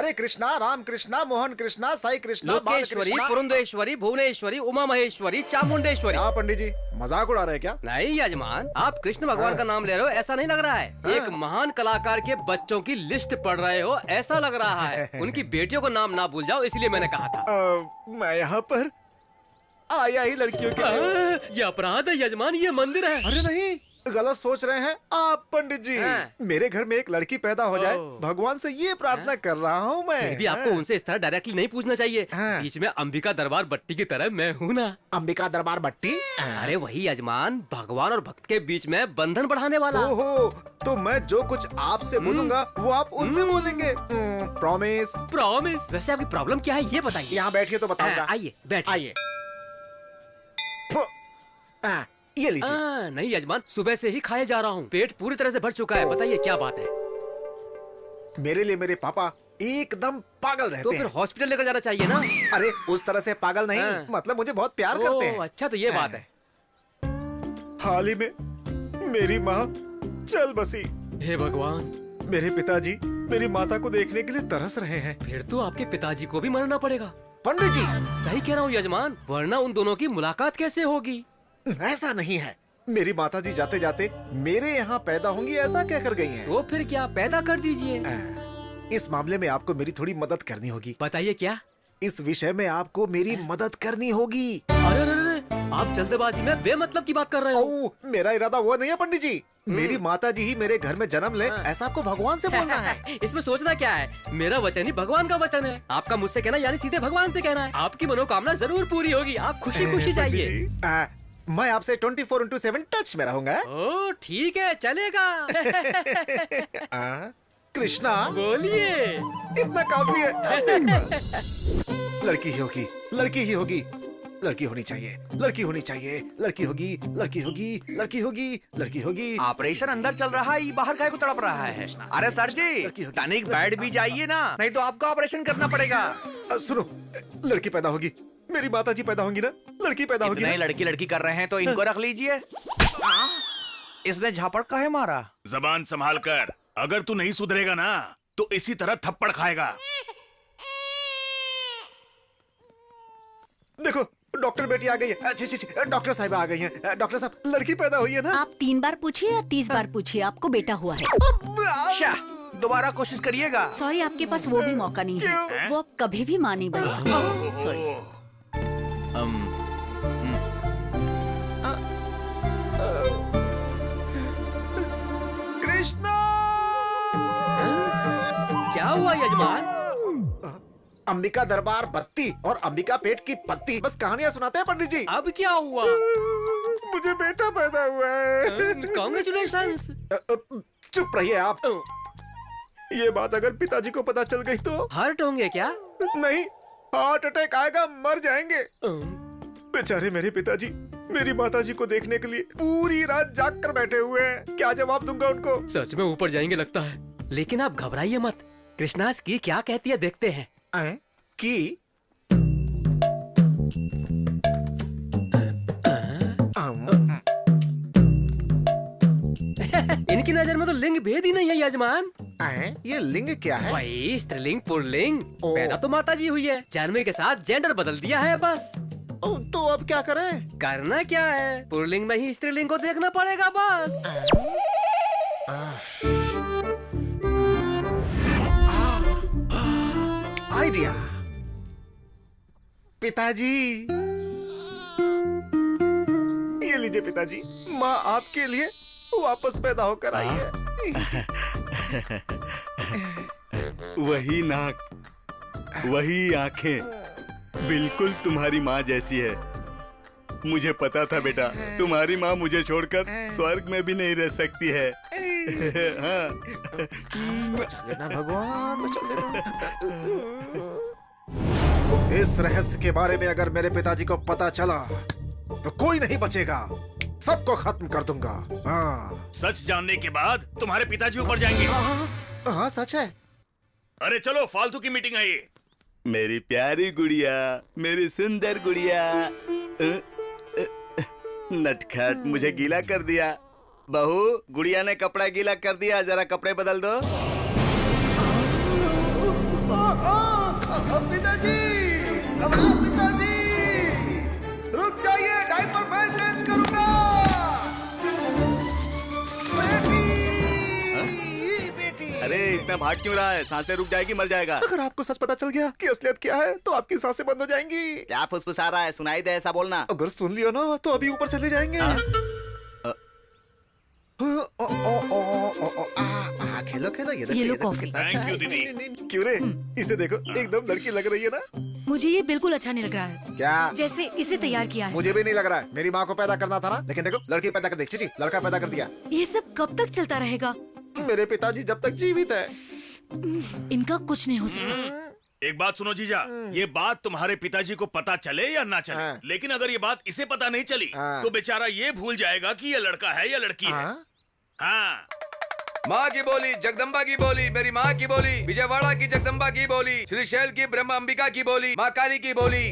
हरे कृष्णा, राम कृष्णा, मोहन कृष्णा, साई कृष्णा, लोकेश्वरी, पुरंदेश्वरी, भुवनेश्वरी, उमा महेश्वरी, चामुंडेश्वरी। क्या पंडित जी मजाक उड़ा रहे हैं क्या? नहीं यजमान, आप कृष्ण भगवान का नाम ले रहे हो ऐसा नहीं लग रहा है। एक महान कलाकार के बच्चों की लिस्ट पढ़ रहे हो ऐसा लग रहा है। उनकी बेटियों को नाम ना भूल जाओ इसलिए मैंने कहा था। मैं यहाँ पर आया ही लड़कियों के। ये अपराध है यजमान, ये मंदिर है। अरे नहीं, गलत सोच रहे हैं आप पंडित जी। मेरे घर में एक लड़की पैदा हो जाए, भगवान से ये प्रार्थना कर रहा हूँ मैं। फिर भी आपको उनसे इस तरह डायरेक्टली नहीं पूछना चाहिए। बीच में अंबिका दरबार बट्टी की तरह मैं हूँ ना। अंबिका दरबार बट्टी? अरे वही यजमान, भगवान और भक्त के बीच में बंधन बढ़ाने वाला। ओहो, तो मैं जो कुछ आपसे बोलूंगा वो आप उनसे बोलेंगे। प्रॉमिस? प्रॉमिस। वैसे आपकी प्रॉब्लम क्या है ये बताइए। यहाँ बैठिए तो बताऊंगा। आइए बैठिए। आइए। ये लीजिए। नहीं यजमान, सुबह से ही खाए जा रहा हूँ, पेट पूरी तरह से भर चुका है। बताइए क्या बात है। मेरे लिए मेरे पापा एकदम पागल रहते तो फिर हॉस्पिटल लेकर जाना चाहिए ना। अरे उस तरह से पागल नहीं, मतलब मुझे बहुत प्यार करते हैं। अच्छा तो ये बात है। हाल ही में मेरी माँ चल बसी। हे भगवान। मेरे पिताजी मेरी माता को देखने के लिए तरस रहे हैं। फिर तो आपके पिताजी को भी मरना पड़ेगा। पंडित जी सही कह रहा हूँ यजमान, वरना उन दोनों की मुलाकात कैसे होगी। ऐसा नहीं है, मेरी माताजी जाते जाते मेरे यहाँ पैदा होंगी ऐसा कह कर गई हैं। तो फिर क्या, पैदा कर दीजिए। इस मामले में आपको मेरी थोड़ी मदद करनी होगी। बताइए क्या। इस विषय में आपको मेरी मदद करनी होगी। अरे अरे, आप जल्दबाजी में बेमतलब की बात कर रहे हो। मेरा इरादा वो नहीं है पंडित जी। मेरी माताजी ही मेरे घर में जन्म ले ऐसा आपको भगवान से बोलना है। इसमें सोचना क्या है, मेरा वचन ही भगवान का वचन है। आपका मुझसे कहना यानी सीधे भगवान से कहना है। आपकी मनोकामना जरूर पूरी होगी, आप खुशी खुशी जाइए। मैं आपसे 24/7 टच में रहूंगा। ओ ठीक है, चलेगा। कृष्णा बोलिए। इतना काफी है। लड़की ही होगी, लड़की ही होगी, लड़की होनी चाहिए, लड़की होनी चाहिए, लड़की होगी, लड़की होगी, लड़की होगी, लड़की होगी। ऑपरेशन अंदर चल रहा है, ये बाहर काहे को तड़प रहा है। अरे सर जी, तनिक बैठ भी जाइए ना, नहीं तो आपको ऑपरेशन करना पड़ेगा। सुनो, लड़की पैदा होगी, मेरी माताजी पैदा होंगी ना, लड़की पैदा होगी। नहीं, लड़की लड़की कर रहे हैं तो इनको रख लीजिए। इसने झापड़ काहे मारा? जबान संभाल कर, अगर तू नहीं सुधरेगा ना तो इसी तरह थप्पड़ खाएगा। देखो डॉक्टर बेटी आ गई है। अच्छी डॉक्टर साहब आ गई हैं। डॉक्टर साहब, लड़की पैदा हुई है ना? आप 3 बार पूछिए या 30 बार पूछिए, आपको बेटा हुआ है। शाह, दोबारा कोशिश करिएगा। सॉरी, आपके पास वो भी मौका नहीं है। वो अब कभी भी मां नहीं बन सकती। सॉरी। कृष्णा! क्या हुआ यजमान? अंबिका दरबार बत्ती और अंबिका पेट की पत्ती, बस कहानियां सुनाते हैं पंडित जी। अब क्या हुआ? मुझे बेटा पैदा हुआ है। कांग्रेचुलेशंस। चुप रहिए आप। ये बात अगर पिताजी को पता चल गई तो? हर्ट होंगे क्या? नहीं, हार्ट अटैक आएगा, मर जाएंगे। बेचारे मेरे पिताजी मेरी माताजी को देखने के लिए पूरी रात जाग कर बैठे हुए हैं। क्या जवाब दूंगा उनको? सच में ऊपर जाएंगे लगता है। लेकिन आप घबराइए मत, कृष्णास की क्या कहती है देखते हैं। की? इनकी नजर में तो लिंग भेद ही नहीं है यजमान। ये लिंग क्या है? वही स्त्रीलिंग पुल्लिंग। पैदा तो माताजी हुई है, जन्म के साथ जेंडर बदल दिया है बस। तो अब क्या करें? करना क्या है, पुल्लिंग में ही स्त्रीलिंग को देखना पड़ेगा बस। आइडिया। पिताजी, ये लीजिए पिताजी, माँ आपके लिए वापस पैदा होकर आई है। वही नाक, वही आंखें, बिल्कुल तुम्हारी माँ जैसी है। मुझे पता था बेटा, तुम्हारी माँ मुझे छोड़कर स्वर्ग में भी नहीं रह सकती है। हाँ। बचा लेना भगवान, बचा लेना। इस रहस्य के बारे में अगर मेरे पिताजी को पता चला तो कोई नहीं बचेगा, सबको खत्म कर दूंगा। हाँ। सच जानने के बाद तुम्हारे पिताजी ऊपर जाएंगे। हाँ सच है। अरे चलो, फालतू की मीटिंग है ये। मेरी प्यारी गुड़िया, मेरी सुंदर गुड़िया। नटखट, मुझे गीला कर दिया। बहू, गुड़िया ने कपड़ा गीला कर दिया, जरा कपड़े बदल दो। पिताजी, पिताजी, रुक जाइए, डायपर मैं चेंज करूंगा। बेटी, अरे इतना भाग क्यों रहा है? सांसें रुक जाएगी, मर जाएगा। अगर आपको सच पता चल गया कि असलियत क्या है तो आपकी सांसें बंद हो जाएंगी। क्या फुसफुसा रहा है? सुनाई दे ऐसा बोलना। अगर सुन लिया ना तो अभी ऊपर चले जाएंगे। खेलो खेलो, ये देखो, ये लो देखो कॉफी। कितना अच्छा Thank you, है। दीदी। क्यों रे? इसे देखो, एकदम लड़की लग रही है ना? मुझे ये बिल्कुल अच्छा नहीं लग रहा है, क्या? जैसे इसे तैयार किया है। मुझे भी नहीं लग रहा है। मेरी माँ को पैदा करना था ना, लेकिन देखो लड़की पैदा कर दी। चीची, लड़का पैदा कर दिया। ये सब कब तक चलता रहेगा? मेरे पिताजी जब तक जीवित है। इनका कुछ नहीं हो सकता। एक बात सुनो जीजा, ये बात तुम्हारे पिताजी को पता चले या ना चले, हाँ। लेकिन अगर ये बात इसे पता नहीं चली हाँ। तो बेचारा ये भूल जाएगा कि ये लड़का है या लड़की है। हाँ? हाँ। माँ की बोली, जगदम्बा की बोली, मेरी माँ की बोली, विजयवाड़ा की जगदम्बा की बोली, श्रीशैल की ब्रह्म अंबिका की बोली, माँ काली की बोली।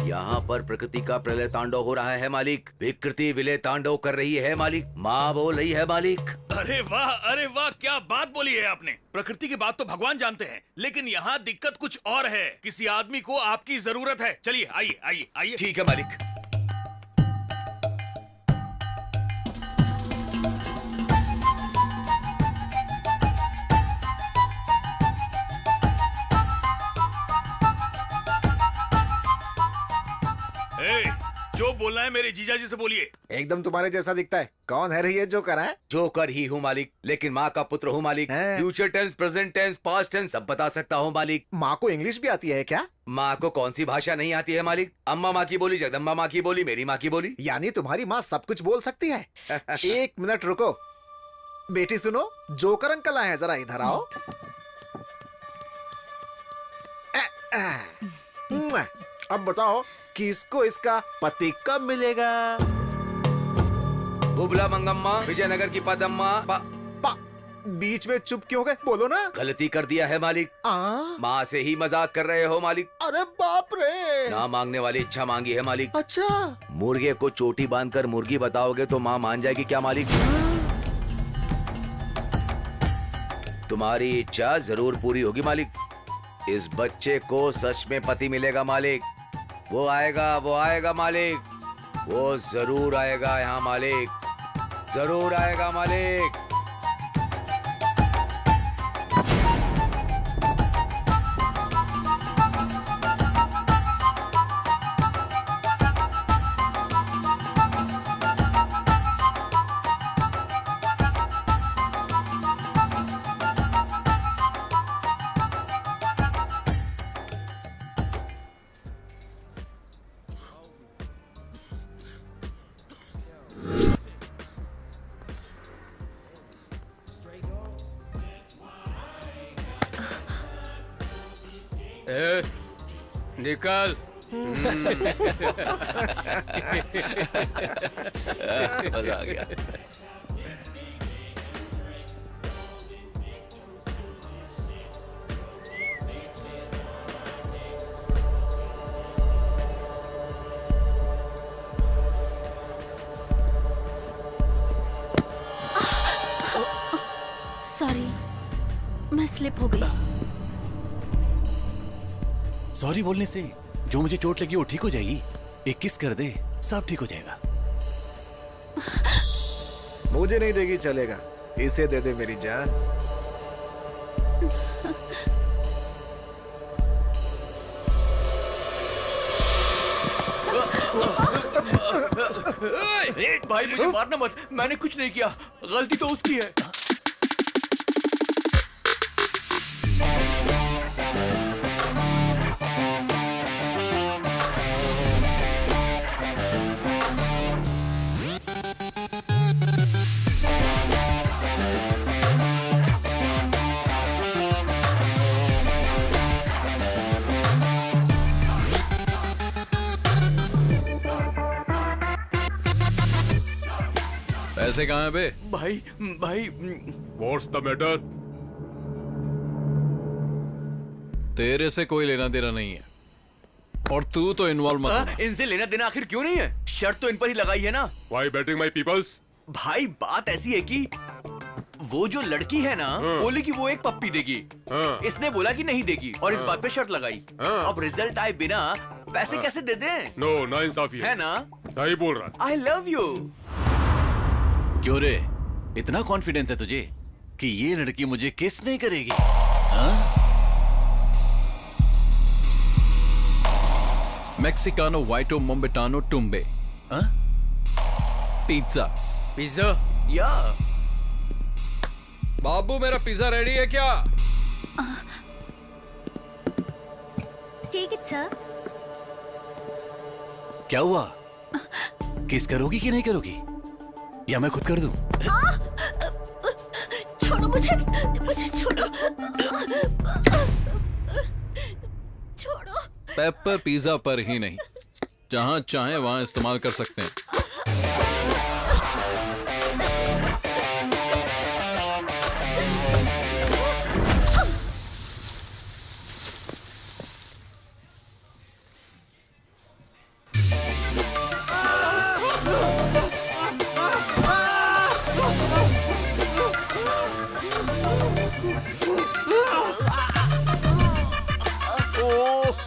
यहाँ पर प्रकृति का प्रलय तांडव हो रहा है मालिक। विकृति विलय तांडव कर रही है मालिक। माँ बोल रही है मालिक। अरे वाह, क्या बात बोली है आपने। प्रकृति की बात तो भगवान जानते हैं, लेकिन यहाँ दिक्कत कुछ और है। किसी आदमी को आपकी जरूरत है। चलिए, आइए आइए आइए। ठीक है मालिक। ए, जो बोलना है मेरे जीजा जी से बोलिए। एकदम तुम्हारे जैसा दिखता है। कौन है रे ये जोकर है? जोकर ही हूँ मालिक, लेकिन माँ का पुत्र हूँ मालिक। हैं? Future tense, present tense, past tense सब बता सकता हूँ मालिक। माँ को इंग्लिश भी आती है क्या? माँ को कौन सी भाषा नहीं आती है मालिक? अम्मा माँ की बोली, जगदम्बा माँ की बोली, मेरी माँ की बोली। यानी तुम्हारी माँ सब कुछ बोल सकती है। एक मिनट रुको बेटी, सुनो, जोकर अंकल आए हैं, जरा इधर आओ। अब बताओ किसको इसका पति कब मिलेगा? बुबला मंगम्मा, विजयनगर की पदम्मा। बीच में चुप क्यों हो गए? बोलो ना। गलती कर दिया है मालिक। माँ से ही मजाक कर रहे हो मालिक। अरे बाप रे। ना मांगने वाली इच्छा मांगी है मालिक। अच्छा, मुर्गे को चोटी बांधकर मुर्गी बताओगे तो माँ मान जाएगी क्या मालिक? तुम्हारी इच्छा जरूर पूरी होगी मालिक। इस बच्चे को सच में पति मिलेगा मालिक। वो आएगा मालिक। वो जरूर आएगा यहाँ मालिक, जरूर आएगा मालिक। ए, निकल। मजा आ गया। सॉरी, मैं स्लिप हो गई। सॉरी बोलने से जो मुझे चोट लगी वो ठीक हो जाएगी। एक किस कर दे, सब ठीक हो जाएगा। मुझे नहीं देगी चलेगा, इसे दे दे मेरी जान। भाई मुझे मारना मत, मैंने कुछ नहीं किया, गलती तो उसकी है। पैसे कहाँ हैं बे? भाई What's the matter? तेरे से कोई लेना देना नहीं है और तू तो इन्वॉल्व मत हो। इनसे लेना देना आखिर क्यों नहीं है? शर्त तो इन पर ही लगाई है ना। Why betting my peoples? भाई बात ऐसी है कि वो जो लड़की है ना, बोली कि वो एक पप्पी देगी। इसने बोला कि नहीं देगी और इस बात पे शर्त लगाई। अब रिजल्ट आए बिना पैसे कैसे दे दें? नो नाइंसाफी है ना? सही बोल रहा आई लव यू। क्यों रे, इतना कॉन्फिडेंस है तुझे कि ये लड़की मुझे किस नहीं करेगी? हाँ? मेक्सिकानो वाइटो मोम्बेटानो टुम्बे हाँ? पिज्जा। पिज्जा? या बाबू मेरा पिज्जा रेडी है क्या? Take it sir. क्या हुआ? किस करोगी कि नहीं करोगी, या मैं खुद कर दूं? छोड़ो मुझे, मुझे छोड़ो, छोड़ो। पेपर पिज्जा पर ही नहीं, जहां चाहे वहां इस्तेमाल कर सकते हैं।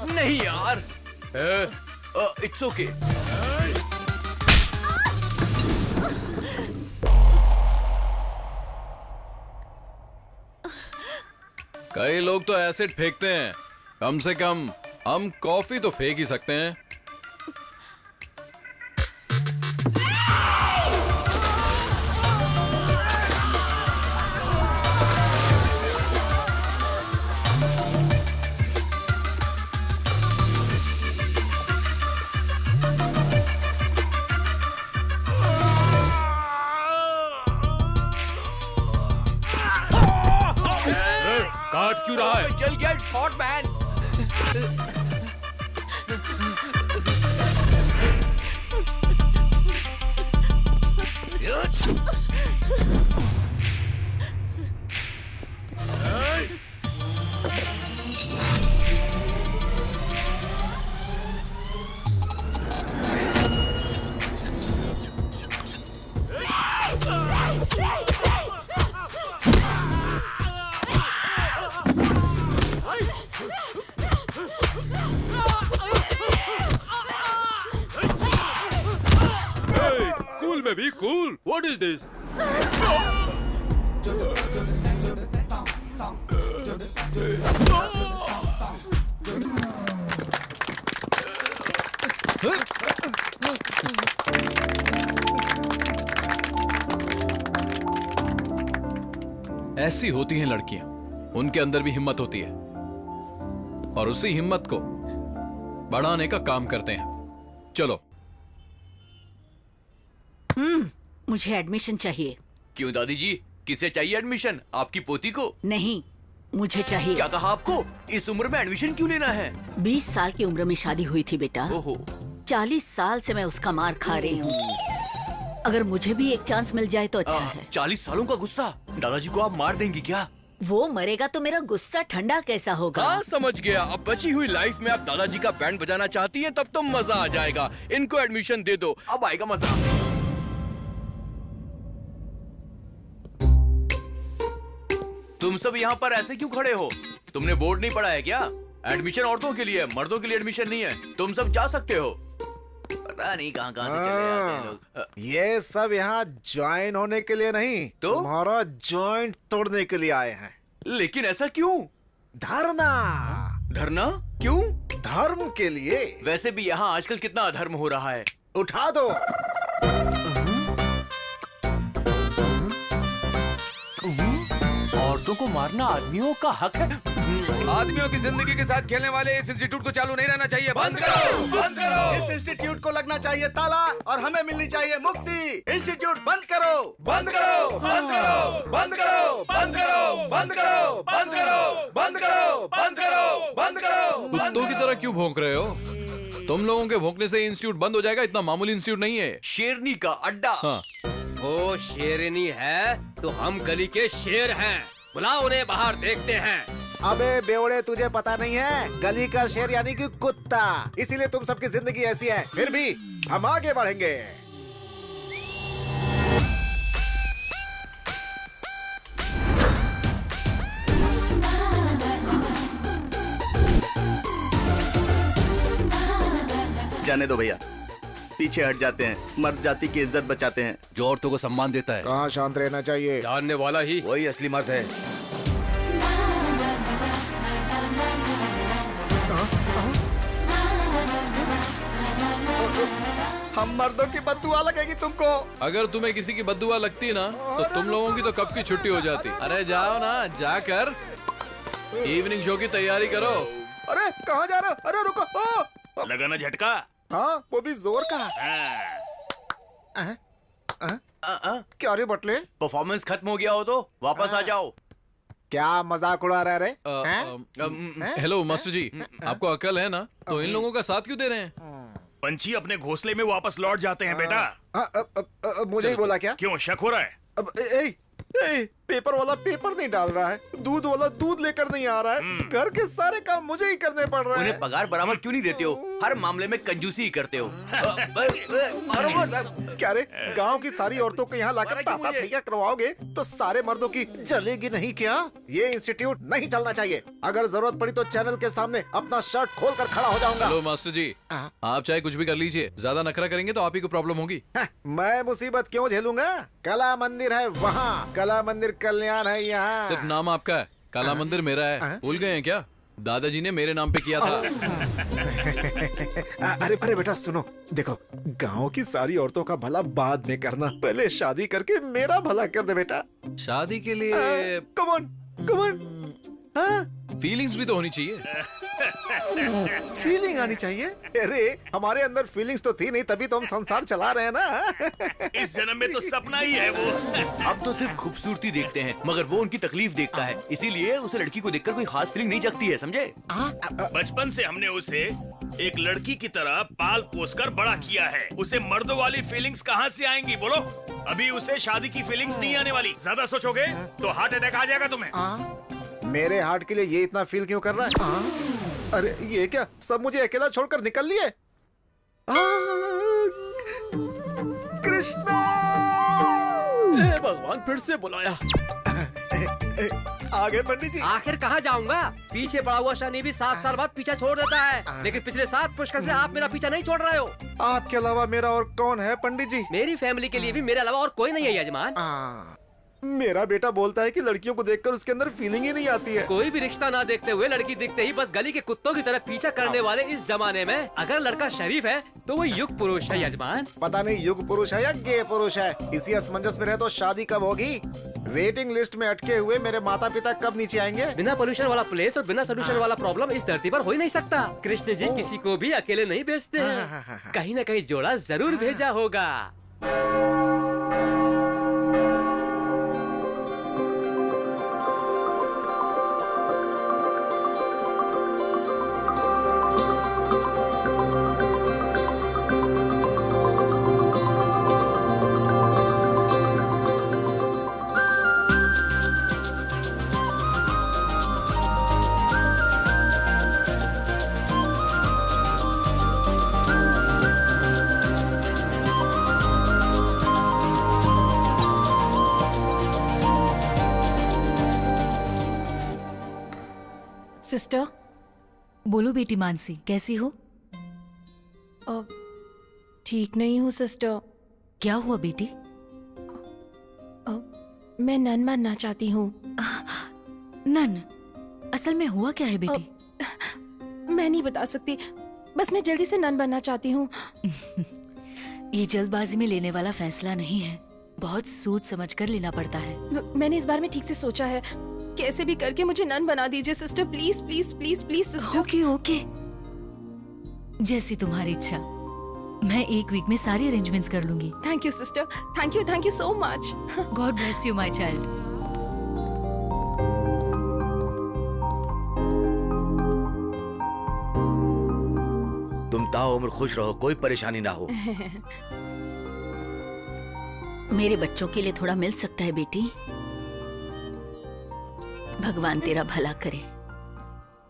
नहीं यार, इट्स ओके। कई लोग तो एसिड फेंकते हैं, कम से कम हम कॉफी तो फेंक ही सकते हैं। काट क्यों रहा है? चल गया, इट्स हॉट मैन। कूल में भी कूल। What is this? ऐसी होती हैं लड़कियां, उनके अंदर भी हिम्मत होती है और उसी हिम्मत को बढ़ाने का काम करते हैं। चलो। मुझे एडमिशन चाहिए। क्यों दादी जी, किसे चाहिए एडमिशन? आपकी पोती को? नहीं, मुझे चाहिए। क्या कहा आपको? इस उम्र में एडमिशन क्यों लेना है? 20 साल की उम्र में शादी हुई थी बेटा। ओहो। 40 साल से मैं उसका मार खा रही हूँ। अगर मुझे भी एक चांस मिल जाए तो अच्छा है। 40 सालों का गुस्सा? दादाजी को आप मार देंगी क्या? वो मरेगा तो मेरा गुस्सा ठंडा कैसा होगा? हाँ समझ गया। अब बची हुई लाइफ में आप दादाजी का बैंड बजाना चाहती हैं, तब तो मजा आ जाएगा। इनको एडमिशन दे दो, अब आएगा मजा। तुम सब यहाँ पर ऐसे क्यों खड़े हो? तुमने बोर्ड नहीं पढ़ा है क्या? एडमिशन औरतों के लिए है, मर्दों के लिए एडमिशन नहीं है। तुम सब जा सकते हो। पता नहीं कहाँ कहाँ से चले आते हैं लोग। ये सब यहाँ ज्वाइन होने के लिए नहीं, तो? तुम्हारा जॉइंट तोड़ने के लिए आए हैं। लेकिन ऐसा क्यों? धरना। धरना क्यों? धर्म के लिए। वैसे भी यहाँ आजकल कितना अधर्म हो रहा है। उठा दो। औरतों को मारना आदमियों का हक है। आदमियों की जिंदगी के साथ खेलने वाले इस इंस्टीट्यूट को चालू नहीं रहना चाहिए। बंद करो, बंद करो। इस इंस्टीट्यूट को लगना चाहिए ताला और हमें मिलनी चाहिए मुक्ति। इंस्टीट्यूट बंद करो, बंद करो, बंद करो, बंद करो, बंद करो, बंद करो, बंद करो, बंद करो, बंद करो, बंद करो। कुत्तों की तरह क्यों भौंक रहे हो? तुम लोगों के भौंकने से इंस्टीट्यूट बंद हो जाएगा, इतना मामूली इंस्टीट्यूट नहीं है। शेरनी का अड्डा। हाँ। वो शेरनी है तो हम गली के शेर हैं। बुलाओ उन्हें बाहर, देखते हैं। अबे बेवड़े, तुझे पता नहीं है, गली का शेर यानी कि कुत्ता। इसीलिए तुम सबकी जिंदगी ऐसी है। फिर भी हम आगे बढ़ेंगे। जाने दो भैया, पीछे हट जाते हैं, मर्द जाति की इज्जत बचाते हैं। जो औरतों को सम्मान देता है। कहाँ शांत रहना चाहिए? जानने वाला ही वही असली मर्द है। हम मर्दों की बददुआ लगेगी तुमको। अगर तुम्हें किसी की बद्दुआ लगती ना तो तुम लोगों की तो कब की छुट्टी हो जाती। अरे जाओ ना, जाकर इवनिंग शो की तैयारी करो। अरे कहाँ जा रहे हो? अरे रुको। लगा ना झटका? हाँ, वो भी जोर का। क्या रे बटले? परफॉर्मेंस खत्म हो गया हो तो वापस आ जाओ। क्या मजाक उड़ा रहे रे? हेलो मास्टर जी, आपको अकल है ना? तो इन लोगों का साथ क्यों दे रहे हैं? पंछी अपने घोंसले में वापस लौट जाते हैं बेटा। मुझे ही बोला क्या? क्यों शक हो रहा है? अब पेपर वाला पेपर नहीं डाल रहा है, दूध वाला दूध लेकर नहीं आ रहा है, घर के सारे काम मुझे ही करने पड़ रहे हैं। उन्हें पगार बराबर क्यों नहीं देते हो? हर मामले में कंजूसी ही करते हो। क्या रे, गांव की सारी औरतों को यहाँ लाकर ताता थैया करवाओगे तो सारे मर्दों की जलेगी नहीं क्या? ये इंस्टीट्यूट नहीं चलना चाहिए। अगर जरूरत पड़ी तो चैनल के सामने अपना शर्ट खोल कर खड़ा हो जाऊंगा। हेलो मास्टर जी, आप चाहे कुछ भी कर लीजिए, ज्यादा नखरा करेंगे तो आप ही को प्रॉब्लम होगी। मैं मुसीबत क्यों झेलूंगा? कला मंदिर है वहाँ, कला मंदिर कल्याण है यहाँ। सिर्फ नाम आपका है, काला मंदिर मेरा है। भूल गए हैं क्या? दादाजी ने मेरे नाम पे किया था। अरे बेटा सुनो, देखो गांव की सारी औरतों का भला बाद में करना, पहले शादी करके मेरा भला कर दे बेटा। शादी के लिए कमन फीलिंग्स भी तो होनी चाहिए। फीलिंग आनी चाहिए? अरे हमारे अंदर फीलिंग्स तो थी नहीं, तभी तो हम संसार चला रहे हैं ना। इस जन्म में तो सपना ही है वो। अब तो सिर्फ खूबसूरती देखते हैं, मगर वो उनकी तकलीफ देखता है। इसीलिए उसे लड़की को देखकर कोई खास फीलिंग नहीं जगती है, समझे? बचपन से हमने उसे एक लड़की की तरह पाल पोस कर बड़ा किया है। उसे मर्दों वाली फीलिंग्स कहाँ से आएंगी बोलो? अभी उसे शादी की फीलिंग्स नहीं आने वाली। ज्यादा सोचोगे तो हार्ट अटैक आ जाएगा तुम्हें। मेरे हार्ट के लिए ये इतना फील क्यों कर रहा है? अरे ये क्या, सब मुझे अकेला छोड़कर निकल लिए? कृष्णा! भगवान फिर से बुलाया। आगे पंडित जी। आखिर कहाँ जाऊंगा? पीछे पड़ा हुआ शनि भी 7 साल बाद पीछा छोड़ देता है, लेकिन पिछले 7 पुष्कर से आप मेरा पीछा नहीं छोड़ रहे हो। आपके अलावा मेरा और कौन है पंडित जी? मेरी फैमिली के लिए भी मेरे अलावा और कोई नहीं है यजमान। मेरा बेटा बोलता है कि लड़कियों को देखकर उसके अंदर फीलिंग ही नहीं आती है। कोई भी रिश्ता ना देखते हुए लड़की दिखते ही बस गली के कुत्तों की तरह पीछा करने वाले इस जमाने में अगर लड़का शरीफ है तो वो युग पुरुष है यजमान। पता नहीं युग पुरुष है या गे पुरुष है। इसी असमंजस में रहे तो शादी कब होगी? वेटिंग लिस्ट में अटके हुए मेरे माता पिता कब नीचे आएंगे? बिना पोल्यूशन वाला प्लेस और बिना सोल्यूशन वाला प्रॉब्लम इस धरती पर हो ही नहीं सकता। कृष्ण जी किसी को भी अकेले नहीं भेजते हैं, कहीं न कहीं जोड़ा जरूर भेजा होगा। सिस्टर, बोलो बेटी मानसी, कैसी हो? ठीक नहीं हूँ सिस्टर। क्या हुआ बेटी? मैं नन बनना चाहती हूँ। नन? असल में हुआ क्या है बेटी? मैं नहीं बता सकती, बस मैं जल्दी से नन बनना चाहती हूँ। ये जल्दबाजी में लेने वाला फैसला नहीं है, बहुत सोच समझ कर लेना पड़ता है। मैंने इस बारे में ठीक से सोचा है, कैसे भी करके मुझे नन बना दीजिए sister, please please please please sister. Okay okay, जैसी तुम्हारी इच्छा। मैं 1 वीक में सारी अरेंजमेंट्स कर लूंगी। Thank you sister, thank you so much. God bless you my child. तुम ताउम्र खुश रहो, कोई परेशानी ना हो। मेरे बच्चों के लिए थोड़ा मिल सकता है बेटी? भगवान तेरा भला करे।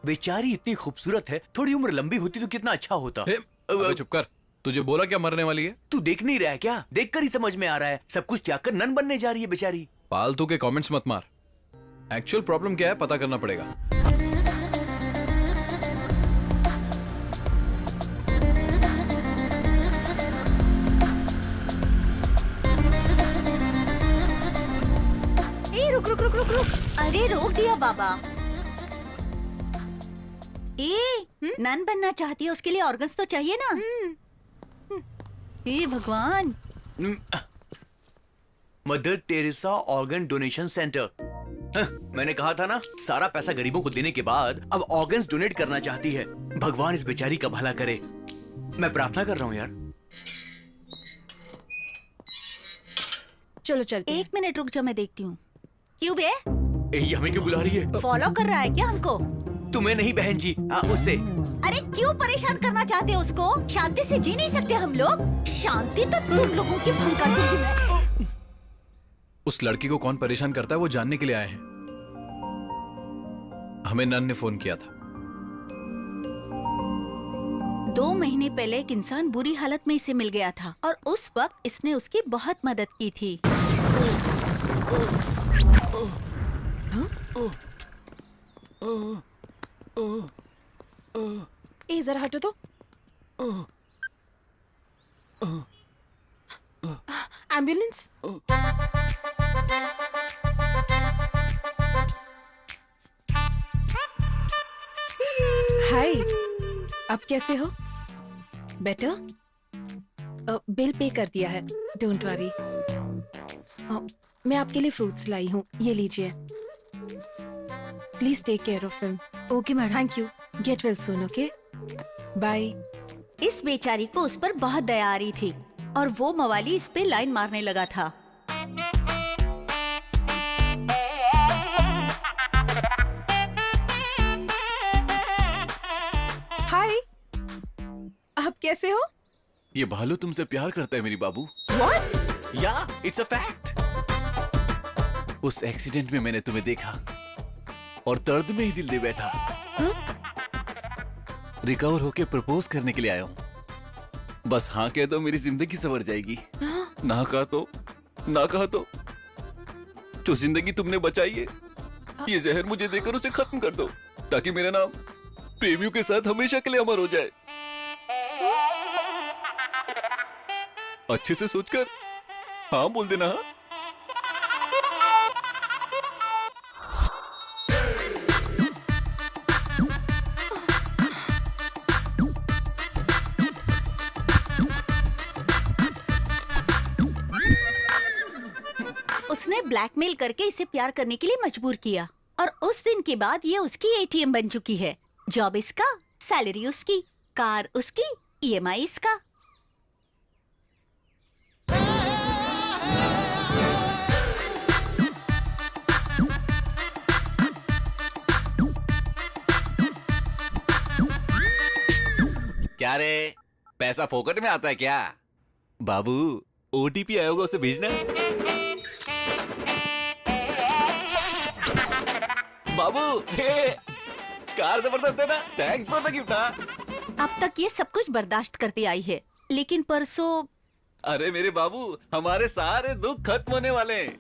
बेचारी इतनी खूबसूरत है, थोड़ी उम्र लंबी होती तो कितना अच्छा होता। अबे चुप कर, तुझे बोला क्या मरने वाली है? तू देख नहीं रहा है क्या? देखकर ही समझ में आ रहा है, सब कुछ त्याग कर नन बनने जा रही है बेचारी। फालतू के कमेंट्स मत मार, एक्चुअल प्रॉब्लम क्या है पता करना पड़ेगा। रुक रुक। अरे रोक दिया बाबा। नन बनना चाहती है, उसके लिए ऑर्गन्स तो चाहिए ना। हे भगवान। Mother Teresa organ donation centre. मैंने कहा था ना, सारा पैसा गरीबों को देने के बाद अब ऑर्गन्स डोनेट करना चाहती है। भगवान इस बेचारी का भला करे। मैं प्रार्थना कर रहा हूँ यार। चलो चलते हैं। 1 मिनट रुक जा, मैं देखती हूँ। क्यों बे? ये हमें क्यों बुला रही है? फॉलो कर रहा है क्या हमको? तुम्हें नहीं बहन जी, उससे। अरे क्यों परेशान करना चाहते हो उसको? शांति से जी नहीं सकते हम लोग? शांति तो तुम लोगों की भंग कर दूंगी मैं। उस लड़की को कौन परेशान करता है वो जानने के लिए आए हैं। हमें नन ने फोन किया था। 2 महीने पहले एक इंसान बुरी हालत में इसे मिल गया था और उस वक्त इसने उसकी बहुत मदद की थी। जरा हटो तो। एम्बुलेंस। हाय, अब कैसे हो? बेटर? बिल पे कर दिया है, डोंट वरी। मैं आपके लिए फ्रूट्स लाई हूँ, ये लीजिए। Please take care of him. Okay madam. Thank you. Get well soon, okay? Bye. इस बेचारी को उस पर बहुत दया आ रही थी और वो मवाली इस पे लाइन मारने लगा था। हाय, आप कैसे हो? ये भालू तुमसे प्यार करता है मेरी बाबू। What? या इट्स अ फैक्ट। उस एक्सीडेंट में मैंने तुम्हें देखा और दर्द में ही दिल दे बैठा। रिकवर होके प्रपोज करने के लिए आया हूँ। बस हाँ कह दो, मेरी जिंदगी संवर जाएगी। ना कहा तो जो जिंदगी तुमने बचाई है, ये जहर मुझे देकर उसे खत्म कर दो, ताकि मेरा नाम प्रेमियों के साथ हमेशा के लिए अमर हो जाए। अच्छे से सोचकर हाँ बोल देना। हाँ, उसने ब्लैकमेल करके इसे प्यार करने के लिए मजबूर किया और उस दिन के बाद ये उसकी एटीएम बन चुकी है। जॉब इसका, सैलरी उसकी, कार उसकी, ईएमआई इसका। क्या रे, पैसा फोकट में आता है क्या? बाबू, ओटीपी आया होगा, उसे भेजना। बाबू, हे, कार जबरदस्त है ना? Thanks for the gift. अब तक ये सब कुछ बर्दाश्त करती आई है, लेकिन परसों। अरे मेरे बाबू, हमारे सारे दुख खत्म होने वाले हैं।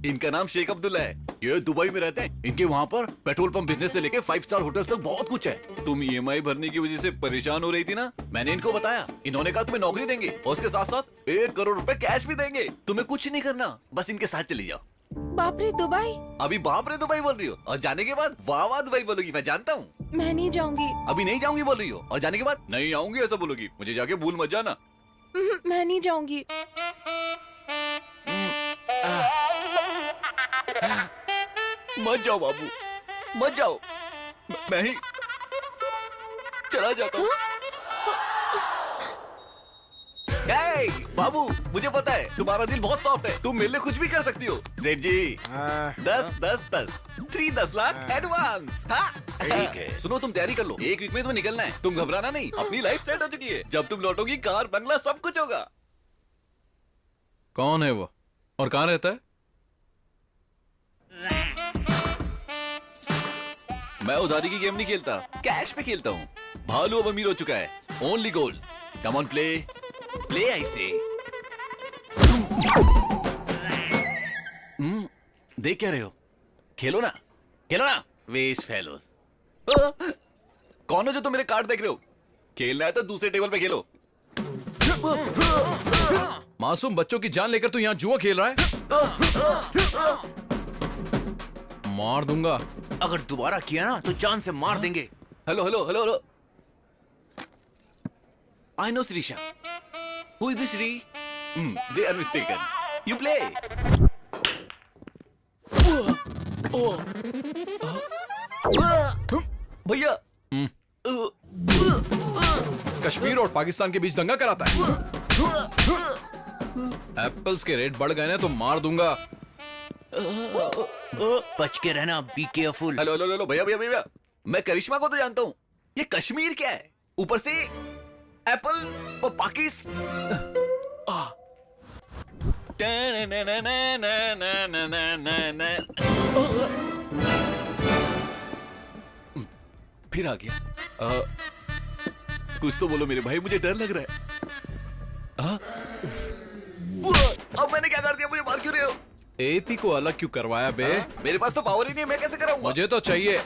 इनका नाम शेख अब्दुल्ला है, ये दुबई में रहते हैं। इनके वहाँ पर पेट्रोल पंप बिजनेस से लेके 5 स्टार होटल्स तक बहुत कुछ है। तुम ईएमआई भरने की वजह से परेशान हो रही थी ना, मैंने इनको बताया। इन्होंने कहा तुम्हें नौकरी देंगे और उसके साथ साथ 1 करोड़ रुपए कैश भी देंगे। तुम्हें कुछ नहीं करना, बस इनके साथ चली जाओ। बाप रे दुबई? अभी बाप रे दुबई बोल रही हो और जाने के बाद वाह वाह दुबई बोलोगी, मैं जानता हूँ। मैं नहीं जाऊंगी। अभी नहीं जाऊंगी बोल रही हो और जाने के बाद नहीं आऊंगी ऐसा बोलोगी। मुझे जाके भूल मत जाना। मैं नहीं जाऊंगी। मत जाओ बाबू, मत जाओ, मैं ही चला जाता हूँ। बाबू, मुझे पता है तुम्हारा दिल बहुत सॉफ्ट है, तुम मेरे लिए कुछ भी कर सकती हो। सेठ जी, 10 लाख एडवांस। ठीक है, सुनो तुम तैयारी कर लो, 1 वीक में तुम्हें निकलना है। तुम घबराना नहीं, अपनी लाइफ सेट हो चुकी है। जब तुम लौटोगी, कार बंगला सब कुछ होगा। कौन है वो और कहाँ रहता है? मैं उधारी की गेम नहीं खेलता, कैश पे खेलता हूँ। भालू अब अमीर हो चुका है, only gold. Come on play, play I से। देख क्या रहे हो? खेलो ना, खेलो ना, वेस्ट फेलोस। कौन हो जो तुम मेरे कार्ड देख रहे हो? खेलना है तो दूसरे टेबल पे खेलो। मासूम बच्चों की जान लेकर तू यहाँ जुआ खेल रहा है? मार दूंगा। अगर दोबारा किया ना तो जान से मार देंगे। Hello hello hello hello. I know Shrisha. Who is this Shri? They are mistaken. You play. भैया कश्मीर और पाकिस्तान के बीच दंगा कराता है। एप्पल्स के रेट बढ़ गए ना तो मार दूंगा। बच के रहना, be careful. Hello hello hello भैया भैया भैया, मैं करिश्मा को तो जानता हूँ, ये कश्मीर क्या है? ऊपर से एप्पल और पाकिस। फिर आ गया। कुछ तो बोलो मेरे भाई, मुझे डर लग रहा है। अब मैंने क्या कर दिया? मुझे मार क्यों रहे हो? एपी को अलग क्यों करवाया बे? मेरे पास तो पावर ही नहीं है, मैं कैसे कराऊंगा? मुझे तो चाहिए।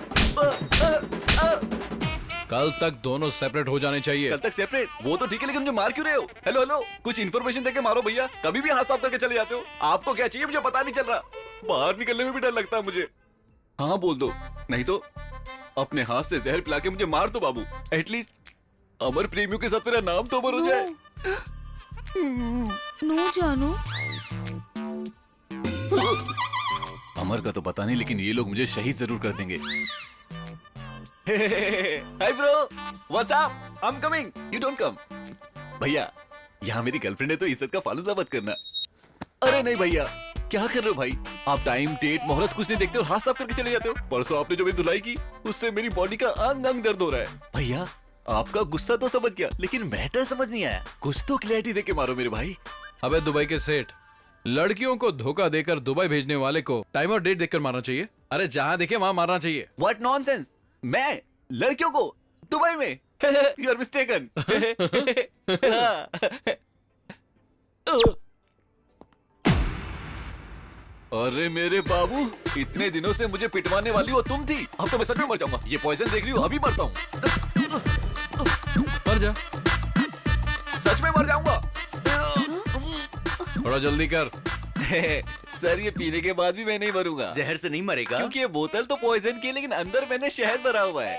कल तक दोनों सेपरेट हो जाने चाहिए। कल तक सेपरेट? वो तो ठीक है, लेकिन मुझे मार क्यों रहे हो? हेलो हेलो, कुछ इन्फॉर्मेशन देके मारो भैया। कभी भी हाथ साफ करके चले जाते हो। आपको क्या चाहिए मुझे पता नहीं चल रहा। बाहर निकलने में भी डर लगता है मुझे। हाँ बोल दो, नहीं तो अपने हाथ से जहर पिला के मुझे मार दो बाबू। एटलीस्ट अमर प्रेमियों के साथ मेरा नाम तो अमर हो जाए। नो जानू। अमर का तो पता नहीं, लेकिन ये लोग मुझे शहीद जरूर कर देंगे। Hi bro, what's up? I am coming, you don't come. भैया, यहाँ मेरी गर्लफ्रेंड है तो इज्जत का फालूदा मत करना। अरे नहीं भैया, क्या कर रहे हो भाई? आप टाइम डेट मोहलत कुछ नहीं देखते और हाथ साफ करके चले जाते हो। परसों आपने जो मेरी धुलाई की उससे मेरी बॉडी का अंग अंग दर्द हो रहा है। भैया, आपका गुस्सा तो समझ गया, लेकिन मैटर समझ नहीं आया। कुछ तो क्लैरिटी देके मारो मेरे भाई। अबे दुबई के सेठ, लड़कियों को धोखा देकर दुबई भेजने वाले को टाइम और डेट देखकर मारना चाहिए। अरे जहाँ देखे वहाँ मारना चाहिए। What nonsense? मैं लड़कियों को दुबई में? You are mistaken. अरे मेरे बाबू, इतने दिनों से मुझे पिटवाने वाली हो तुम थी। अब तो मैं सच में मर जाऊंगा। ये पॉइजन देख रही हूँ, अभी मरता हूँ। मर जा, सच में मर जाऊंगा। थोड़ा जल्दी कर। सर, ये पीने के बाद भी मैं नहीं मरूंगा। जहर से नहीं मरेगा, क्योंकि ये बोतल तो पॉइजन की है, लेकिन अंदर मैंने शहद भरा हुआ है।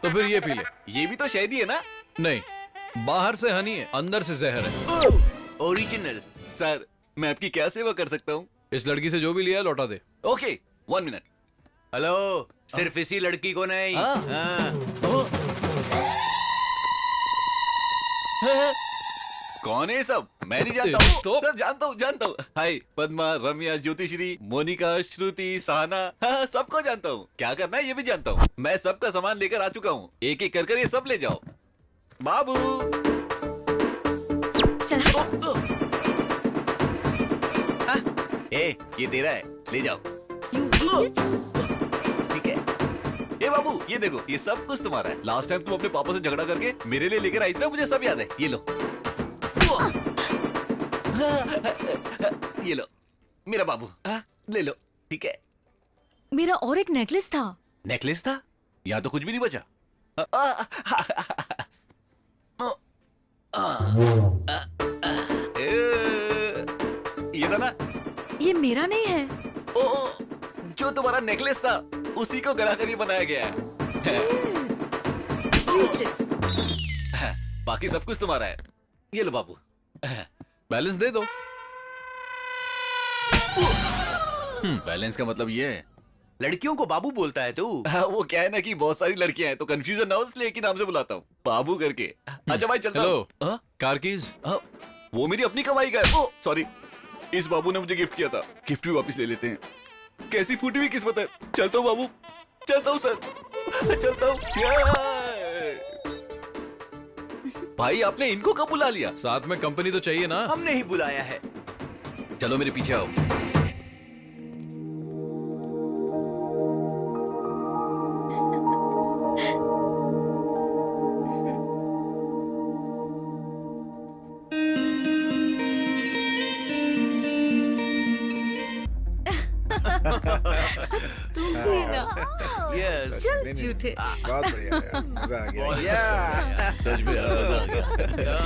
तो फिर ये पी ले। ये भी तो शहद ही है ना? नहीं, बाहर से हनी है, अंदर से जहर है। ओरिजिनल। सर, मैं आपकी क्या सेवा कर सकता हूँ? इस लड़की से जो भी लिया लौटा दे। Okay, 1 minute. हेलो, सिर्फ इसी लड़की को नहीं। कौन है सब? मैं नहीं जानता हूँ। तो? जानता हूँ। हाय पद्मा, रम्या, ज्योतिश्री, मोनिका, श्रुति, सहना, हाँ, सबको जानता हूँ। क्या करना है ये भी जानता हूँ। मैं सबका सामान लेकर आ चुका हूँ। एक एक कर ये सब ले जाओ। बाबू ये तेरा है, ले जाओ। ठीक है। ए बाबू, ये देखो, ये सब कुछ तुम्हारा है। लास्ट टाइम तुम अपने पापा से झगड़ा करके मेरे लिए लेकर आई थी ना, मुझे सब याद है। ये लो। ये लो मेरा बाबू, ले लो। ठीक है। मेरा और एक नेकलेस था। नेकलेस था? यहाँ तो कुछ भी नहीं बचा। ये था ना? ये मेरा नहीं है। ओ, जो तुम्हारा नेकलेस था उसी को गला कर ये बनाया गया है। बाकी सब कुछ तुम्हारा है। ये लो बाबू। बैलेंस दे दो। बैलेंस का मतलब ये है? लड़कियों को बाबू बोलता है तू? वो क्या है ना कि बहुत सारी लड़कियां हैं तो कंफ्यूजन ना हो, इसलिए एक ही नाम से बुलाता हूँ, बाबू करके। अच्छा भाई, चलता हूँ। Hello, car keys? वो मेरी अपनी कमाई का है। सॉरी, इस बाबू ने मुझे गिफ्ट किया था। गिफ्ट भी वापस ले लेते हैं। कैसी फूटी हुई किस्मत है। चलता हूँ बाबू, चलता हूँ सर, चलता हूँ। भाई, आपने इनको कब बुला लिया? साथ में कंपनी तो चाहिए ना। हमने ही बुलाया है। चलो मेरे पीछे आओ। तुम भी ना। यस। चल झूठे। बहुत बढ़िया यार, मजा आ गया। सच में मजा आ गया।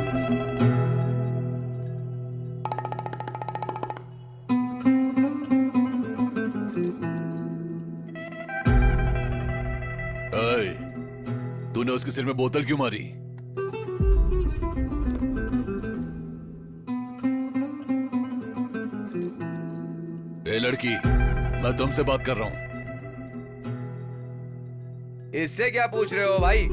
अय, तूने उसके सिर में बोतल क्यों मारी? ए लड़की, मैं तुमसे बात कर रहा हूं। इससे क्या पूछ रहे हो भाई?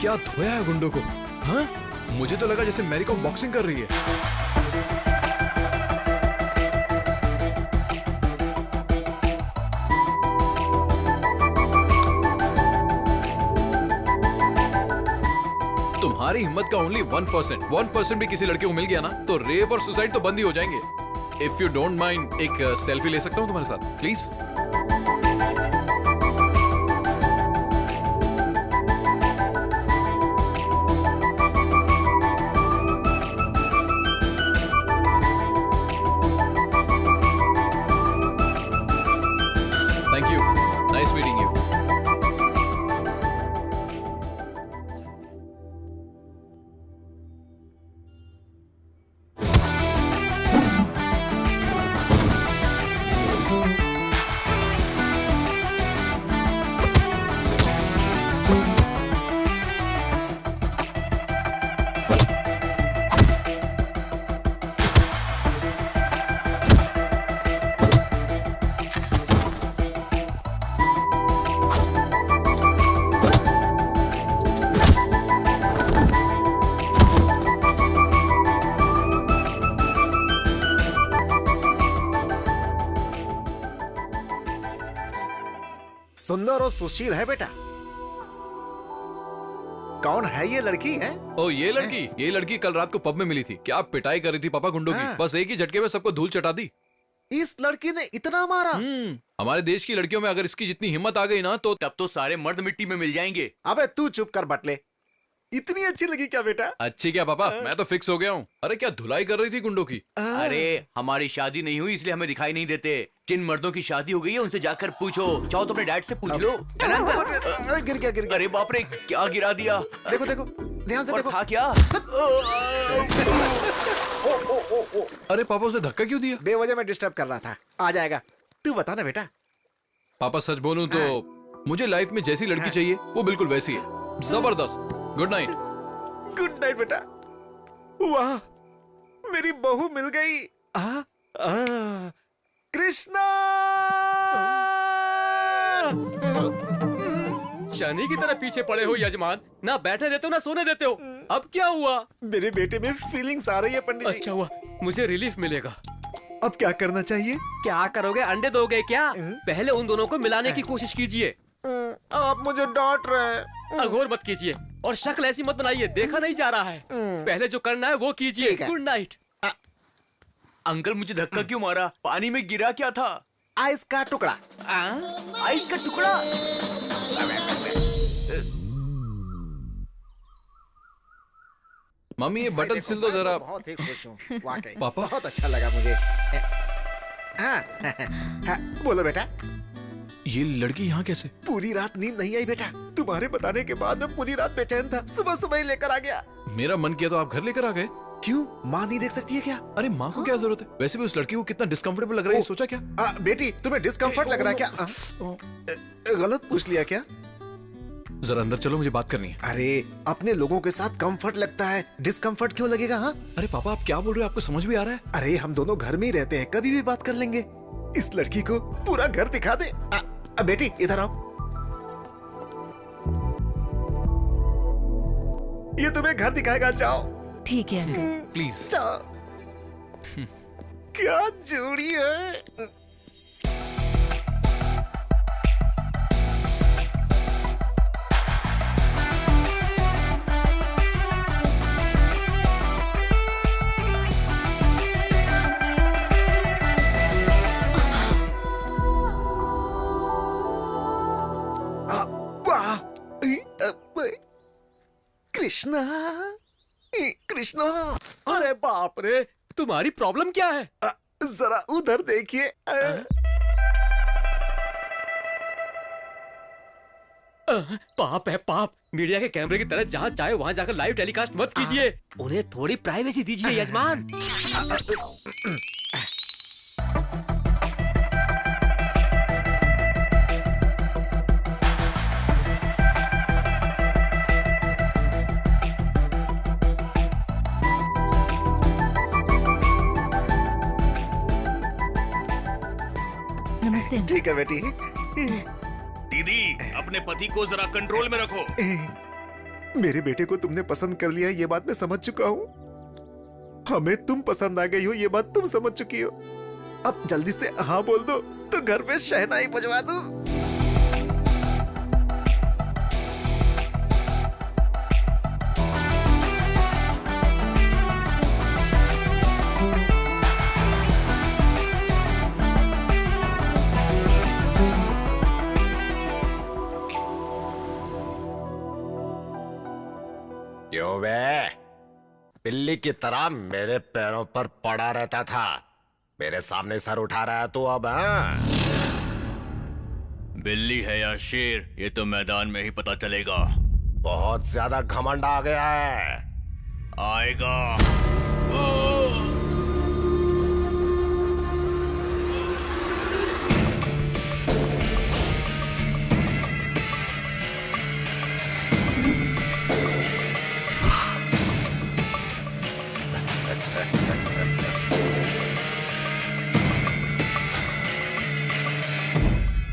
क्या धोया है गुंडों को? हाँ? मुझे तो लगा जैसे मैरी कॉम बॉक्सिंग कर रही है। तुम्हारी हिम्मत का ओनली 1% भी किसी लड़के को मिल गया ना तो रेप और सुसाइड तो बंद ही हो जाएंगे। इफ यू डोंट माइंड एक सेल्फी ले सकता हूँ तुम्हारे साथ please? Thank you, nice meeting you. सुंदर और सुशील है बेटा। कौन है ये लड़की है? ओ ये लड़की कल रात को पब में मिली थी। क्या पिटाई कर रही थी पापा गुंडों की। बस एक ही झटके में सबको धूल चटा दी। इस लड़की ने इतना मारा? हमारे देश की लड़कियों में अगर इसकी जितनी हिम्मत आ गई ना तो तब तो सारे मर्द मिट्टी में मिल जाएंगे। अबे तू चुप कर बटले। इतनी अच्छी लगी क्या बेटा? अच्छी क्या पापा, मैं तो फिक्स हो गया हूँ। अरे क्या धुलाई कर रही थी गुंडों की। अरे हमारी शादी नहीं हुई इसलिए हमें दिखाई नहीं देते। जिन मर्दों की शादी हो गई है उनसे जाकर पूछो। चाहो तो अपने डैड से पूछ लो। अरे गिर गया। अरे बाप रे, क्या गिरा दिया। देखो ध्यान से देखो। था क्या? अरे पापा उसे धक्का क्यों दिया? बेवजह में डिस्टर्ब कर रहा था। आ जाएगा। तू बता ना बेटा। पापा सच बोलूं तो मुझे लाइफ में जैसी लड़की चाहिए वो बिल्कुल वैसी है। जबरदस्त। Good night. गुड नाइट बेटा। वाह, मेरी बहू मिल गई। कृष्णा! शनि की तरह पीछे पड़े हो यजमान। ना बैठने देते हो ना सोने देते हो। अब क्या हुआ? मेरे बेटे में फीलिंग्स आ रही है पंडित जी। अच्छा हुआ, मुझे रिलीफ मिलेगा। अब क्या करना चाहिए? क्या करोगे? अंडे दोगे क्या? पहले उन दोनों को मिलाने की कोशिश कीजिए। आप मुझे डांट रहे हैं। अघोर मत कीजिए और शक्ल ऐसी मत बनाइए, देखा नहीं जा रहा है। पहले जो करना है वो कीजिए। Good night. अंकल मुझे धक्का क्यों मारा? पानी में गिरा क्या था? आइस का टुकड़ा। आइस का टुकड़ा? मम्मी ये बटन सिल दो जरा। बहुत ही खुश हूँ वाकई। पापा? बहुत अच्छा लगा मुझे। हाँ, बोलो बेटा। ये लड़की यहाँ कैसे? पूरी रात नींद नहीं आई बेटा। तुम्हारे बताने के बाद मैं पूरी रात बेचैन था, सुबह सुबह ही लेकर आ गया। मेरा मन किया तो आप घर लेकर आ गए। क्यों, माँ नहीं देख सकती है क्या? अरे माँ को क्या जरूरत है? वैसे भी उस लड़की को कितना डिस्कम्फर्टेबल लग रहा है, सोचा क्या? बेटी तुम्हें डिस्कम्फर्ट लग रहा है क्या? गलत पूछ लिया क्या? जरा अंदर चलो, मुझे बात करनी है। अरे अपने लोगों के साथ कंफर्ट लगता है, डिस्कम्फर्ट क्यों लगेगा? हाँ अरे पापा आप क्या बोल रहे हो? आपको समझ भी आ रहा है? अरे हम दोनों घर में ही रहते हैं, कभी भी बात कर लेंगे। इस लड़की को पूरा घर दिखा दे। बेटी इधर आओ, ये तुम्हें घर दिखाएगा, जाओ। ठीक है अंकल। प्लीज। जाओ। क्या जोड़ी है। कृष्णा, कृष्णा। अरे बाप रे, तुम्हारी प्रॉब्लम क्या है? जरा उधर देखिए। पाप है पाप। मीडिया के कैमरे की तरह जहाँ चाहे वहाँ जाकर लाइव टेलीकास्ट मत कीजिए। उन्हें थोड़ी प्राइवेसी दीजिए यजमान। नमस्ते। ठीक है बेटी। दीदी अपने पति को जरा कंट्रोल में रखो। मेरे बेटे को तुमने पसंद कर लिया, ये बात मैं समझ चुका हूँ। हमें तुम पसंद आ गई हो, ये बात तुम समझ चुकी हो। अब जल्दी से हाँ बोल दो तो घर में शहनाई बजवा दूं। क्यों बे, बिल्ली की तरह मेरे पैरों पर पड़ा रहता था, मेरे सामने सर उठा रहा है तो अब? हाँ बिल्ली है या शेर ये तो मैदान में ही पता चलेगा। बहुत ज्यादा घमंड आ गया है। आएगा।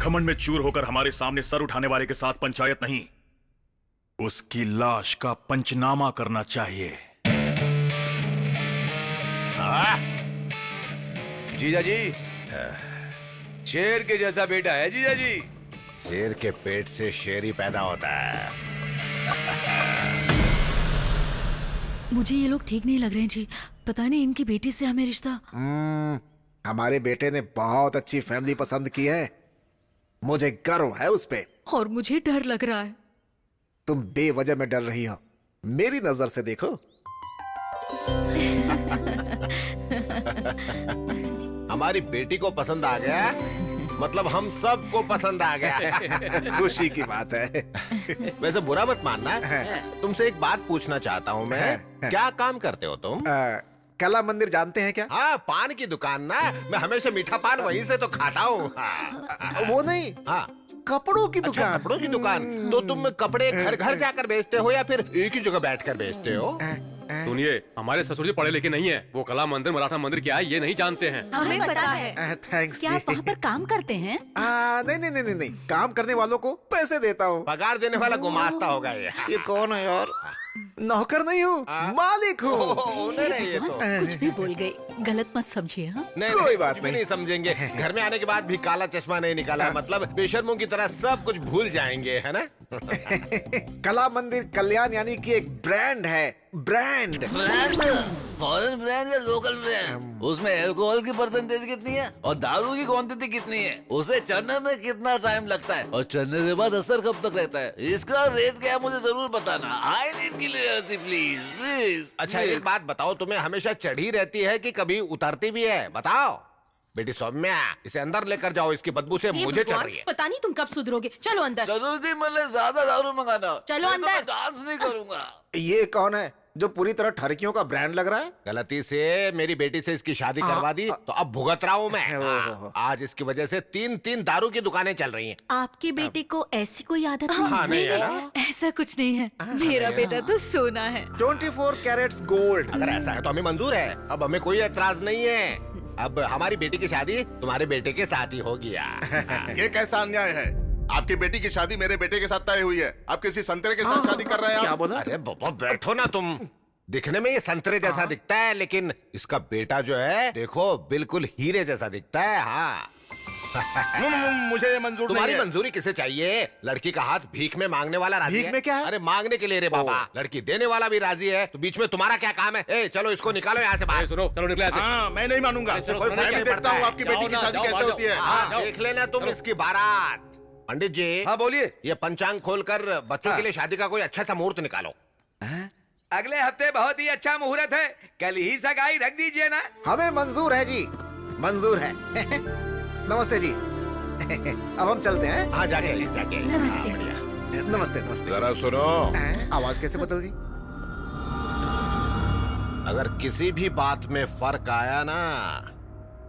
घमंड में चूर होकर हमारे सामने सर उठाने वाले के साथ पंचायत नहीं, उसकी लाश का पंचनामा करना चाहिए। जीजा जी, शेर के जैसा बेटा है जीजा जी। शेर के पेट से शेर ही पैदा होता है। मुझे ये लोग ठीक नहीं लग रहे हैं जी। पता नहीं इनकी बेटी से हमें रिश्ता। हमारे बेटे ने बहुत अच्छी फैमिली पसंद की है, मुझे गर्व है उस पे। और मुझे डर लग रहा है। तुम बेवजह में डर रही हो, मेरी नजर से देखो। हमारी बेटी को पसंद आ गया, मतलब हम सबको पसंद आ गया। खुशी की बात है। वैसे बुरा मत मानना, तुमसे एक बात पूछना चाहता हूँ मैं। क्या काम करते हो तुम? कला मंदिर जानते हैं क्या? हाँ, पान की दुकान ना। मैं हमेशा मीठा पान वहीं से तो खाता हूँ। वो नहीं, हाँ, कपड़ों की अच्छा, दुकान। कपड़ों की दुकान। तो तुम कपड़े घर घर जाकर बेचते हो या फिर एक ही जगह बैठकर बेचते हो? सुनिए, हमारे ससुर जी पढ़े लिखे नहीं है, वो कला मंदिर मराठा मंदिर क्या है ये नहीं जानते हैं। हमें पता है। थैंक्स। क्या आप वहाँ पर काम करते हैं? नहीं नहीं नहीं नहीं, काम करने वालों को पैसे देता हूँ। पगार देने वाला गुमास्ता होगा ये। ये कौन है यार? नौकर नहीं हूँ, मालिक हूँ। ओनर है ये तो। कुछ भी बोल गए, गलत मत समझिए। हाँ, कोई बात कुछ भी नहीं समझेंगे। घर में आने के बाद भी काला चश्मा नहीं निकाला, मतलब बेशर्मों की तरह सब कुछ भूल जाएंगे, है ना? कला मंदिर कल्याण यानी कि एक ब्रांड है। ब्रांड फॉरेन ब्रांड या लोकल ब्रांड? उसमें अल्कोहल की परसेंटेज कितनी है और दारू की क्वांटिटी कितनी है, उसे चढ़ने में कितना टाइम लगता है और चढ़ने के बाद असर कब तक रहता है, इसका रेट क्या है मुझे जरूर बताना। I need clarity please please. अच्छा एक बात बताओ, तुम्हें हमेशा चढ़ी रहती है कि कभी उतरती भी है? बताओ। बेटी सौम्या, इसे अंदर लेकर जाओ, इसकी बदबू से हे मुझे चढ़ भगवान, रही है। पता नहीं तुम कब सुधरोगे। चलो अंदर। जरूरत मतलब ज्यादा दारू मंगाना। चलो नहीं तो अंदर। मैं डांस नहीं करूंगा। ये कौन है जो पूरी तरह ठरकियों का ब्रांड लग रहा है? गलती से मेरी बेटी से इसकी शादी करवा दी तो अब भुगत रहा हूँ मैं। आज इसकी वजह से 3-3 दारू की दुकानें चल रही हैं। आपके बेटे को ऐसी कोई आदत नहीं हाँ, है? नहीं है ना? ऐसा कुछ नहीं है, मेरा बेटा तो सोना है। 24 कैरेट्स गोल्ड। अगर ऐसा है तो हमें मंजूर है, अब हमें कोई एतराज नहीं है। अब हमारी बेटी की शादी तुम्हारे बेटे के साथ ही हो गया। ये कैसा अन्याय है? आपकी बेटी की शादी मेरे बेटे के साथ तय हुई है, आप किसी संतरे के साथ शादी कर रहे हैं। क्या बोला? अरे बाबा बैठो ना तुम। दिखने में ये संतरे जैसा दिखता है, लेकिन इसका बेटा जो है देखो बिल्कुल हीरे जैसा दिखता है। हाँ मुझे ये मंजूर नहीं तुम्हारी है। मंजूरी किसे चाहिए? लड़की का हाथ भीख में मांगने वाला राजी भीख है। में क्या है? अरे मांगने के लिए रे बाबा, लड़की देने वाला भी राजी है, तो बीच में तुम्हारा क्या काम है? ए चलो इसको निकालो यहाँ से बाहर। सुनो, चलो निकले ऐसे। हाँ, मैं नहीं मानूंगा। कोई मैं फर्क भी नहीं देखता पड़ता हूँ है। आपकी बेटी की शादी कैसे होती है। हाँ, देख लेना तुम इसकी बारात। पंडित जी, हाँ बोलिए। ये पंचांग खोलकर बच्चों के लिए शादी का कोई अच्छा सा मुहूर्त निकालो। अगले हफ्ते बहुत ही अच्छा मुहूर्त है, कल ही सगाई रख दीजिए ना। हमें मंजूर है जी, मंजूर है। नमस्ते जी। अब हम चलते हैं। हाँ जाके जाके। नमस्ते। हाँ, बढ़िया। नमस्ते नमस्ते। जरा सुनो, आवाज कैसे बदल गई? अगर किसी भी बात में फर्क आया ना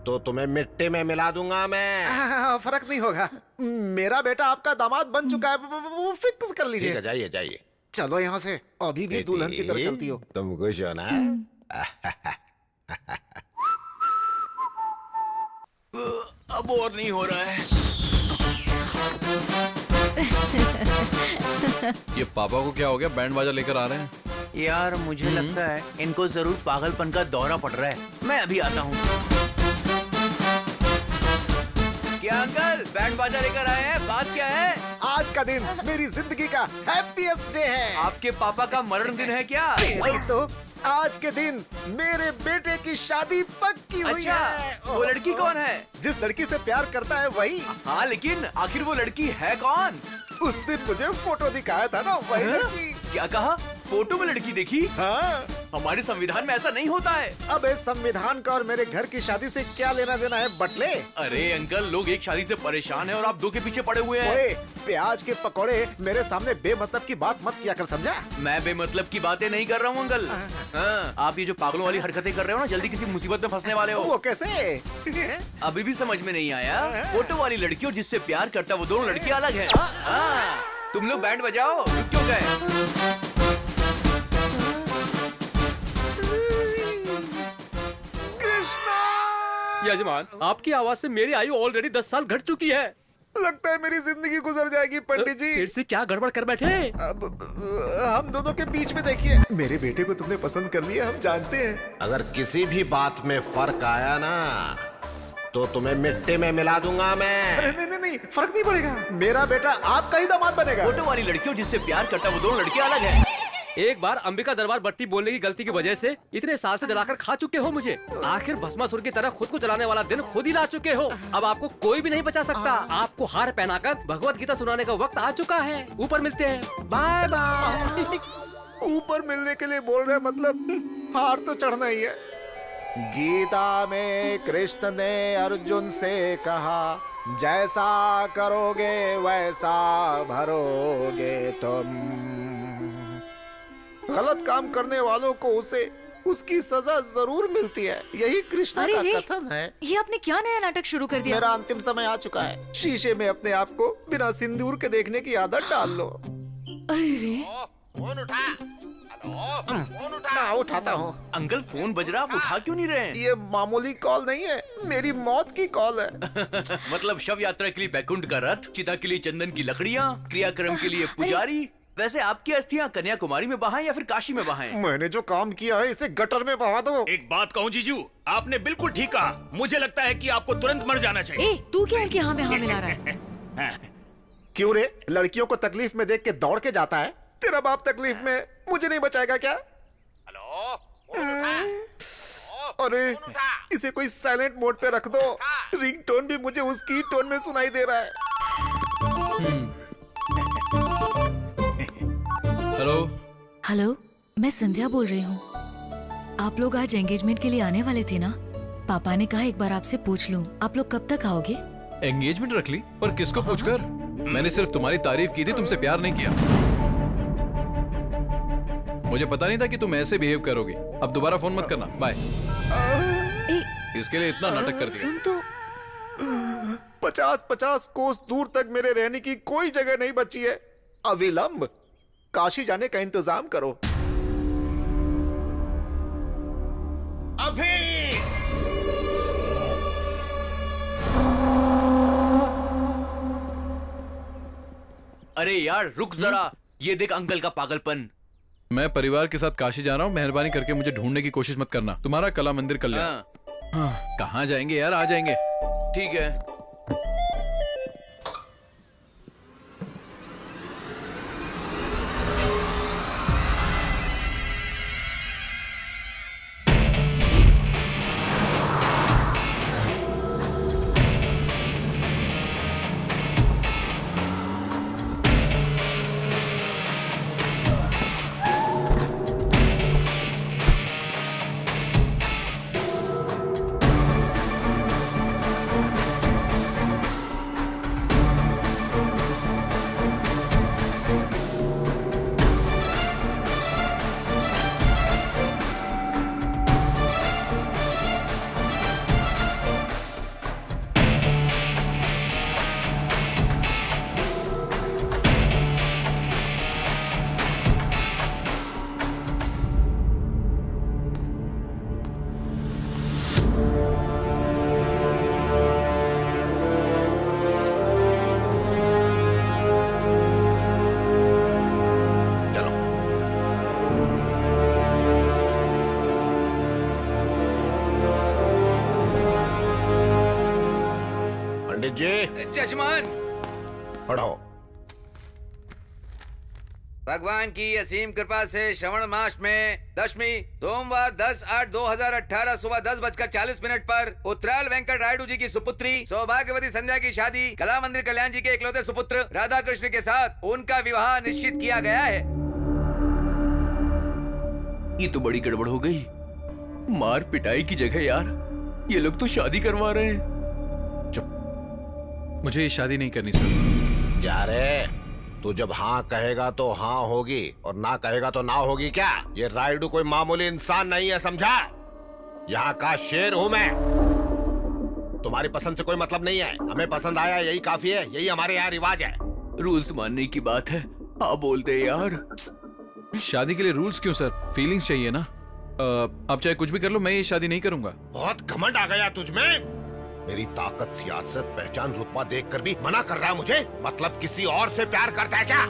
तो तुम्हें मिट्टी में मिला दूंगा मैं। फर्क नहीं होगा, मेरा बेटा आपका दामाद बन चुका है, वो फिक्स कर ठीक लीजिए। है, जाइए जाइए। चलो यहाँ से, अभी भी दुल्हन की तरह चलती हो। तुम खुश हो ना? अब और नहीं हो रहा है। ये पापा को क्या हो गया, बैंड बाजा लेकर आ रहे हैं? यार मुझे लगता है इनको जरूर पागलपन का दौरा पड़ रहा है। मैं अभी आता हूँ। क्या अंकल, बैंड बाजा लेकर आए हैं? बात क्या है? आज का दिन मेरी जिंदगी का हैप्पीएस्ट डे है। आपके पापा का मरण दिन है क्या? वही तो, आज के दिन मेरे बेटे की शादी पक्की हुई अच्छा, है। वो लड़की कौन है? जिस लड़की से प्यार करता है वही। हाँ लेकिन आखिर वो लड़की है कौन? उस दिन मुझे फोटो दिखाया था ना, वही लड़की। क्या कहा? फोटो में लड़की देखी? हाँ। हमारे संविधान में ऐसा नहीं होता है। अब इस संविधान का और मेरे घर की शादी से क्या लेना देना है बटले? अरे अंकल, लोग एक शादी से परेशान हैं और आप दो के पीछे पड़े हुए हैं। ओए, प्याज के पकौड़े मेरे सामने बेमतलब की बात मत किया कर, समझा? मैं बेमतलब की बातें नहीं कर रहा हूँ अंकल। हाँ, आप ये जो पागलों वाली हरकतें कर रहे हो ना, जल्दी किसी मुसीबत में फंसने वाले हो। वो कैसे? अभी भी समझ में नहीं आया? फोटो वाली लड़की और जिससे प्यार करता है वो दोनों लड़कियां अलग है। हाँ, तुम लोग बैंड बजाओ, रुक क्यों गए? यजमान, आपकी आवाज से मेरी आयु ऑलरेडी 10 साल घट चुकी है। लगता है मेरी जिंदगी गुजर जाएगी पंडित जी। फिर से क्या गड़बड़ कर बैठे? अब हम दोनों के बीच में देखिए, मेरे बेटे को तुमने पसंद कर लिया, हम जानते हैं। अगर किसी भी बात में फर्क आया ना तो तुम्हें मिट्टी में मिला दूंगा मैं। अरे नहीं नहीं नहीं, फर्क नहीं पड़ेगा, मेरा बेटा आपका ही दामाद बनेगा। फोटो वाली लड़की और जिससे प्यार करता है वो दोनों लड़कियां अलग है। एक बार अंबिका दरबार बत्ती बोलने की गलती की वजह से इतने साल से जलाकर खा चुके हो मुझे। आखिर भस्मासुर की तरह खुद को जलाने वाला दिन खुद ही ला चुके हो। अब आपको कोई भी नहीं बचा सकता। आपको हार पहनाकर भगवत गीता सुनाने का वक्त आ चुका है। ऊपर मिलते हैं, बाय बाय। ऊपर मिलने के लिए बोल रहे, मतलब हार तो चढ़ना ही है। गीता में कृष्ण ने अर्जुन से कहा, जैसा करोगे वैसा भरोगे तुम। गलत काम करने वालों को उसे उसकी सजा जरूर मिलती है, यही कृष्ण अरे का रे, कथन है। ये आपने क्या नया नाटक शुरू कर दिया? मेरा अंतिम समय आ चुका है। शीशे में अपने आप को बिना सिंदूर के देखने की आदत डाल लो। अरे फोन उठा। फोन उठा। ना उठाता हूँ। अंकल फोन बज रहा, आप उठा क्यों नहीं रहे? ये मामूली कॉल नहीं है, मेरी मौत की कॉल है। मतलब शव यात्रा के लिए बैकुंठ का रथ, चिता के लिए चंदन की लकड़ियाँ, क्रियाक्रम के लिए पुजारी। वैसे आपकी अस्थियां कन्याकुमारी में बहाएं या फिर काशी में बहाएं? मैंने जो काम किया है इसे गटर में बहा दो। एक बात कहूँ जीजू, आपने बिल्कुल ठीक कहा। मुझे लगता है कि आपको तुरंत मर जाना चाहिए। ए, तू क्या उनके हाँ में हाँ मिला रहा है? क्यों रे, लड़कियों को तकलीफ में देख के दौड़ के जाता है? तेरा बाप तकलीफ में मुझे नहीं बचाएगा क्या? अरे इसे कोई साइलेंट मोड पे रख दो, रिंगटोन भी मुझे उसकी टोन में सुनाई दे रहा है। हेलो हेलो, मैं संध्या बोल रही हूँ। आप लोग आज एंगेजमेंट के लिए आने वाले थे ना? पापा ने कहा एक बार आपसे पूछ लूं, आप लोग कब तक आओगे? एंगेजमेंट रख ली, पर किसको पूछकर? मैंने सिर्फ तुम्हारी तारीफ की थी, तुमसे प्यार नहीं किया। मुझे पता नहीं था कि तुम ऐसे बिहेव करोगी। अब दोबारा फोन मत करना, बाय। इसके लिए इतना नाटक कर दिया। सुन तो 50-50 कोस दूर तक मेरे रहने की कोई जगह नहीं बची है। अविलंब काशी जाने का इंतजाम करो। अभी अरे यार रुक जरा, ये देख अंकल का पागलपन। मैं परिवार के साथ काशी जा रहा हूँ, मेहरबानी करके मुझे ढूंढने की कोशिश मत करना। तुम्हारा कला मंदिर कल्याण। कहाँ जाएंगे यार, आ जाएंगे। ठीक है। जी जजमान पढ़ो। भगवान की असीम कृपा से श्रवण मास में दशमी सोमवार 10/8/2018 सुबह 10:40 पर उत्तराल वेंकट रायडू जी की सुपुत्री सौभाग्यवती संध्या की शादी कला मंदिर कल्याण जी के इकलौते सुपुत्र राधा कृष्ण के साथ उनका विवाह निश्चित किया गया है। ये तो बड़ी गड़बड़ हो गई। मार पिटाई की जगह यार ये लोग तो शादी करवा रहे हैं। मुझे ये शादी नहीं करनी सर। क्या रे, तू जब हाँ कहेगा तो हाँ होगी और ना कहेगा तो ना होगी क्या? ये रायडू कोई मामूली इंसान नहीं है, समझा? यहाँ का शेर हूँ मैं। तुम्हारी पसंद से कोई मतलब नहीं है, हमें पसंद आया यही काफी है, यही हमारे यहाँ रिवाज है। रूल्स मानने की बात है, आप बोलते यार। शादी के लिए रूल्स क्यों सर? फीलिंग्स चाहिए ना। आप चाहे कुछ भी कर लो, मैं ये शादी नहीं करूंगा। बहुत घमंड आ गया तुझमें। मेरी ताकत, सियासत, पहचान, रुतबा देखकर भी मना कर रहा है मुझे? मतलब किसी और से प्यार करता है क्या?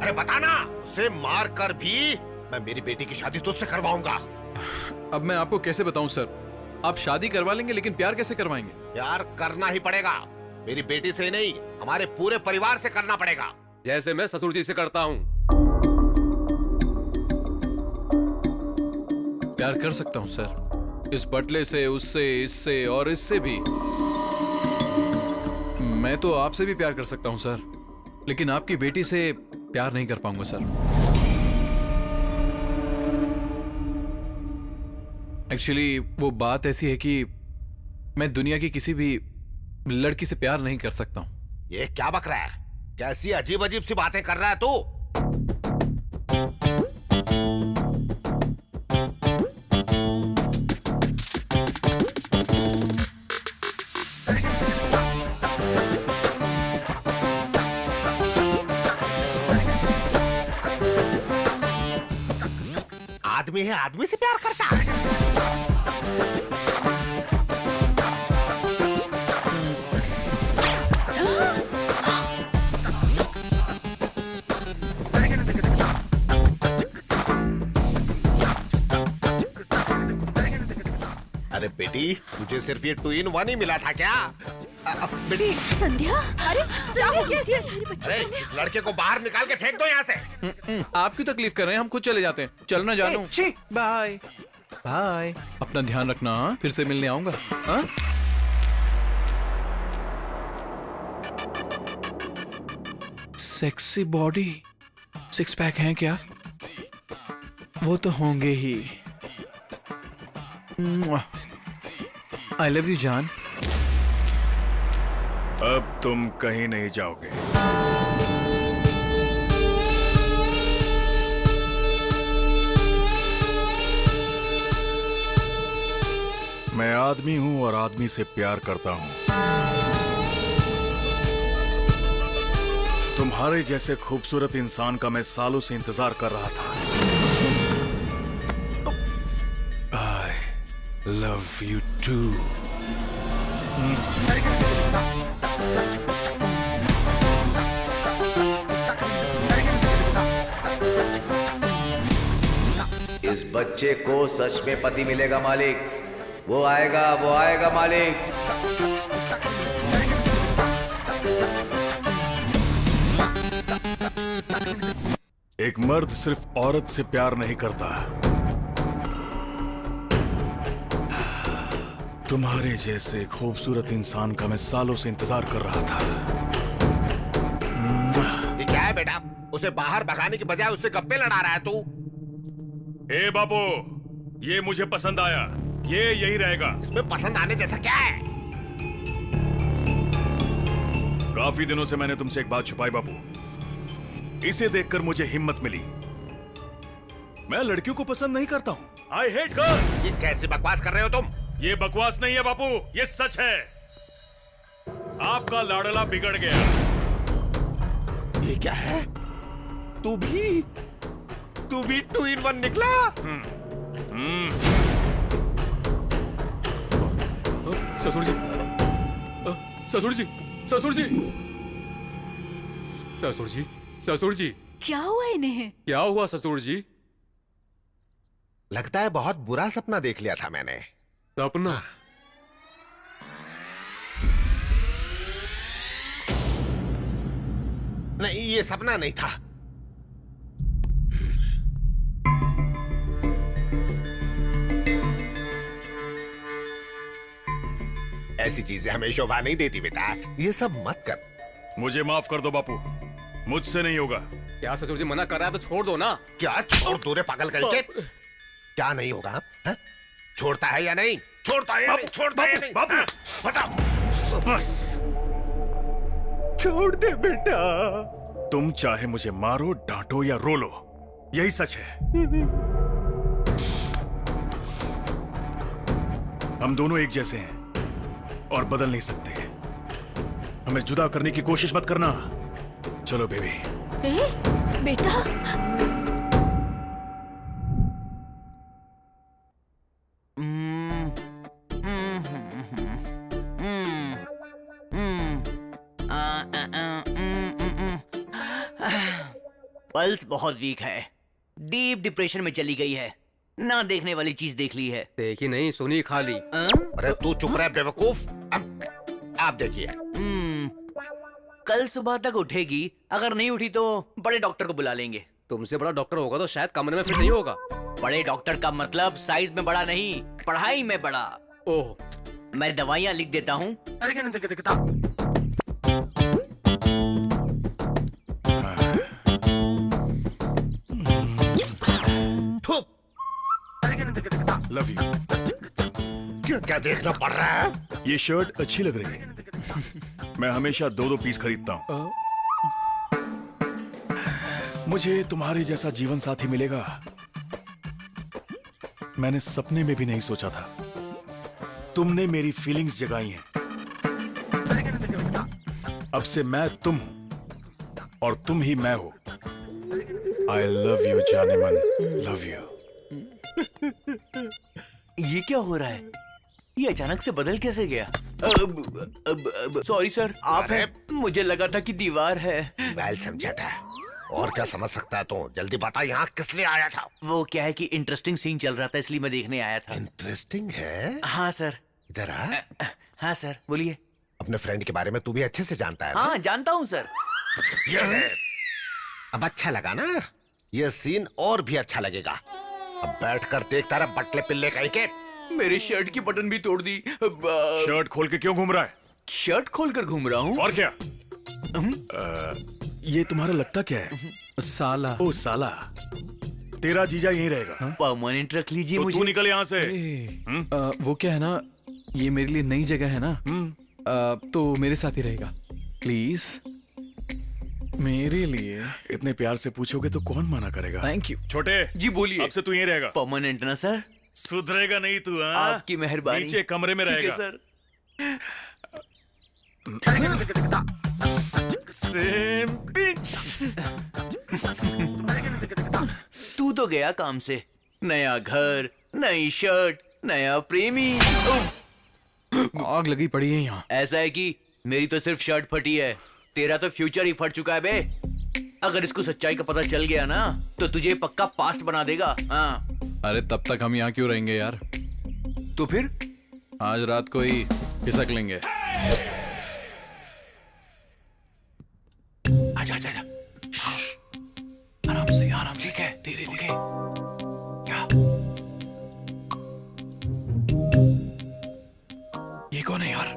अरे बताना, उसे मार कर भी मैं मेरी बेटी की शादी तुझसे करवाऊंगा। अब मैं आपको कैसे बताऊं सर? आप शादी करवा लेंगे लेकिन प्यार कैसे करवाएंगे? प्यार करना ही पड़ेगा। मेरी बेटी से नहीं, हमारे पूरे परिवार से करना पड़ेगा। जैसे मैं ससुर जी से करता हूँ। प्यार कर सकता हूँ सर, इस बटले से, उससे, इससे और इससे भी। मैं तो आपसे भी प्यार कर सकता हूं सर, लेकिन आपकी बेटी से प्यार नहीं कर पाऊंगा सर। एक्चुअली वो बात ऐसी है कि मैं दुनिया की किसी भी लड़की से प्यार नहीं कर सकता हूं। ये क्या बक रहा है? कैसी अजीब अजीब सी बातें कर रहा है तू? आदमी है, आदमी से प्यार करता है। अरे बेटी, तुझे सिर्फ ये 2 in 1 ही मिला था क्या? बेटी संध्या, अरे क्या हो गया इसे? अरे इस लड़के को बाहर निकाल के फेंक दो यहाँ से। आप क्यों तकलीफ कर रहे हैं? हम खुद चले जाते हैं। चलना जानू। Bye bye. अपना ध्यान रखना, हाँ? फिर से मिलने आऊंगा। हाँ? सेक्सी बॉडी, 6 पैक हैं क्या? वो तो होंगे ही। आई लव यू जान। अब तुम कहीं नहीं जाओगे। मैं आदमी हूं और आदमी से प्यार करता हूं। तुम्हारे जैसे खूबसूरत इंसान का मैं सालों से इंतजार कर रहा था। I love you too. इस बच्चे को सच में पति मिलेगा मालिक। वो आएगा मालिक। एक मर्द सिर्फ औरत से प्यार नहीं करता। तुम्हारे जैसे खूबसूरत इंसान का मैं सालों से इंतजार कर रहा था। ये क्या है बेटा? उसे बाहर भगाने की बजाय उससे गप्पे लड़ा रहा है तू। ए बाबू, ये मुझे पसंद आया। ये यही रहेगा। इसमें पसंद आने जैसा क्या है? काफी दिनों से मैंने तुमसे एक बात छुपाई बाबू। इसे देखकर मुझे हिम्मत मिली। मैं लड़कियों को पसंद नहीं करता हूँ। I hate girls. ये कैसी बकवास कर रहे हो तुम? ये बकवास नहीं है बापू, ये सच है। आपका लाडला बिगड़ गया। ये क्या है? तू भी 2 in 1 निकला? ससुर जी, ससुर जी, ससुर जी, ससुर जी, ससुर जी। क्या हुआ इन्हें? क्या हुआ ससुर जी? लगता है बहुत बुरा सपना देख लिया था मैंने। सपना? नहीं, ये सपना नहीं था। ऐसी चीजें हमें शोभा नहीं देती बेटा। ये सब मत कर। मुझे माफ कर दो बापू, मुझसे नहीं होगा। क्या ससुर जी मना कर रहा है तो छोड़ दो ना। क्या छोड़ दो रे पागल करके? क्या नहीं होगा? है? छोड़ता है या नहीं? छोड़ता है या नहीं? छोड़ता है या नहीं? बापू, बताओ। बस छोड़ दे बेटा। तुम चाहे मुझे मारो, डांटो या रो लो, यही सच है। हम दोनों एक जैसे हैं और बदल नहीं सकते। हमें जुदा करने की कोशिश मत करना। चलो बेबी। बेटा, पल्स बहुत वीक है, डीप डिप्रेशन में चली गई है। ना देखने वाली चीज देख ली है। देखी नहीं, सुनी खाली। अरे तू चुप रहे बेवकूफ। अब आप देखिए। कल सुबह तक उठेगी। अगर नहीं उठी तो बड़े डॉक्टर को बुला लेंगे। तुमसे बड़ा डॉक्टर होगा तो शायद कमरे में फिट नहीं होगा। बड़े डॉक्टर का मतलब साइज में बड़ा नहीं, पढ़ाई में बड़ा। ओह, मैं दवाइयाँ लिख देता हूँ। Love you. क्या क्या देखना पड़ रहा है? ये शर्ट अच्छी लग रही है। मैं हमेशा 2-2 पीस खरीदता हूँ। मुझे तुम्हारे जैसा जीवन साथी मिलेगा, मैंने सपने में भी नहीं सोचा था। तुमने मेरी फीलिंग्स जगाई हैं। अब से मैं तुम हूं और तुम ही मैं हो। आई लव यू जाने मन, लव यू। ये क्या हो रहा है? ये अचानक से बदल कैसे गया? सॉरी सर, आप हैं? मुझे लगा था कि दीवार है। बैल समझा था, और क्या समझ सकता है तू? जल्दी बता, यहाँ किस लिए आया था? वो क्या है कि इंटरेस्टिंग सीन चल रहा था, इसलिए मैं देखने आया था। इंटरेस्टिंग है? हाँ सर। इधर आ। हाँ सर, बोलिए। अपने फ्रेंड के बारे में तू भी अच्छे से जानता है ना? हाँ, जानता हूँ सर। ये है। अब अच्छा लगा ना? ये सीन और भी अच्छा लगेगा। अब बैठकर देखता रहा बटले पिल्ले कहीं के। मेरी शर्ट की बटन भी तोड़ दी। शर्ट खोल के क्यों घूम रहा है? शर्ट खोलकर घूम रहा हूँ। और क्या? ये तुम्हारा लगता क्या है? साला। ओ साला, तेरा जीजा यहीं रहेगा। परमानेंट रख लीजिए तो मुझे। तू निकल यहाँ से। वो क्या है ना, ये मेरे लिए नई जगह है ना, तो मेरे साथ ही रहेगा प्लीज, मेरे लिए। इतने प्यार से पूछोगे तो कौन मना करेगा। Thank you. छोटे जी बोलिए। अब से तू यहीं रहेगा। परमानेंट ना सर? सुधरेगा नहीं तू। हाँ? आपकी मेहरबानी। नीचे कमरे में ठीक है रहेगा सर। Same pitch. तू तो गया काम से, नया घर, नई शर्ट, नया प्रेमी। आग लगी पड़ी है यहाँ। ऐसा है कि मेरी तो सिर्फ शर्ट फटी है, तेरा तो फ्यूचर ही फट चुका है बे। अगर इसको सच्चाई का पता चल गया ना तो तुझे पक्का पास्ट बना देगा। हाँ। अरे तब तक हम यहाँ क्यों रहेंगे यार? तो फिर आज रात को ही खिसक लेंगे। आजा आजा आजा। आराम से आराम। ठीक है, धीरे धीरे। क्या? ये कौन है यार?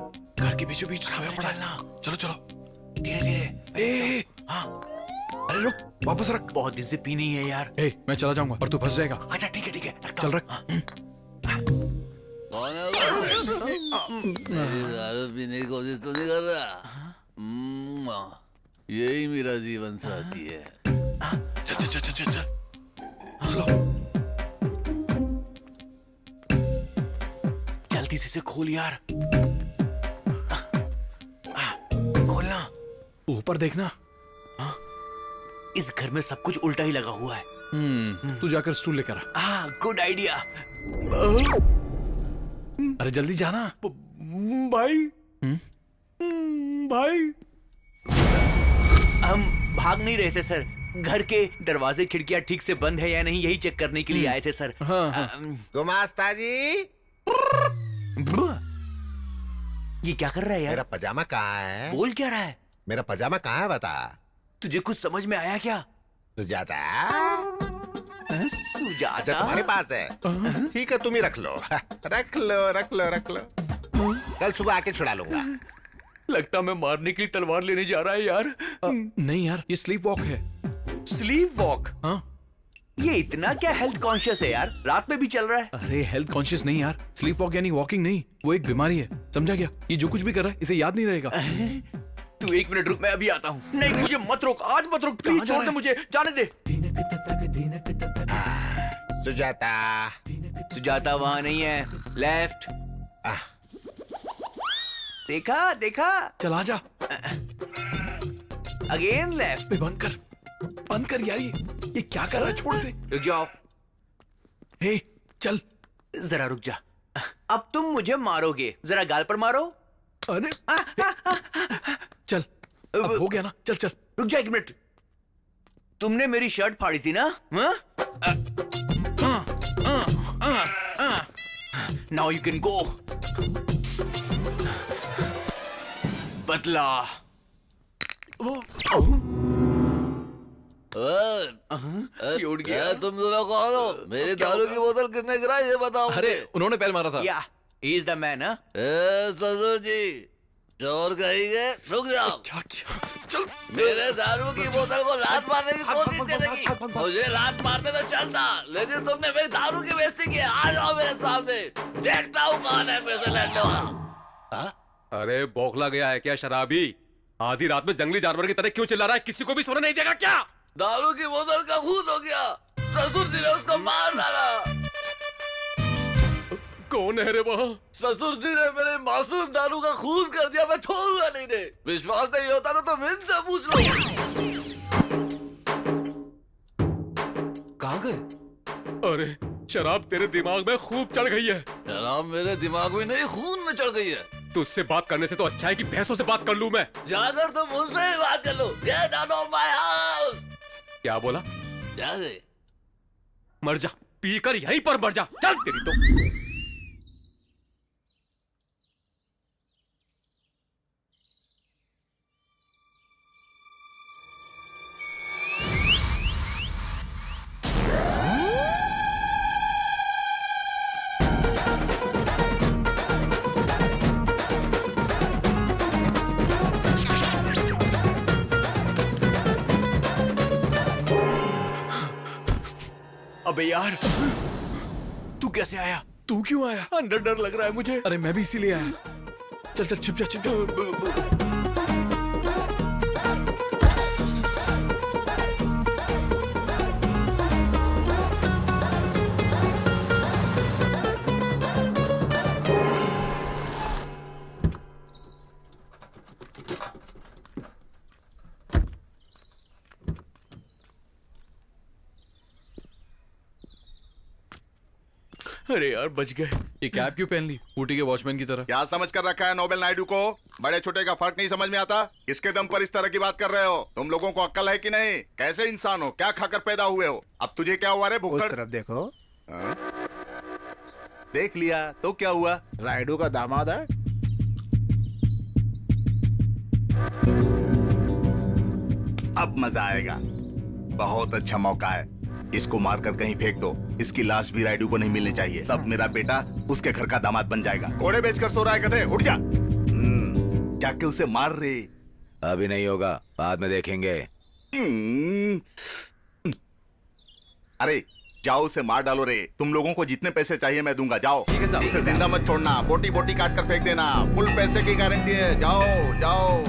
घर के बीचों बीच सोया पड़ा है। चलो चलो धीरे धीरे। हाँ। अरे रुक, वापस रख। बहुत दिन से पी नहीं है यार। मैं चला जाऊंगा और तू फंस जाएगा। अच्छा ठीक है ठीक है, चल रख। दारू पीने की कोशिश तो नहीं कर रहा? यही मेरा जीवन साथी है। चल चल चल चल चल। चलो। जल्दी से खोल यार। खोलना। ऊपर देखना। इस घर में सब कुछ उल्टा ही लगा हुआ है। तू जाकर स्टूल लेकर आ। Good idea. अरे जल्दी जाना। भाई। भाई। हम भाग नहीं रहे थे सर, घर के दरवाजे खिड़कियां ठीक से बंद है या नहीं यही चेक करने के लिए आए थे सर। गुमास्ता जी, ये क्या कर रहा है यार? मेरा पजामा कहाँ है? बोल क्या रहा है? मेरा पजामा कहाँ है बता। तुझे कुछ समझ में आया क्या? सुजाता। सुजाता अच्छा तुम्हारे पास है? ठीक है, तुम ही रख लो। रख लो रख लो रख लो, कल सुबह आके छुड़ा लूंगा। लगता मैं मारने के लिए तलवार लेने जा रहा है यार। नहीं यार, ये स्लीप वॉक है। Sleep walk? हाँ। ये इतना क्या हेल्थ कॉन्शियस है यार? रात में भी चल रहा है। अरे हेल्थ कॉन्शियस नहीं यार, स्लीप वॉक यानी वॉकिंग नहीं, वो एक बीमारी है, समझा क्या? ये जो कुछ भी कर रहा है इसे याद नहीं रहेगा। तू 1 मिनट रुक, मैं अभी आता हूँ। नहीं मुझे मत रोक, आज मत रोक प्लीज, छोड़ दे मुझे, जाने दे। सुजाता। सुजाता वहाँ नहीं है, लेफ्ट। देखा देखा? चल आ जा। Again left. बंद कर यार, ये क्या कर रहा है? छोड़ से। रुक जाओ। हे चल। जरा रुक जा। अब तुम मुझे मारोगे, जरा गाल पर मारो। अरे चल, अब हो गया ना, चल चल। रुक जा 1 मिनट। तुमने मेरी शर्ट फाड़ी थी ना? Now you can go. बदला। उठ गया। तुम दोनों कौन हो? मेरी दारू की बोतल किसने गिराई ये बताओ। अरे उन्होंने पैर मारा था। या ही इज द मैन। ससुर जी, चोर कहेंगे। रुक जाओ। चल। मेरे दारू की बोतल को लात मारने की कोशिश करेगी। मुझे लात मारने तो चलता, लेकिन तुमने मेरी दारू की बेइज्जती की। आ जाओ मेरे सामने, देखता हूँ कौन है पैसे लैंडो। अरे बौखला गया है क्या शराबी? आधी रात में जंगली जानवर की तरह क्यों चिल्ला रहा है? किसी को भी सोने नहीं देगा क्या? दारू की बोतल का खून हो गया, ससुर जी ने उसको मार डाला। कौन है रे वहाँ? ससुर जी ने मेरे मासूम दारू का खून कर दिया, मैं छोड़ूंगा नहीं दे। विश्वास नहीं होता तो तुम इनसे पूछ लो। कहाँ गए? अरे शराब तेरे दिमाग में खूब चढ़ गई है। शराब मेरे दिमाग में नहीं, खून में चढ़ गई है। तुझसे बात करने से तो अच्छा है कि भैंसों से बात कर लूं मैं। जाकर तुम मुझसे ही बात कर लो। Get out of my house। क्या बोला? जा दे। मर जा, पीकर यहीं पर मर जा। चल तेरी तो। अबे यार, तू कैसे आया? तू क्यों आया? अंदर डर लग रहा है मुझे। अरे मैं भी इसीलिए आया। चल चल छिप जा छिप जा। अरे यार बच गए। ये कैप क्यों पहन ली ऊटी के वॉचमैन की तरह? क्या समझ कर रखा है नोबेल नायडू को? बड़े छोटे का फर्क नहीं समझ में आता? किसके दम पर इस तरह की बात कर रहे हो? तुम लोगों को अक्ल है कि नहीं? कैसे इंसान हो? क्या खाकर पैदा हुए हो? अब तुझे क्या हुआ रे उस भुक्कड़? तरफ देखो। देख लिया तो क्या हुआ? राइडू का दामाद है। अब मजा आएगा। बहुत अच्छा मौका है, इसको मारकर कहीं फेंक दो। इसकी लाश भी राइडू को नहीं मिलनी चाहिए। तब मेरा बेटा उसके घर का दामाद बन जाएगा। घोड़े बेचकर सो रहा है गधे, उठ जा। जाके उसे मार रे। अभी नहीं होगा, बाद में देखेंगे। अरे जाओ उसे मार डालो रे। तुम लोगों को जितने पैसे चाहिए मैं दूंगा, जाओ। ठीक है साहब। उसे जिंदा मत छोड़ना, बोटी बोटी काट कर फेंक देना। फुल पैसे की गारंटी है, जाओ जाओ।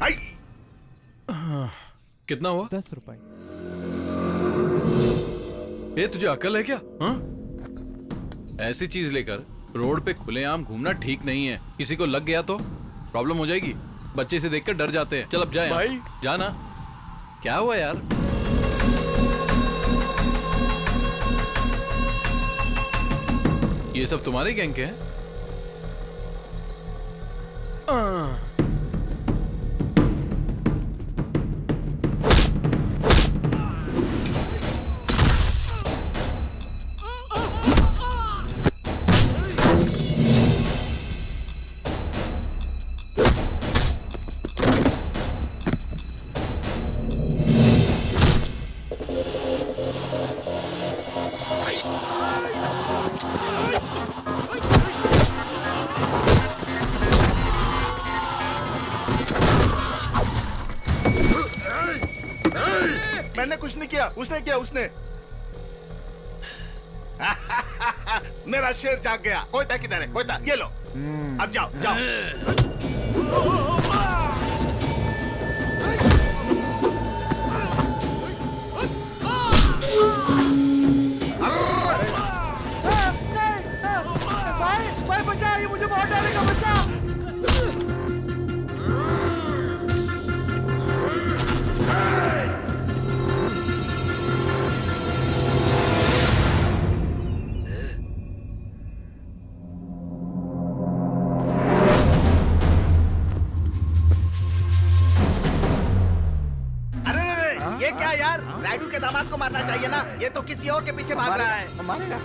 आई! कितना हुआ? 10 रुपए। ये तुझे अकल है क्या? हाँ? ऐसी चीज लेकर रोड पे खुलेआम घूमना ठीक नहीं है। किसी को लग गया तो प्रॉब्लम हो जाएगी। बच्चे से देखकर डर जाते हैं। चल अब जाए भाई। जाना। क्या हुआ यार? ये सब तुम्हारे गैंग के हैं? मैंने कुछ नहीं किया, उसने किया उसने। मेरा शेर जाग गया। कोयता किधर है? कोयता ये लो। अब जाओ जाओ। भाई बचा, ये मुझे मार डालेगा, बचा। ये क्या यार? राइडू के दामाद को मारना चाहिए ना। ये तो किसी और के पीछे भाग रहा है। मारेगा।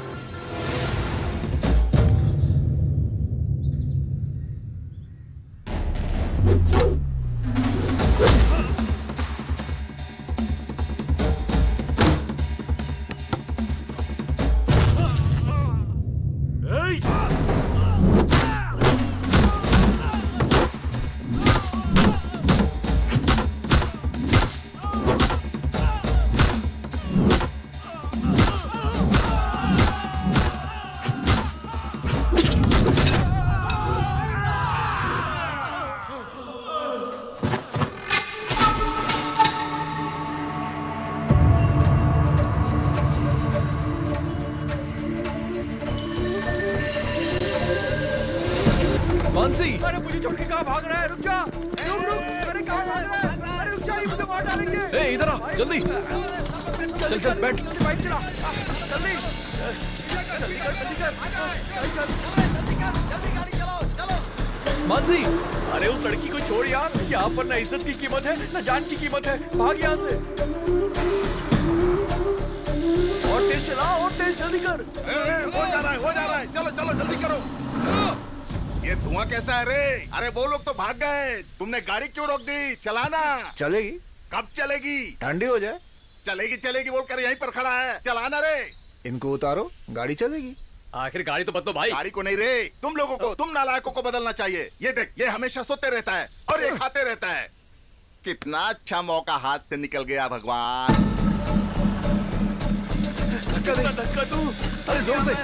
मानसी, अरे मुझे छोड़ के कहाँ भाग रहा है? रुक जा, रुक रुक। अरे कहाँ भाग रहा है? अरे रुक जा, ये मुझे मार डालेंगे। ए इधर आ, जल्दी। चल चल बैठ। बाइक चला, जल्दी जल्दी कर, जल्दी कर। चल मानसी, अरे उस लड़की को छोड़ यार। यहाँ पर ना इज्जत की कीमत है ना जान की कीमत है। भाग यहाँ से। और तेज चला, और तेज, जल्दी कर। हो जा रहा है, हो जा रहा है। चलो चलो जल्दी करो। ये धुआं कैसा है रे? अरे वो लोग तो भाग गए। तुमने गाड़ी क्यों रोक दी? चलाना। चलेगी। कब चलेगी? ठंडी हो जाए। चलेगी चलेगी बोलकर यहीं पर खड़ा है। चलाना रे। इनको उतारो, गाड़ी चलेगी। आखिर गाड़ी तो बदलो भाई। गाड़ी को नहीं रे, तुम लोगों को, तुम नालायकों को बदलना चाहिए। ये देख, ये हमेशा सोते रहता है और ये खाते रहता है। कितना अच्छा मौका हाथ से निकल गया भगवान। धक्का दूं? अरे जोर से।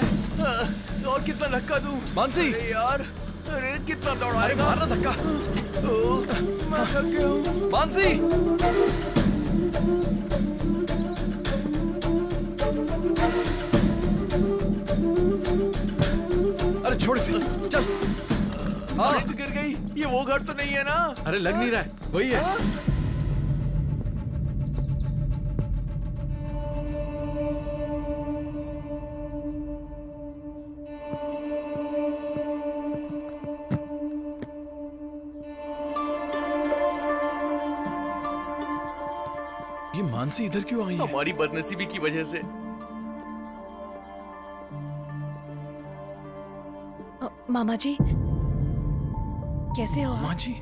और कितना धक्का दूं? मानसी। अरे यार, अरे कितना दौड़ाएगा? मारना धक्का। मैं थक गया हूँ। मानसी। अरे छोड़ इसे, चल। अरे तो गिर गई। ये वो घर तो नहीं है ना? अरे लग नहीं रहा है, वही है। ये मानसी इधर क्यों आई है? हमारी बदनसीबी की वजह से। मामा जी, कैसे हो? माँ जी,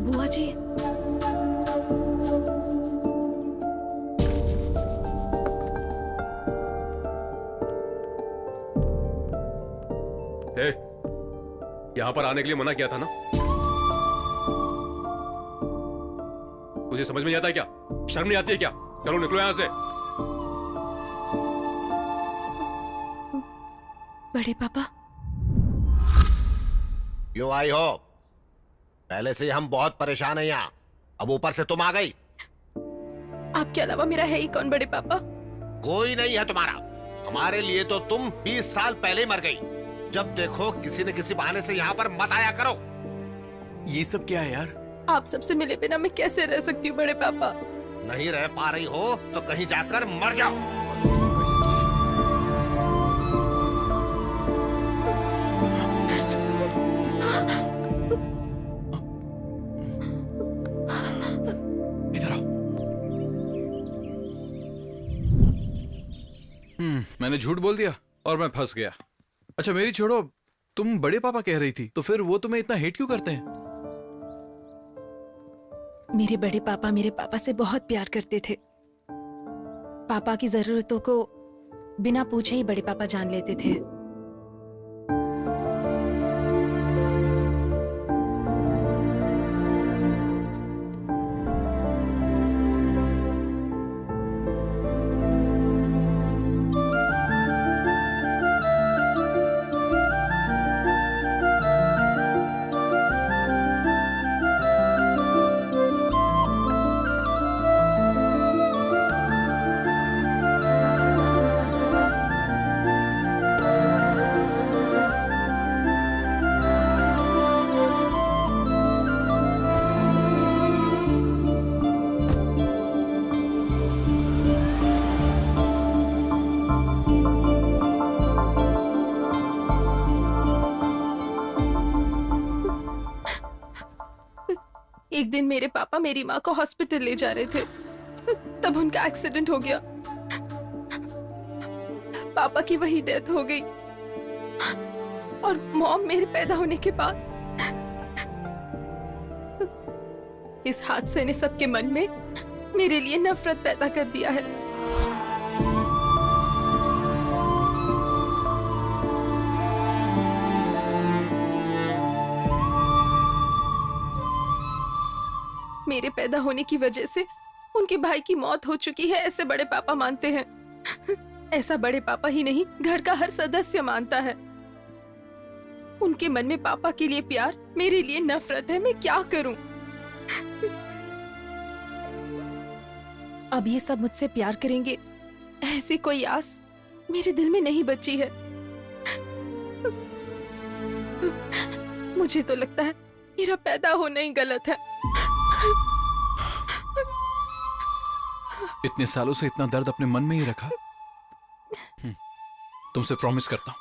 बुआ जी, यहाँ पर आने के लिए मना किया था ना? तुझे समझ में नहीं आता है क्या? शर्म नहीं आती है क्या? चलो निकलो यहाँ से। बड़े पापा। क्यों आई हो? पहले से ही हम बहुत परेशान हैं यहाँ, अब ऊपर से तुम आ गई। आपके अलावा मेरा है ही कौन बड़े पापा? कोई नहीं है तुम्हारा। हमारे लिए तो तुम 20 साल पहले ही मर गई। जब देखो किसी न किसी बहाने से यहाँ पर मत आया करो। ये सब क्या है यार? आप सबसे मिले बिना मैं कैसे रह सकती हूँ बड़े पापा? नहीं रह पा रही हो तो कहीं जाकर मर जाओ। इधर आओ। मैंने झूठ बोल दिया और मैं फंस गया। अच्छा मेरी छोड़ो, तुम बड़े पापा कह रही थी, तो फिर वो तुम्हें इतना हेट क्यों करते हैं? मेरे बड़े पापा मेरे पापा से बहुत प्यार करते थे। पापा की जरूरतों को बिना पूछे ही बड़े पापा जान लेते थे। एक दिन मेरे पापा मेरी माँ को हॉस्पिटल ले जा रहे थे, तब उनका एक्सीडेंट हो गया। पापा की वही डेथ हो गई और मॉम मेरे पैदा होने के बाद। इस हादसे ने सबके मन में मेरे लिए नफरत पैदा कर दिया है। मेरे पैदा होने की वजह से उनके भाई की मौत हो चुकी है, ऐसे बड़े पापा मानते हैं। ऐसा बड़े पापा ही नहीं, घर का हर सदस्य मानता है। उनके मन में पापा के लिए प्यार, मेरे लिए नफरत है। मैं क्या करूं? अब ये सब मुझसे प्यार करेंगे, ऐसी कोई आस मेरे दिल में नहीं बची है। मुझे तो लगता है मेरा पैदा होना ही गलत है। इतने सालों से इतना दर्द अपने मन में ही रखा। तुमसे प्रॉमिस करता हूं,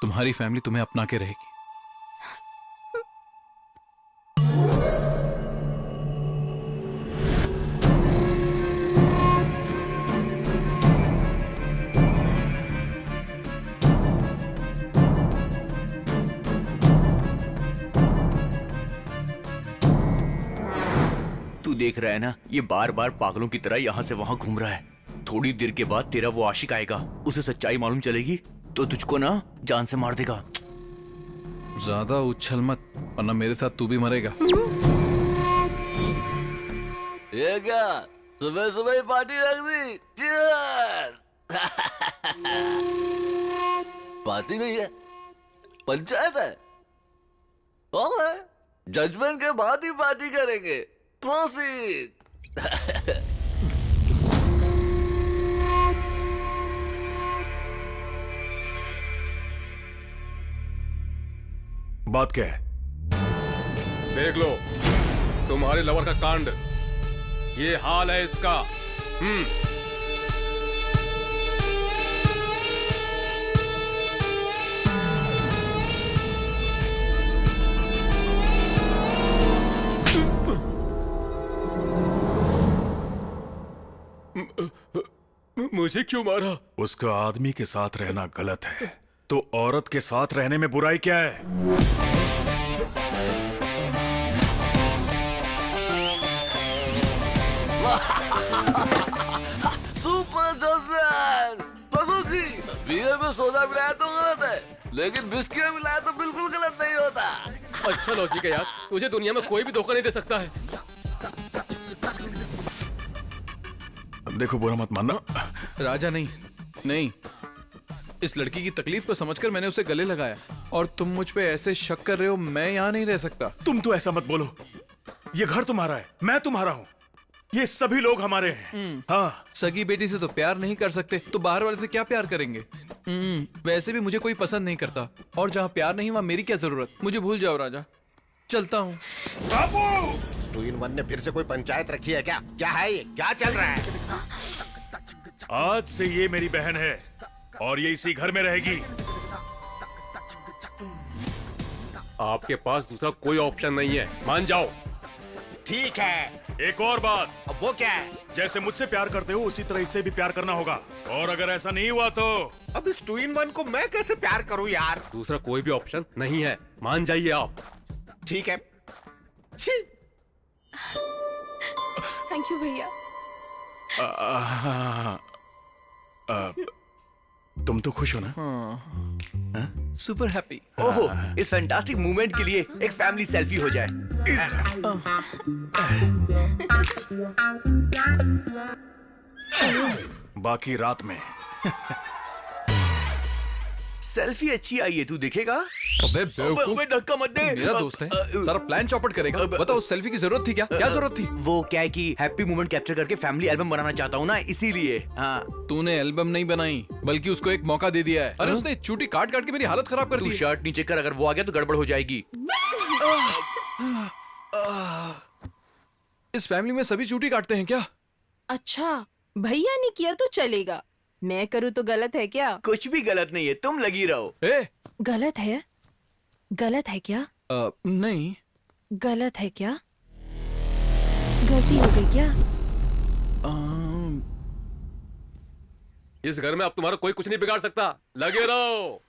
तुम्हारी फैमिली तुम्हें अपना के रहेगी। तू देख रहा है ना, ये बार बार पागलों की तरह यहाँ से वहाँ घूम रहा है। थोड़ी देर के बाद तेरा वो आशिक आएगा, उसे सच्चाई मालूम चलेगी तो तुझको ना जान से मार देगा। ज्यादा उछल मत, वरना मेरे साथ तू भी मरेगा। ये क्या सुबह सुबह ही पार्टी रख दी? Cheers! पार्टी नहीं है, पंचायत है। जजमेंट के बाद ही पार्टी करेंगे। Proceed! बात क्या है? देख लो तुम्हारे लवर का कांड, ये हाल है इसका। मुझे क्यों मारा? उसका आदमी के साथ रहना गलत है, तो औरत के साथ रहने में बुराई क्या है? Super judgement! जी, बियर में सोडा मिलाया तो गलत है, लेकिन बिस्किट में मिलाया तो बिल्कुल गलत नहीं होता। अच्छा लॉजिक है यार, तुझे दुनिया में कोई भी धोखा नहीं दे सकता है। देखो बुरा मत मानना। राजा नहीं, नहीं, इस लड़की की तकलीफ को समझकर मैंने उसे गले लगाया, और तुम मुझ पे ऐसे शक कर रहे हो। मैं यहाँ नहीं रह सकता। तुम तो ऐसा मत बोलो, ये घर तुम्हारा है, मैं तुम्हारा हूँ, ये सभी लोग हमारे हैं। हाँ, सगी बेटी से तो प्यार नहीं कर सकते, तो बाहर वाले से क्या प्यार करेंगे? वैसे भी मुझे कोई पसंद नहीं करता, और जहाँ प्यार नहीं वहाँ मेरी क्या जरूरत। मुझे भूल जाओ राजा, चलता हूँ। 2-in-1 ने फिर से कोई पंचायत रखी है क्या? क्या है ये? क्या चल रहा है? आज से ये मेरी बहन है और ये इसी घर में रहेगी। आपके पास दूसरा कोई ऑप्शन नहीं है, मान जाओ। ठीक है। एक और बात, अब वो क्या है? जैसे मुझसे प्यार करते हो उसी तरह इससे भी प्यार करना होगा, और अगर ऐसा नहीं हुआ तो अब इस 2-in-1 को मैं कैसे प्यार करूं यार? दूसरा कोई भी ऑप्शन नहीं है, मान जाइए आप। ठीक है। थैंक यू भैया। तुम तो खुश हो ना? Super happy. ओहो, इस फैंटास्टिक मूवमेंट के लिए एक फैमिली सेल्फी हो जाए। बाकी रात में। सेल्फी अच्छी आई है, तू देखेगा? अबे बेवकूफ, धक्का मत दे। मेरा दोस्त है, सारा प्लान चौपट करेगा। बताओ सेल्फी की जरूरत थी क्या? क्या जरूरत थी? वो क्या है कि हैप्पी मोमेंट कैप्चर करके फैमिली एल्बम बनाना चाहता हूँ ना, इसीलिए। हाँ, तूने एल्बम नहीं बनाई, बल्कि उसको एक मौका दे दिया है। अरे उसने चूटी काट काट के मेरी हालत खराब कर दी। तू शर्ट नीचे कर, अगर वो आ गया तो गड़बड़ हो जाएगी। इस फैमिली में सभी चूटी काटते हैं क्या? अच्छा, भैया ने किया तो चलेगा, मैं करूँ तो गलत है क्या? कुछ भी गलत नहीं है, तुम लगी रहो। गलत है? गलत है क्या? नहीं। गलत है क्या? गलती हो गई क्या? इस घर में अब तुम्हारा कोई कुछ नहीं बिगाड़ सकता, लगे रहो।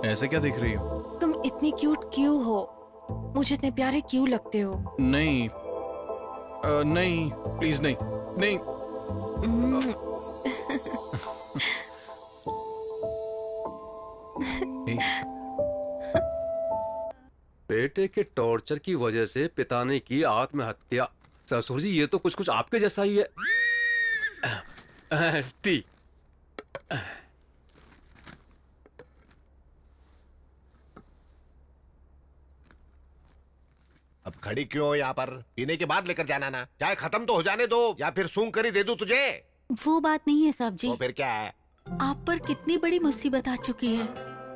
ऐसे क्या देख रही हो? तुम इतनी क्यूट क्यों हो? मुझे इतने प्यारे क्यों लगते हो? नहीं, नहीं, प्लीज नहीं, नहीं। बेटे के टॉर्चर की वजह से पिता ने की आत्महत्या। ससुर जी, ये तो कुछ कुछ आपके जैसा ही है। टी। अब खड़ी क्यों हो यहाँ पर? पीने के बाद लेकर जाना ना, चाय खत्म तो हो जाने दो, या फिर सूंघ कर ही दे दूं तुझे? वो बात नहीं है साहब जी। तो फिर क्या है? आप पर कितनी बड़ी मुसीबत आ चुकी है।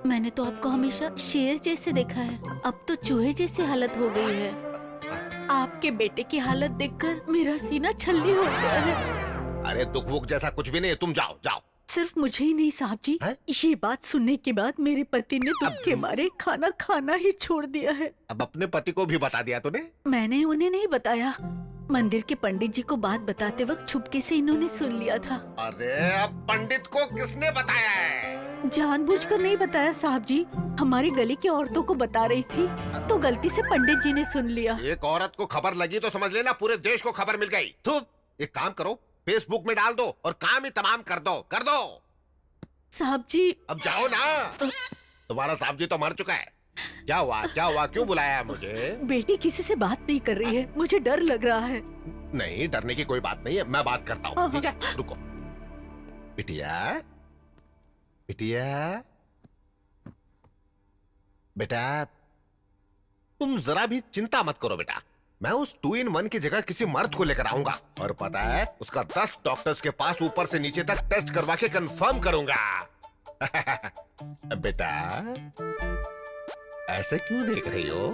मैंने तो आपको हमेशा शेर जैसे देखा है, अब तो चूहे जैसी हालत हो गई है। आपके बेटे की हालत देखकर मेरा सीना छल्ली हो गया है। अरे दुख वुख जैसा कुछ भी नहीं, तुम जाओ जाओ। सिर्फ मुझे ही नहीं साहब जी, ये बात सुनने के बाद मेरे पति ने दुख के मारे खाना खाना ही छोड़ दिया है। अब अपने पति को भी बता दिया तूने? मैंने उन्हें नहीं बताया, मंदिर के पंडित जी को बात बताते वक्त छुपके से इन्होंने सुन लिया था। अरे अब पंडित को किसने बताया है? जानबूझकर नहीं बताया साहब जी, हमारी गली की औरतों को बता रही थी तो गलती से पंडित जी ने सुन लिया। एक औरत को खबर लगी तो समझ लेना पूरे देश को खबर मिल गई। तो एक काम करो, फेसबुक में डाल दो और काम ही तमाम कर दो, कर दो। साहब जी अब जाओ ना, तुम्हारा साहब जी तो मर चुका है। क्या हुआ, क्या हुआ, क्यों बुलाया है मुझे? बेटी किसी से बात नहीं कर रही है, मुझे डर लग रहा है। नहीं, डरने की कोई बात नहीं है, मैं बात करता हूँ, ठीक है? रुको। बिटिया, बिटिया, बेटा, तुम जरा भी चिंता मत करो बेटा। मैं उस 2-in-1 की जगह किसी मर्द को लेकर आऊंगा और पता है उसका 10 डॉक्टर्स के पास ऊपर से नीचे तक टेस्ट करवा के कंफर्म करूंगा। बेटा, ऐसे क्यों देख रही हो?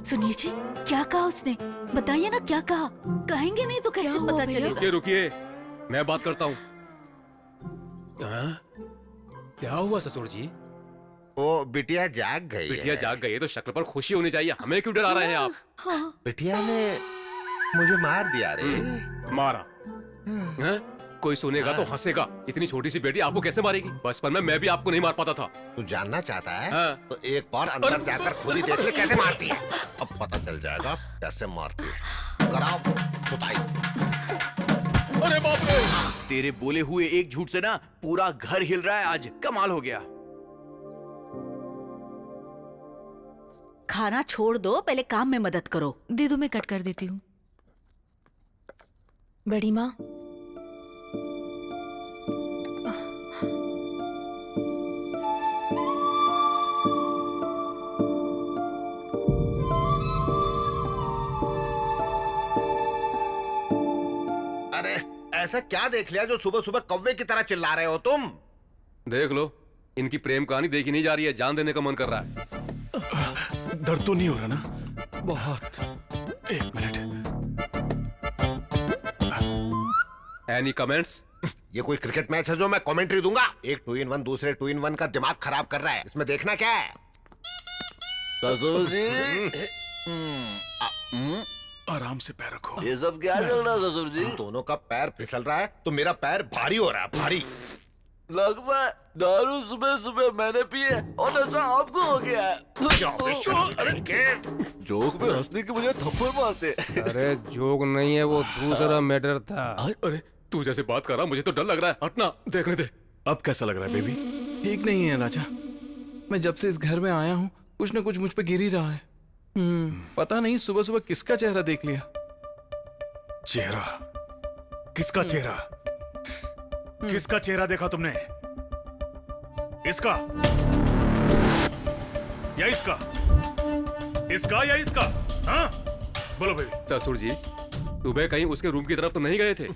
सुनिए जी, क्या कहा उसने? बताइए ना क्या कहा। कहेंगे नहीं तो कैसे पता चलेगा? रुकिए रुकिए, मैं बात करता हूँ। क्या हुआ ससुर जी? वो बिटिया जाग गई बिटिया है। जाग गई है तो शक्ल पर खुशी होनी चाहिए, हमें क्यों डरा रहे हैं आप? बिटिया ने मुझे मार दिया रे। मारा? हैं? कोई सुनेगा तो हंसेगा। इतनी छोटी सी बेटी आपको कैसे मारेगी? बचपन में मैं भी आपको नहीं मार पाता था। तू जानना चाहता है? हाँ। तो एक बार अंदर जाकर खुद ही देख ले कैसे मारती है। अब पता चल जाएगा कैसे मारती है। कराओ सुताई। अरे बाप रे! तेरे बोले हुए एक झूठ से ना पूरा घर हिल रहा है आज। कमाल हो गया। खाना छोड़ दो, पहले काम में मदद करो। दे दो, मैं कट कर देती हूँ। बड़ी माँ, अरे ऐसा क्या देख लिया जो सुबह सुबह कौवे की तरह चिल्ला रहे हो तुम? देख लो, इनकी प्रेम कहानी देखी नहीं जा रही है, जान देने का मन कर रहा है। दर्द तो नहीं हो रहा ना? बहुत। एक मिनट। Any comments? ये कोई क्रिकेट मैच है जो मैं कमेंट्री दूंगा? एक 2-in-1 दूसरे 2-in-1 का दिमाग खराब कर रहा है। इसमें देखना क्या है? ससुर जी, आराम से पैर रखो। ये सब क्या चल रहा है ससुर जी? दोनों का पैर फिसल रहा है तो मेरा पैर भारी हो रहा है, भारी। लगता है दारू सुबह सुबह मैंने पी है और नशा आपको हो गया है। जोक में हंसने की मुझे थप्पड़ मारते। अरे जोक नहीं है, वो दूसरा मैटर था। अरे तू जैसे बात कर रहा, मुझे तो डर लग रहा है। हटना, देखने दे। अब कैसा लग रहा है बेबी? ठीक नहीं है राजा। मैं जब से इस घर में आया हूँ कुछ न कुछ मुझ पे गिर ही रहा है। पता नहीं सुबह सुबह किसका चेहरा देख लिया। चेहरा? किसका चेहरा? किसका चेहरा देखा तुमने? इसका या इसका? इसका या इसका? हाँ, बोलो बेबी। ससुर जी, सुबह कहीं उसके रूम की तरफ तो नहीं गए थे?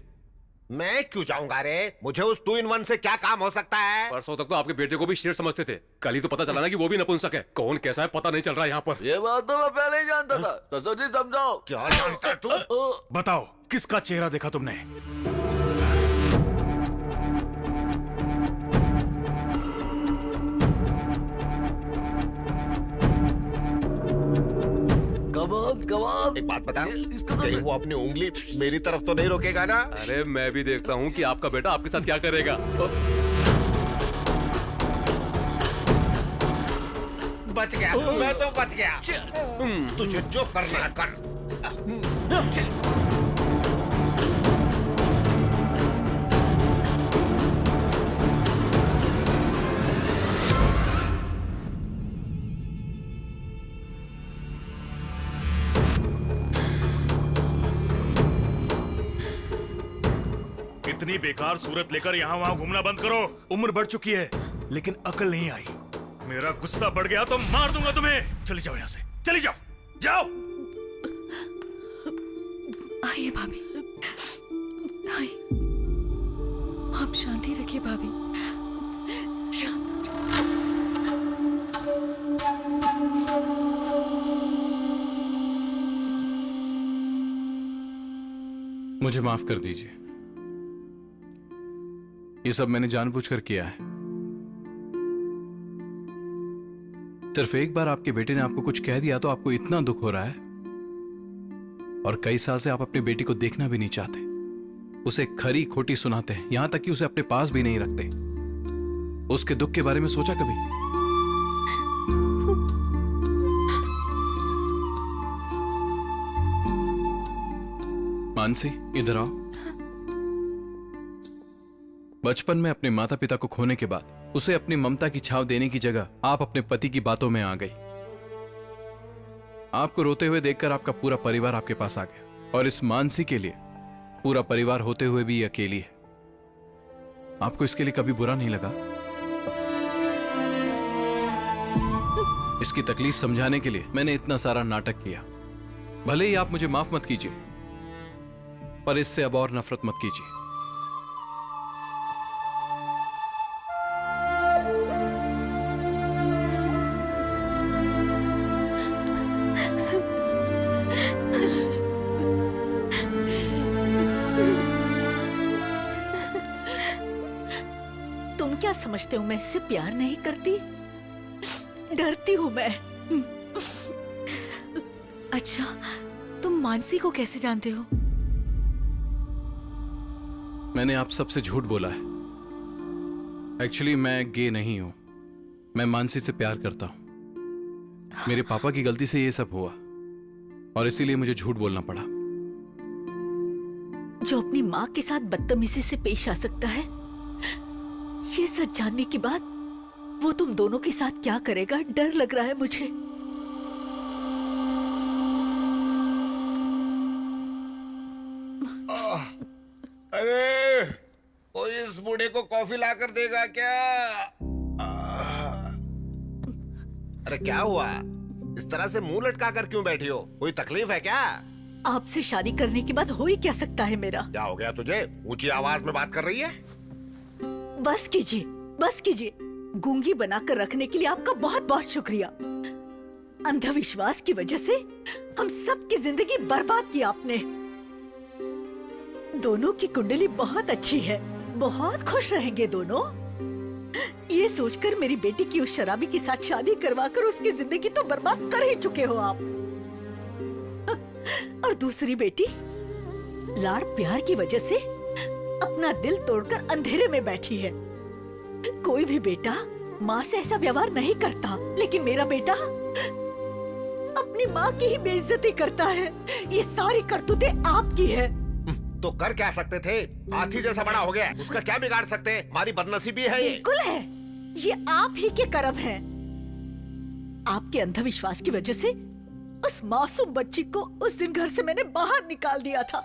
मैं क्यों जाऊंगा रे? मुझे उस 2-in-1 से क्या काम हो सकता है? परसों तक तो आपके बेटे को भी शेर समझते थे, कल ही तो पता चला ना कि वो भी नपुंसक है। कौन कैसा है पता नहीं चल रहा है यहाँ पर। ये बात तो मैं पहले ही जानता था। ससुर जी समझाओ। क्या जानता है तू? बताओ, किसका चेहरा देखा तुमने? कमान कमान। एक बात बता, कहीं वो अपनी उंगली मेरी तरफ तो नहीं रोकेगा ना? अरे मैं भी देखता हूँ कि आपका बेटा आपके साथ क्या करेगा। बच गया, मैं तो बच गया। तुझे जो करना है कर। इतनी बेकार सूरत लेकर यहाँ वहाँ घूमना बंद करो। उम्र बढ़ चुकी है लेकिन अकल नहीं आई। मेरा गुस्सा बढ़ गया तो मार दूंगा तुम्हें। चली जाओ यहाँ से, चली जाओ, जाओ। आइए भाभी, आइए। आप शांति रखिए भाभी, शांत। मुझे माफ कर दीजिए, ये सब मैंने जानबूझकर किया है। सिर्फ एक बार आपके बेटे ने आपको कुछ कह दिया तो आपको इतना दुख हो रहा है, और कई साल से आप अपनी बेटी को देखना भी नहीं चाहते। उसे खरी खोटी सुनाते हैं, यहाँ तक कि उसे अपने पास भी नहीं रखते। उसके दुख के बारे में सोचा कभी? मानसी, इधर आओ। बचपन में अपने माता पिता को खोने के बाद उसे अपनी ममता की छाव देने की जगह आप अपने पति की बातों में आ गई। आपको रोते हुए देखकर आपका पूरा परिवार आपके पास आ गया, और इस मानसी के लिए पूरा परिवार होते हुए भी ये अकेली है। आपको इसके लिए कभी बुरा नहीं लगा? इसकी तकलीफ समझाने के लिए मैंने इतना सारा नाटक किया। भले ही आप मुझे माफ मत कीजिए, पर इससे अब और नफरत मत कीजिए। तुम क्या समझते हो मैं इससे प्यार नहीं करती? डरती हूँ मैं। अच्छा, तुम मानसी को कैसे जानते हो? मैंने आप सबसे झूठ बोला है। एक्चुअली मैं गे नहीं हूं। मैं मानसी से प्यार करता हूं। मेरे पापा की गलती से ये सब हुआ, और इसीलिए मुझे झूठ बोलना पड़ा। जो अपनी माँ के साथ बदतमीजी से पेश आ सकता है, ये सच जानने के बाद वो तुम दोनों के साथ क्या करेगा, डर लग रहा है मुझे। अरे कोई इस बूढ़े को कॉफी लाकर देगा क्या? अरे क्या हुआ? इस तरह से मुंह लटका कर क्यों बैठी हो? कोई तकलीफ है क्या? आपसे शादी करने के बाद हो ही क्या सकता है मेरा? क्या हो गया तुझे? ऊंची आवाज में बात कर रही है। बस कीजिए, बस कीजिए। गूंगी बनाकर रखने के लिए आपका बहुत बहुत शुक्रिया। अंधविश्वास की वजह से हम सबकी जिंदगी बर्बाद की आपने। दोनों की कुंडली बहुत अच्छी है, बहुत खुश रहेंगे दोनों। ये सोचकर मेरी बेटी की उस शराबी के साथ शादी करवाकर उसकी जिंदगी तो बर्बाद कर ही चुके हो आप। और दूसरी बेटी लाड़ प्यार की वजह से अपना दिल तोड़कर अंधेरे में बैठी है। कोई भी बेटा माँ से ऐसा व्यवहार नहीं करता, लेकिन मेरा बेटा अपनी माँ की ही बेइज्जती करता है। ये सारी करतूतें आपकी है। तो कर क्या सकते थे? हाथी जैसा बड़ा हो गया, उसका क्या बिगाड़ सकते? हमारी बदनसीबी है ये। बिल्कुल है, ये आप ही के कर्म है। आपके अंधविश्वास की वजह से उस मासूम बच्ची को उस दिन घर से मैंने बाहर निकाल दिया था।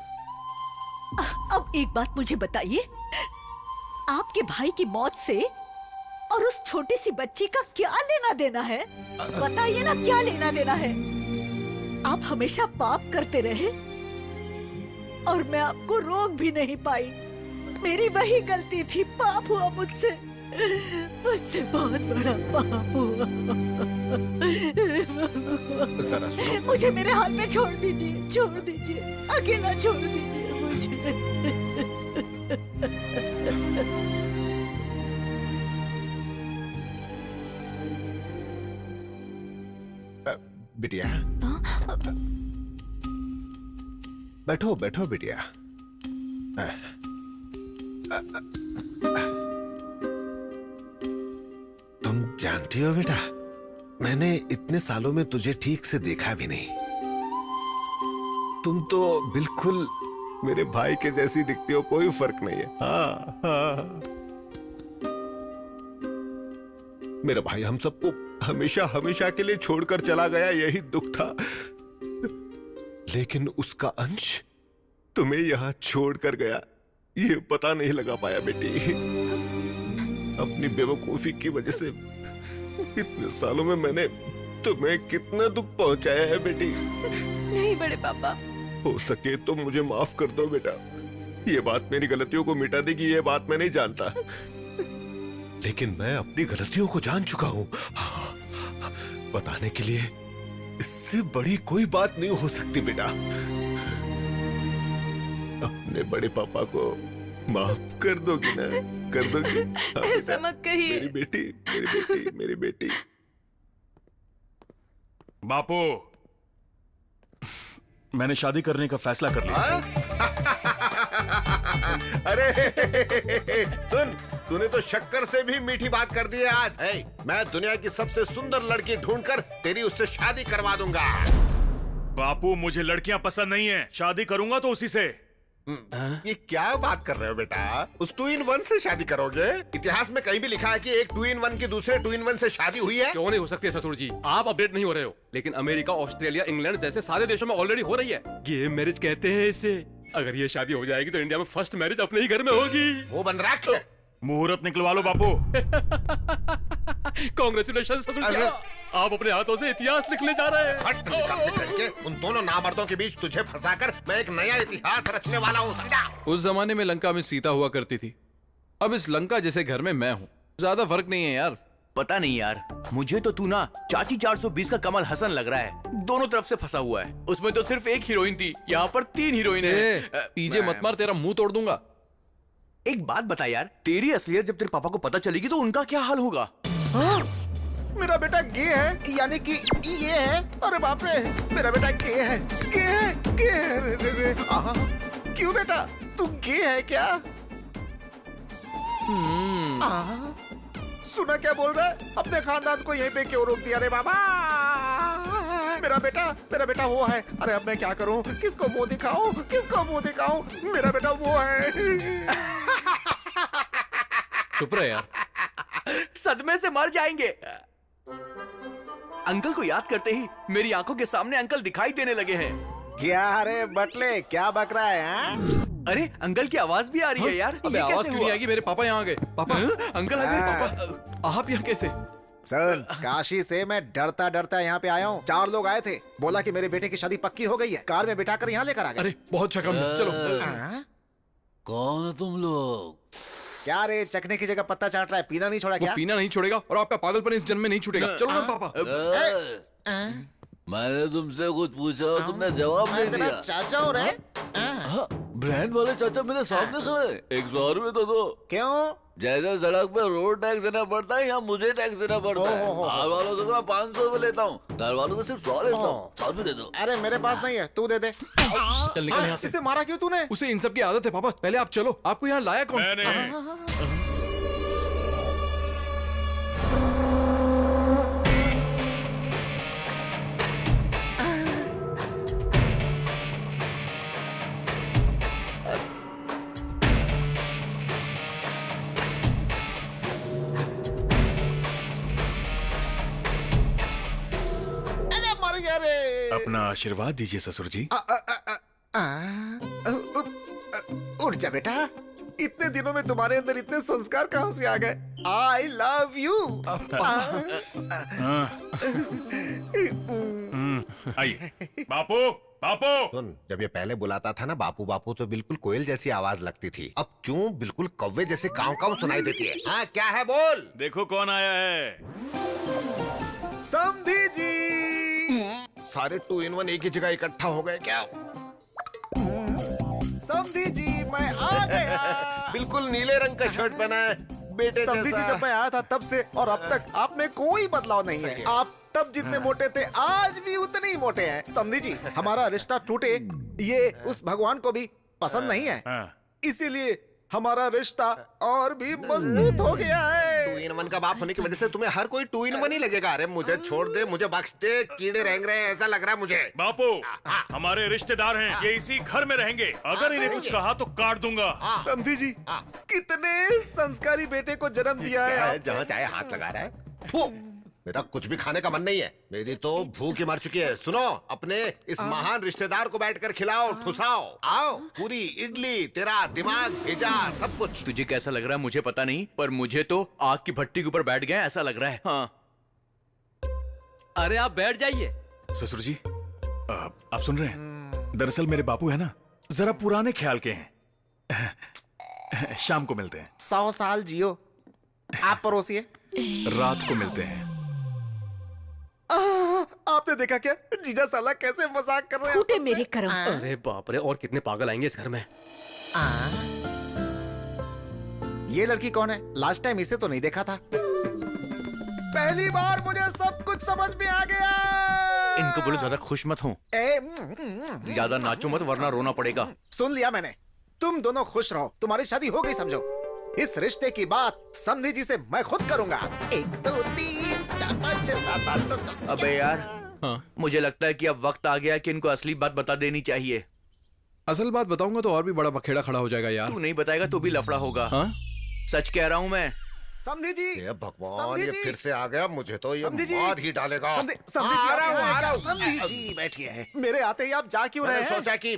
अब एक बात मुझे बताइए, आपके भाई की मौत से और उस छोटी सी बच्ची का क्या लेना देना है? बताइए ना, क्या लेना देना है? आप हमेशा पाप करते रहे और मैं आपको रोक भी नहीं पाई। मेरी वही गलती थी, पाप हुआ मुझसे, मुझसे बहुत बड़ा पाप हुआ। मुझे मेरे हाल में छोड़ दीजिए, छोड़ दीजिए, अकेला छोड़ दीजिए मुझे। बिटिया, बैठो बैठो बिटिया। तुम जानती हो बेटा, मैंने इतने सालों में तुझे ठीक से देखा भी नहीं। तुम तो बिल्कुल मेरे भाई के जैसी दिखती हो, कोई फर्क नहीं है। हाँ हाँ। मेरा भाई हम सबको हमेशा हमेशा के लिए छोड़कर चला गया, यही दुख था। लेकिन उसका अंश तुम्हें यहाँ छोड़कर गया, ये पता नहीं लगा पाया बेटी। अपनी बेवकूफी की वजह से इतने सालों में मैंने तुम्हें कितना दुख पहुंचाया है बेटी। नहीं बड़े पापा, हो सके तो मुझे माफ कर दो बेटा। ये बात मेरी गलतियों को मिटा देगी, ये बात मैं नहीं जानता, लेकिन मैं अपनी गलतियों को जान चुका हूँ। बताने के लिए इससे बड़ी कोई बात नहीं हो सकती बेटा। अपने बड़े पापा को माफ कर दोगी ना? कर दोगी? ऐसा मत कहिए। मेरी बेटी, मेरी बेटी, मेरी बेटी। बापू, मैंने शादी करने का फैसला कर लिया। अरे सुन, तूने तो शक्कर से भी मीठी बात कर दी है आज। मैं दुनिया की सबसे सुंदर लड़की ढूंढकर तेरी उससे शादी करवा दूंगा। बापू मुझे लड़कियां पसंद नहीं है, शादी करूंगा तो उसी से। ये क्या बात कर रहे हो बेटा? उस 2-in-1 से शादी करोगे? इतिहास में कहीं भी लिखा है कि एक 2-in-1 की दूसरे 2-in-1 से शादी हुई है? क्यों नहीं हो सकती ससुर जी? आप अपडेट नहीं हो रहे हो, लेकिन अमेरिका, ऑस्ट्रेलिया, इंग्लैंड जैसे सारे देशों में ऑलरेडी हो रही है। गेम मैरिज कहते हैं इसे। अगर ये शादी हो जाएगी तो इंडिया में फर्स्ट मैरिज अपने ही घर में होगी। वो बंद रख। मुहूर्त निकलवा लो बापू। कांग्रेचुलेशन ससुर जी, आप अपने हाथों से इतिहास लिखने जा रहे हैं। हट निकलने करके उन दोनों नामर्दों के बीच तुझे फंसाकर मैं एक नया इतिहास रचने वाला हूँ, समझा? उस जमाने में लंका में सीता हुआ करती थी, अब इस लंका जैसे घर में मैं हूँ। ज्यादा फर्क नहीं है यार। पता नहीं यार, मुझे तो तू ना चाची 420 का कमल हसन लग रहा है। दोनों तरफ से फंसा हुआ है। उसमें तो सिर्फ एक हीरोइन थी, यहाँ पर 3 हीरोइन है। पीजे मत मार, तेरा मुंह तोड़ दूंगा। एक बात बता यार, तेरी असलियत जब तेरे पापा को पता चलेगी तो उनका क्या हाल होगा? मेरा बेटा गे है, यानी कि ये है। अरे बाप रे, मेरा बेटा गे है, गे है, गे है। रे। क्यों बेटा, तू गे है क्या? सुना क्या बोल रहा है? अपने खानदान को यहीं पे क्यों रोक दिया रे बाबा? मेरा बेटा वो है। अरे अब मैं क्या करूं? किसको मुंह दिखाऊं? किसको मुंह दिखाऊं? मेरा बेटा वो है। चुप रहे यार। सदमे से मर जाएंगे। अंकल को याद करते ही मेरी आंखों के सामने अंकल दिखाई देने लगे हैं। क्या रे बटले, क्या बक रहा है? अरे अंकल की आवाज भी आ रही है यार। अबे आवाज क्यों नहीं आएगी? मेरे पापा यहाँ आ गए। पापा, अंकल आ गए। पापा, आप यहाँ कैसे? सर, काशी से मैं डरता डरता यहाँ पे आया हूँ। 4 लोग आए थे, बोला कि मेरे बेटे की शादी पक्की हो गई है। कार में बिठाकर यहाँ लेकर आ गए। अरे बहुत अच्छा काम है, चलो। कौन तुम लोग? क्या रे, चखने की जगह पत्ता चाट रहा है? पीना नहीं छोड़ा वो क्या? पीना नहीं छोड़ेगा और आपका पागलपन इस जन्म में नहीं छूटेगा। चलो ना पापा। मैंने तुमसे कुछ पूछा, तुमने जवाब नहीं तेरा दिया। चाचा हो रहे? ब्रांड वाले चाचा मेरे सामने खड़े। 100 रुपए तो दो। क्यों? जैसे सड़क पे रोड टैक्स देना पड़ता है, यहाँ मुझे टैक्स देना पड़ता है। बाहर वालों से मैं 500 रुपए लेता हूँ, घर वालों से सिर्फ 100 लेता हूँ। 100 रुपए दे दो। अरे मेरे पास नहीं है, तू दे दे। चल निकल यहाँ से। इसे मारा क्यों तूने? उसे इन सब की आदत है पापा। पहले आप चलो, आपको यहाँ लाया कौन? मैंने। अपना आशीर्वाद दीजिए ससुर जी। उठ जा बेटा, इतने दिनों में तुम्हारे अंदर इतने संस्कार कहाँ से आ गए? आई लव यू। आइए बापू। बापू सुन, जब ये पहले बुलाता था ना बापू बापू, तो बिल्कुल कोयल जैसी आवाज लगती थी। अब क्यों बिल्कुल कौवे जैसे काव काव सुनाई देती है? हाँ क्या है बोल? देखो कौन आया है। समधी जी। सारे 2-in-1 एक ही जगह इकट्ठा हो गए क्या? समधी जी, मैं आ गया। बिल्कुल नीले रंग का शर्ट पहना है बेटे समधी जी, जब मैं आया था तब से और अब तक आप में कोई बदलाव नहीं है। आप तब जितने मोटे थे आज भी उतने ही मोटे हैं। समधी जी, हमारा रिश्ता टूटे ये उस भगवान को भी पसंद नहीं है, इसीलिए हमारा रिश्ता और भी मजबूत हो गया है। 2-in-1 का बाप होने की वजह से तुम्हें हर कोई 2-in-1 ही लगेगा। अरे मुझे छोड़ दे, मुझे बख्श दे, कीड़े रेंग रहे हैं ऐसा लग रहा है मुझे। बापू हमारे रिश्तेदार हैं, ये इसी घर में रहेंगे। अगर इन्हें कुछ कहा तो काट दूंगा। समधी जी, कितने संस्कारी बेटे को जन्म दिया है आपने। जहाँ चाहे हाथ लगा रहा है। बेटा कुछ भी खाने का मन नहीं है, मेरी तो भूख ही मर चुकी है। सुनो, अपने इस महान रिश्तेदार को बैठकर खिलाओ, ठुसाओ। आओ, पूरी इडली, तेरा दिमाग भेजा, सब कुछ। तुझे कैसा लग रहा है मुझे पता नहीं, पर मुझे तो आग की भट्टी के ऊपर बैठ गए ऐसा लग रहा है। हाँ। अरे आप बैठ जाइए। ससुर जी, आप सुन रहे हैं? दरअसल मेरे बापू है ना, जरा पुराने ख्याल के हैं। शाम को मिलते हैं। 100 साल जियो। आप परोसिए। रात को मिलते हैं। आपने देखा क्या जीजा साला कैसे मजाक कर रहे हैं? फूटे मेरे कर्म। अरे बाप रे, और कितने पागल आएंगे इस घर में। ये लड़की कौन है? लास्ट टाइम इसे तो नहीं देखा था। पहली बार मुझे सब कुछ समझ में आ गया। इनको बोलो ज्यादा खुश मत हो, ज्यादा नाचो मत वरना रोना पड़ेगा। सुन लिया मैंने, तुम दोनों खुश रहो, तुम्हारी शादी हो गई समझो। इस रिश्ते की बात समधी जी से मैं खुद करूंगा। 1 2 3 4 5 6 7 8 9 10। अबे यार, हाँ। मुझे लगता है कि अब वक्त आ गया कि इनको असली बात बता देनी चाहिए। असल बात बताऊंगा तो और भी बड़ा बखेड़ा खड़ा हो जाएगा यार। तू नहीं बताएगा तो भी लफड़ा होगा। हाँ? सच कह रहा हूँ मैं। समधी जी, ये भगवान, समधी ये जी। फिर से आ गया। मुझे तो ये समधी जी। मार ही डालेगा। समधी जी, आ रहा हूँ। समधी जी बैठिए। मेरे आते ही आप जा क्यों रहे मैंने हैं? सोचा कि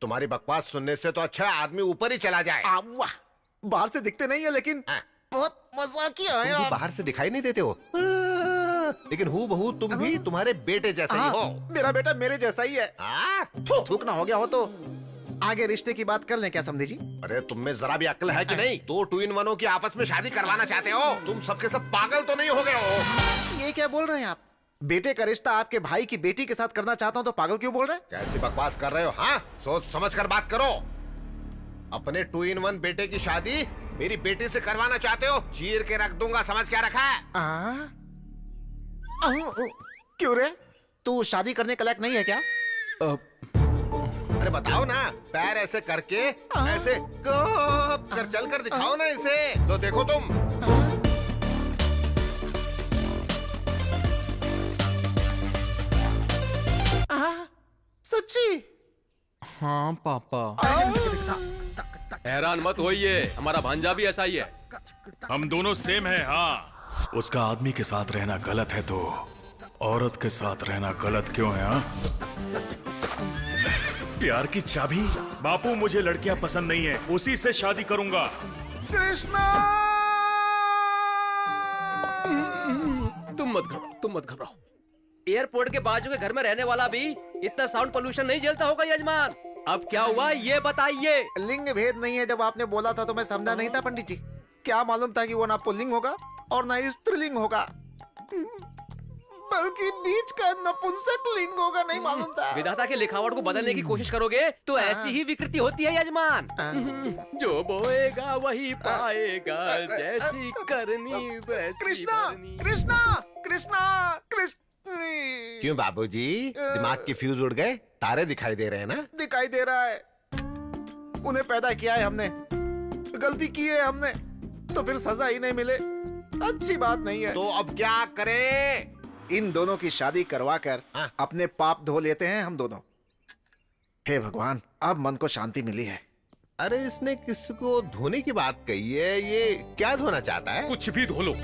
तुम्हारी बकवास सुनने से तो अच्छा है आदमी ऊपर ही चला जाए। वाह, बाहर से दिखते नहीं है लेकिन बहुत मजाकिया है तुम भी आप। बाहर से दिखाई नहीं देते हो, लेकिन हूबहू तुम भी तुम्हारे बेटे जैसे ही हो। मेरा बेटा मेरे जैसा ही है। थूकना हो गया हो तो आगे रिश्ते की बात कर लें क्या समधी जी? अरे तुम में जरा भी अक्ल है कि नहीं? 2 टू इन वनों की आपस में शादी करवाना चाहते हो? तुम सबके सब पागल तो नहीं हो गए हो? ये क्या बोल रहे हैं आप? बेटे का रिश्ता आपके भाई की बेटी के साथ करना चाहता हूँ तो पागल क्यों बोल रहे हैं? कैसी बकवास कर रहे हो? हाँ, सोच समझ कर बात करो। अपने 2 इन 1 बेटे की शादी मेरी बेटी से करवाना चाहते हो? चीर के रख दूंगा, समझ क्या रखा है? क्यों रे, तू शादी करने के लायक नहीं है क्या? अरे बताओ ना, पैर ऐसे करके ऐसे गोप कर चल कर दिखाओ ना इसे, तो देखो तुम। सच्ची? हाँ पापा। हैरान मत होइए, हमारा भांजा भी ऐसा ही है। हम दोनों सेम है। हाँ, उसका आदमी के साथ रहना गलत है तो औरत के साथ रहना गलत क्यों है? हाँ? प्यार की चाबी? बापू, मुझे लड़कियां पसंद नहीं है, उसी से शादी करूंगा। कृष्णा! तुम मत घबराओ। एयरपोर्ट के बाजू के घर में रहने वाला भी इतना साउंड पोल्यूशन नहीं झेलता होगा यजमान। अब क्या हुआ ये बताइए। लिंग भेद नहीं है, जब आपने बोला था तो मैं समझा नहीं था पंडित जी। क्या मालूम था कि वो ना पुल्लिंग होगा और ना ही स्त्रीलिंग होगा, बल्कि बीच का नपुंसक लिंग होगा, नहीं मालूम था। विधाता के लिखावट को बदलने की कोशिश करोगे तो ऐसी ही विकृति होती है यजमान। जो बोएगा वही पाएगा, जैसी करनी वैसी कृष्णा, भरनी। कृष्णा, कृष्णा, कृष्ण। क्यों बाबूजी, दिमाग के फ्यूज उड़ गए? तारे दिखाई दे रहे हैं ना? दिखाई दे रहा है। उन्हें पैदा किया है हमने, गलती की है हमने, तो फिर सजा ही नहीं मिले, अच्छी बात नहीं है। तो अब क्या करें? इन दोनों की शादी करवाकर अपने पाप धो लेते हैं हम दोनों। हे भगवान, अब मन को शांति मिली है। अरे इसने किसको धोने की बात कही है? ये क्या धोना चाहता है? कुछ भी धो लो।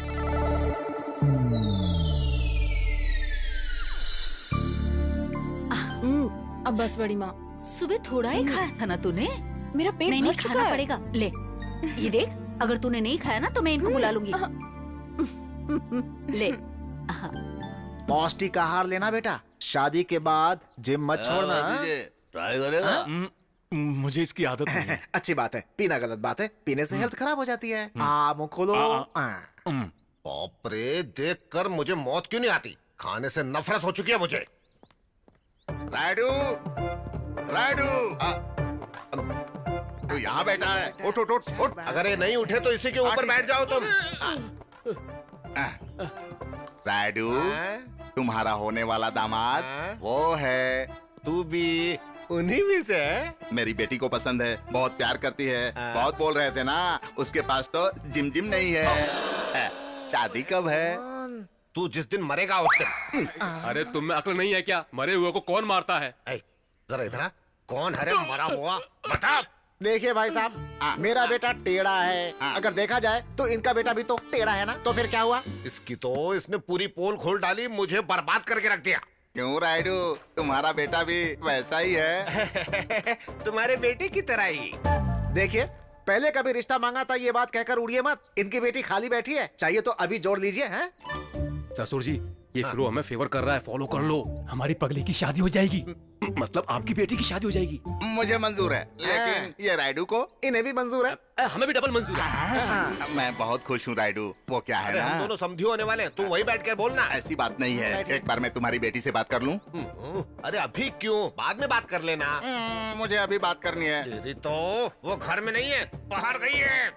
अब बस बड़ी माँ, सुबह थोड़ा ही खाया था ना तूने? मेरा पेट नहीं भर नहीं, चुका खाना है। पड़ेगा। ले ये देख, अगर तूने नहीं खाया ना तो मैं इनको बुला लूंगी। ले। पौष्टिक आहार लेना बेटा, शादी के बाद जिम मत छोड़ना। ट्राई करेगा? मुझे इसकी आदत नहीं है। अच्छी बात है, पीना गलत बात है, पीने से हेल्थ खराब हो जाती है। मुंह खोलो। बाप रे, देख कर मुझे मौत क्यों नहीं आती? खाने से नफरत हो चुकी है मुझे। राइडू, राइडू, तू यहाँ बैठा है? उठ उठ उठ उठ। अगर ये नहीं उठे तो इसी के ऊपर बैठ जाओ तुम। राइडू, तुम्हारा होने वाला दामाद वो है। तू भी उन्हीं में से है? मेरी बेटी को पसंद है, बहुत प्यार करती है। बहुत बोल रहे थे ना, उसके पास तो जिम जिम नहीं है। शादी कब है? तू जिस दिन मरेगा उस दिन। अरे तुम में अक्ल नहीं है क्या? मरे हुए को कौन मारता है? जरा इधर आ। कौन है रे मरा हुआ? बता। देखिए भाई साहब, मेरा बेटा टेढ़ा है। अगर देखा जाए तो इनका बेटा भी तो टेढ़ा है ना, तो फिर क्या हुआ? इसकी तो इसने पूरी पोल खोल डाली, मुझे बर्बाद करके रख दिया। क्यों राइडू, तुम्हारा बेटा भी वैसा ही है। तुम्हारे बेटे की तरह ही। देखिए, पहले कभी रिश्ता मांगा था ये बात कहकर उड़िए मत। इनकी बेटी खाली बैठी है, चाहिए तो अभी जोड़ लीजिए। हैं? ससुर जी, ये फिरो हमें फेवर कर रहा है, फॉलो कर लो। हमारी पगली की शादी हो जाएगी, मतलब आपकी बेटी की शादी हो जाएगी। मुझे मंजूर है, लेकिन ये राइडू को? इन्हें भी मंजूर है। हमें भी डबल मंजूर है। मैं बहुत खुश हूँ राइडू। वो क्या है ना, हम दोनों समझी होने वाले हैं, तू वही बैठ कर बोलना। ऐसी बात नहीं है, एक बार मैं तुम्हारी बेटी से बात कर लूँ? अरे अभी क्यों, बाद में बात कर लेना। मुझे अभी बात करनी है। तेरी तो वो घर में नहीं है, बाहर गई है।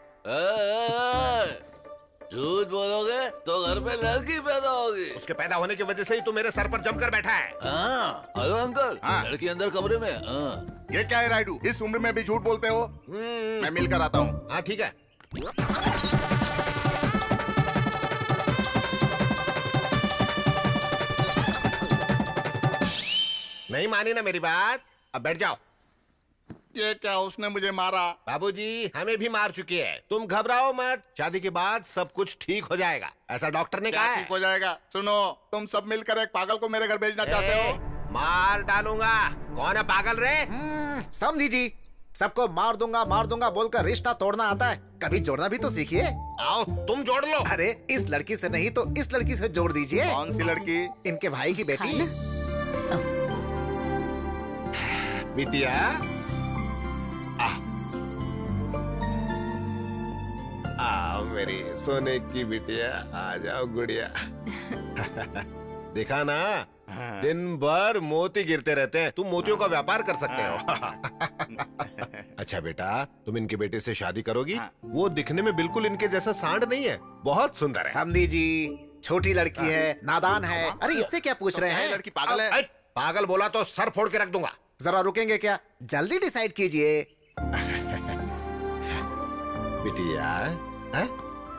झूठ बोलोगे तो घर में लड़की पैदा होगी। उसके पैदा होने की वजह से ही तू मेरे सर पर जमकर बैठा है। हेलो अंकल, हाँ। लड़की अंदर कमरे में। हाँ। ये क्या है राइडू, इस उम्र में भी झूठ बोलते हो? मैं मिलकर आता हूँ। हाँ ठीक है। नहीं मानी ना मेरी बात, अब बैठ जाओ। ये क्या, उसने मुझे मारा? बाबूजी हमें भी मार चुकी है, तुम घबराओ मत, शादी के बाद सब कुछ ठीक हो जाएगा, ऐसा डॉक्टर ने क्या कहा है। ठीक हो जाएगा? सुनो, तुम सब मिलकर एक पागल को मेरे घर भेजना चाहते हो? मार डालूंगा। कौन है पागल रे? समझी जी, सबको मार दूंगा बोलकर रिश्ता तोड़ना आता है, कभी जोड़ना भी तो सीखिए। आओ तुम जोड़ लो। अरे इस लड़की से नहीं तो इस लड़की से जोड़ दीजिए। कौन सी लड़की? इनके भाई की बेटी। बिटिया आओ मेरी सोने की बिटिया, आ जाओ गुड़िया। देखा ना, दिन भर मोती गिरते रहते हैं, तुम मोतियों का व्यापार कर सकते हो। अच्छा बेटा, तुम इनके बेटे से शादी करोगी? वो दिखने में बिल्कुल इनके जैसा सांड नहीं है, बहुत सुंदर है। समझी जी, छोटी लड़की है, नादान है। अरे इससे क्या पूछ रहे हैं? लड़की पागल है। पागल बोला तो सर फोड़ के रख दूंगा। जरा रुकेंगे क्या? जल्दी डिसाइड कीजिए। बिटिया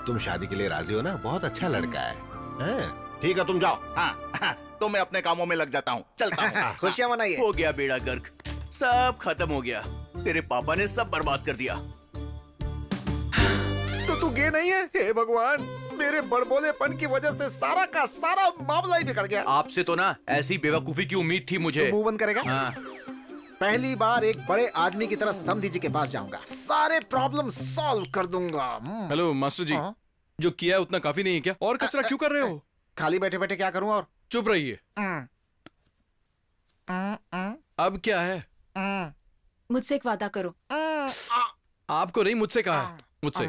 तुम शादी के लिए राजी हो ना? बहुत अच्छा लड़का है, हैं? ठीक है तुम जाओ। हाँ, तो मैं अपने कामों में लग जाता हूँ, चलता हूँ। खुशियां मनाइए। हो गया बेड़ा गर्क, सब खत्म हो गया। तेरे पापा ने सब बर्बाद कर दिया। तो तू गे नहीं है? हे भगवान, मेरे बड़बोलेपन की वजह से सारा का सारा मामला ही बिगड़ गया। आपसे तो ना ऐसी बेवकूफी की उम्मीद थी मुझे। तू मुंह बंद करेगा? हाँ। पहली बार एक बड़े आदमी की तरह समधी जी के पास जाऊंगा, सारे प्रॉब्लम सॉल्व कर दूंगा। हेलो मास्टर जी, जो किया है उतना काफी नहीं है क्या? और कचरा क्यों कर रहे हो? खाली बैठे बैठे क्या करूं? और चुप रहिए। अब क्या है? मुझसे एक वादा करो। आपको नहीं, मुझसे कहा है, मुझसे।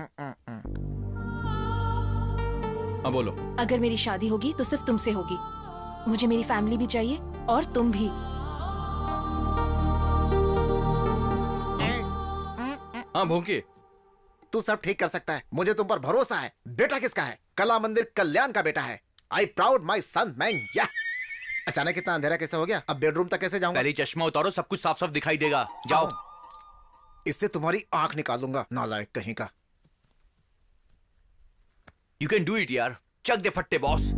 अब बोलो। अगर मेरी शादी होगी तो सिर्फ तुमसे होगी, मुझे मेरी फैमिली भी चाहिए और तुम भी। हाँ भोंकिए। तू सब ठीक कर सकता है, मुझे तुम पर भरोसा है। बेटा किसका है? कला मंदिर कल्याण का बेटा है। I proud my son man. या अचानक इतना अंधेरा कैसे हो गया? अब बेडरूम तक कैसे जाऊंगा? पहले चश्मा उतारो, सब कुछ साफ साफ दिखाई देगा। जाओ। इससे तुम्हारी आंख निकालूंगा, नालायक कहीं का। यू कैन डू इट यार, चक दे फट्टे बॉस।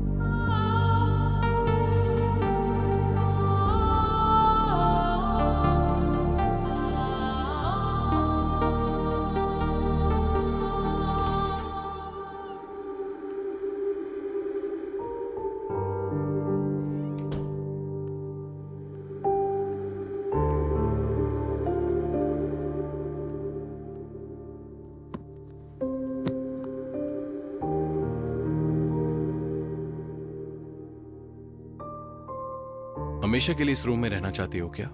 हमेशा के लिए इस रूम में रहना चाहती हो क्या?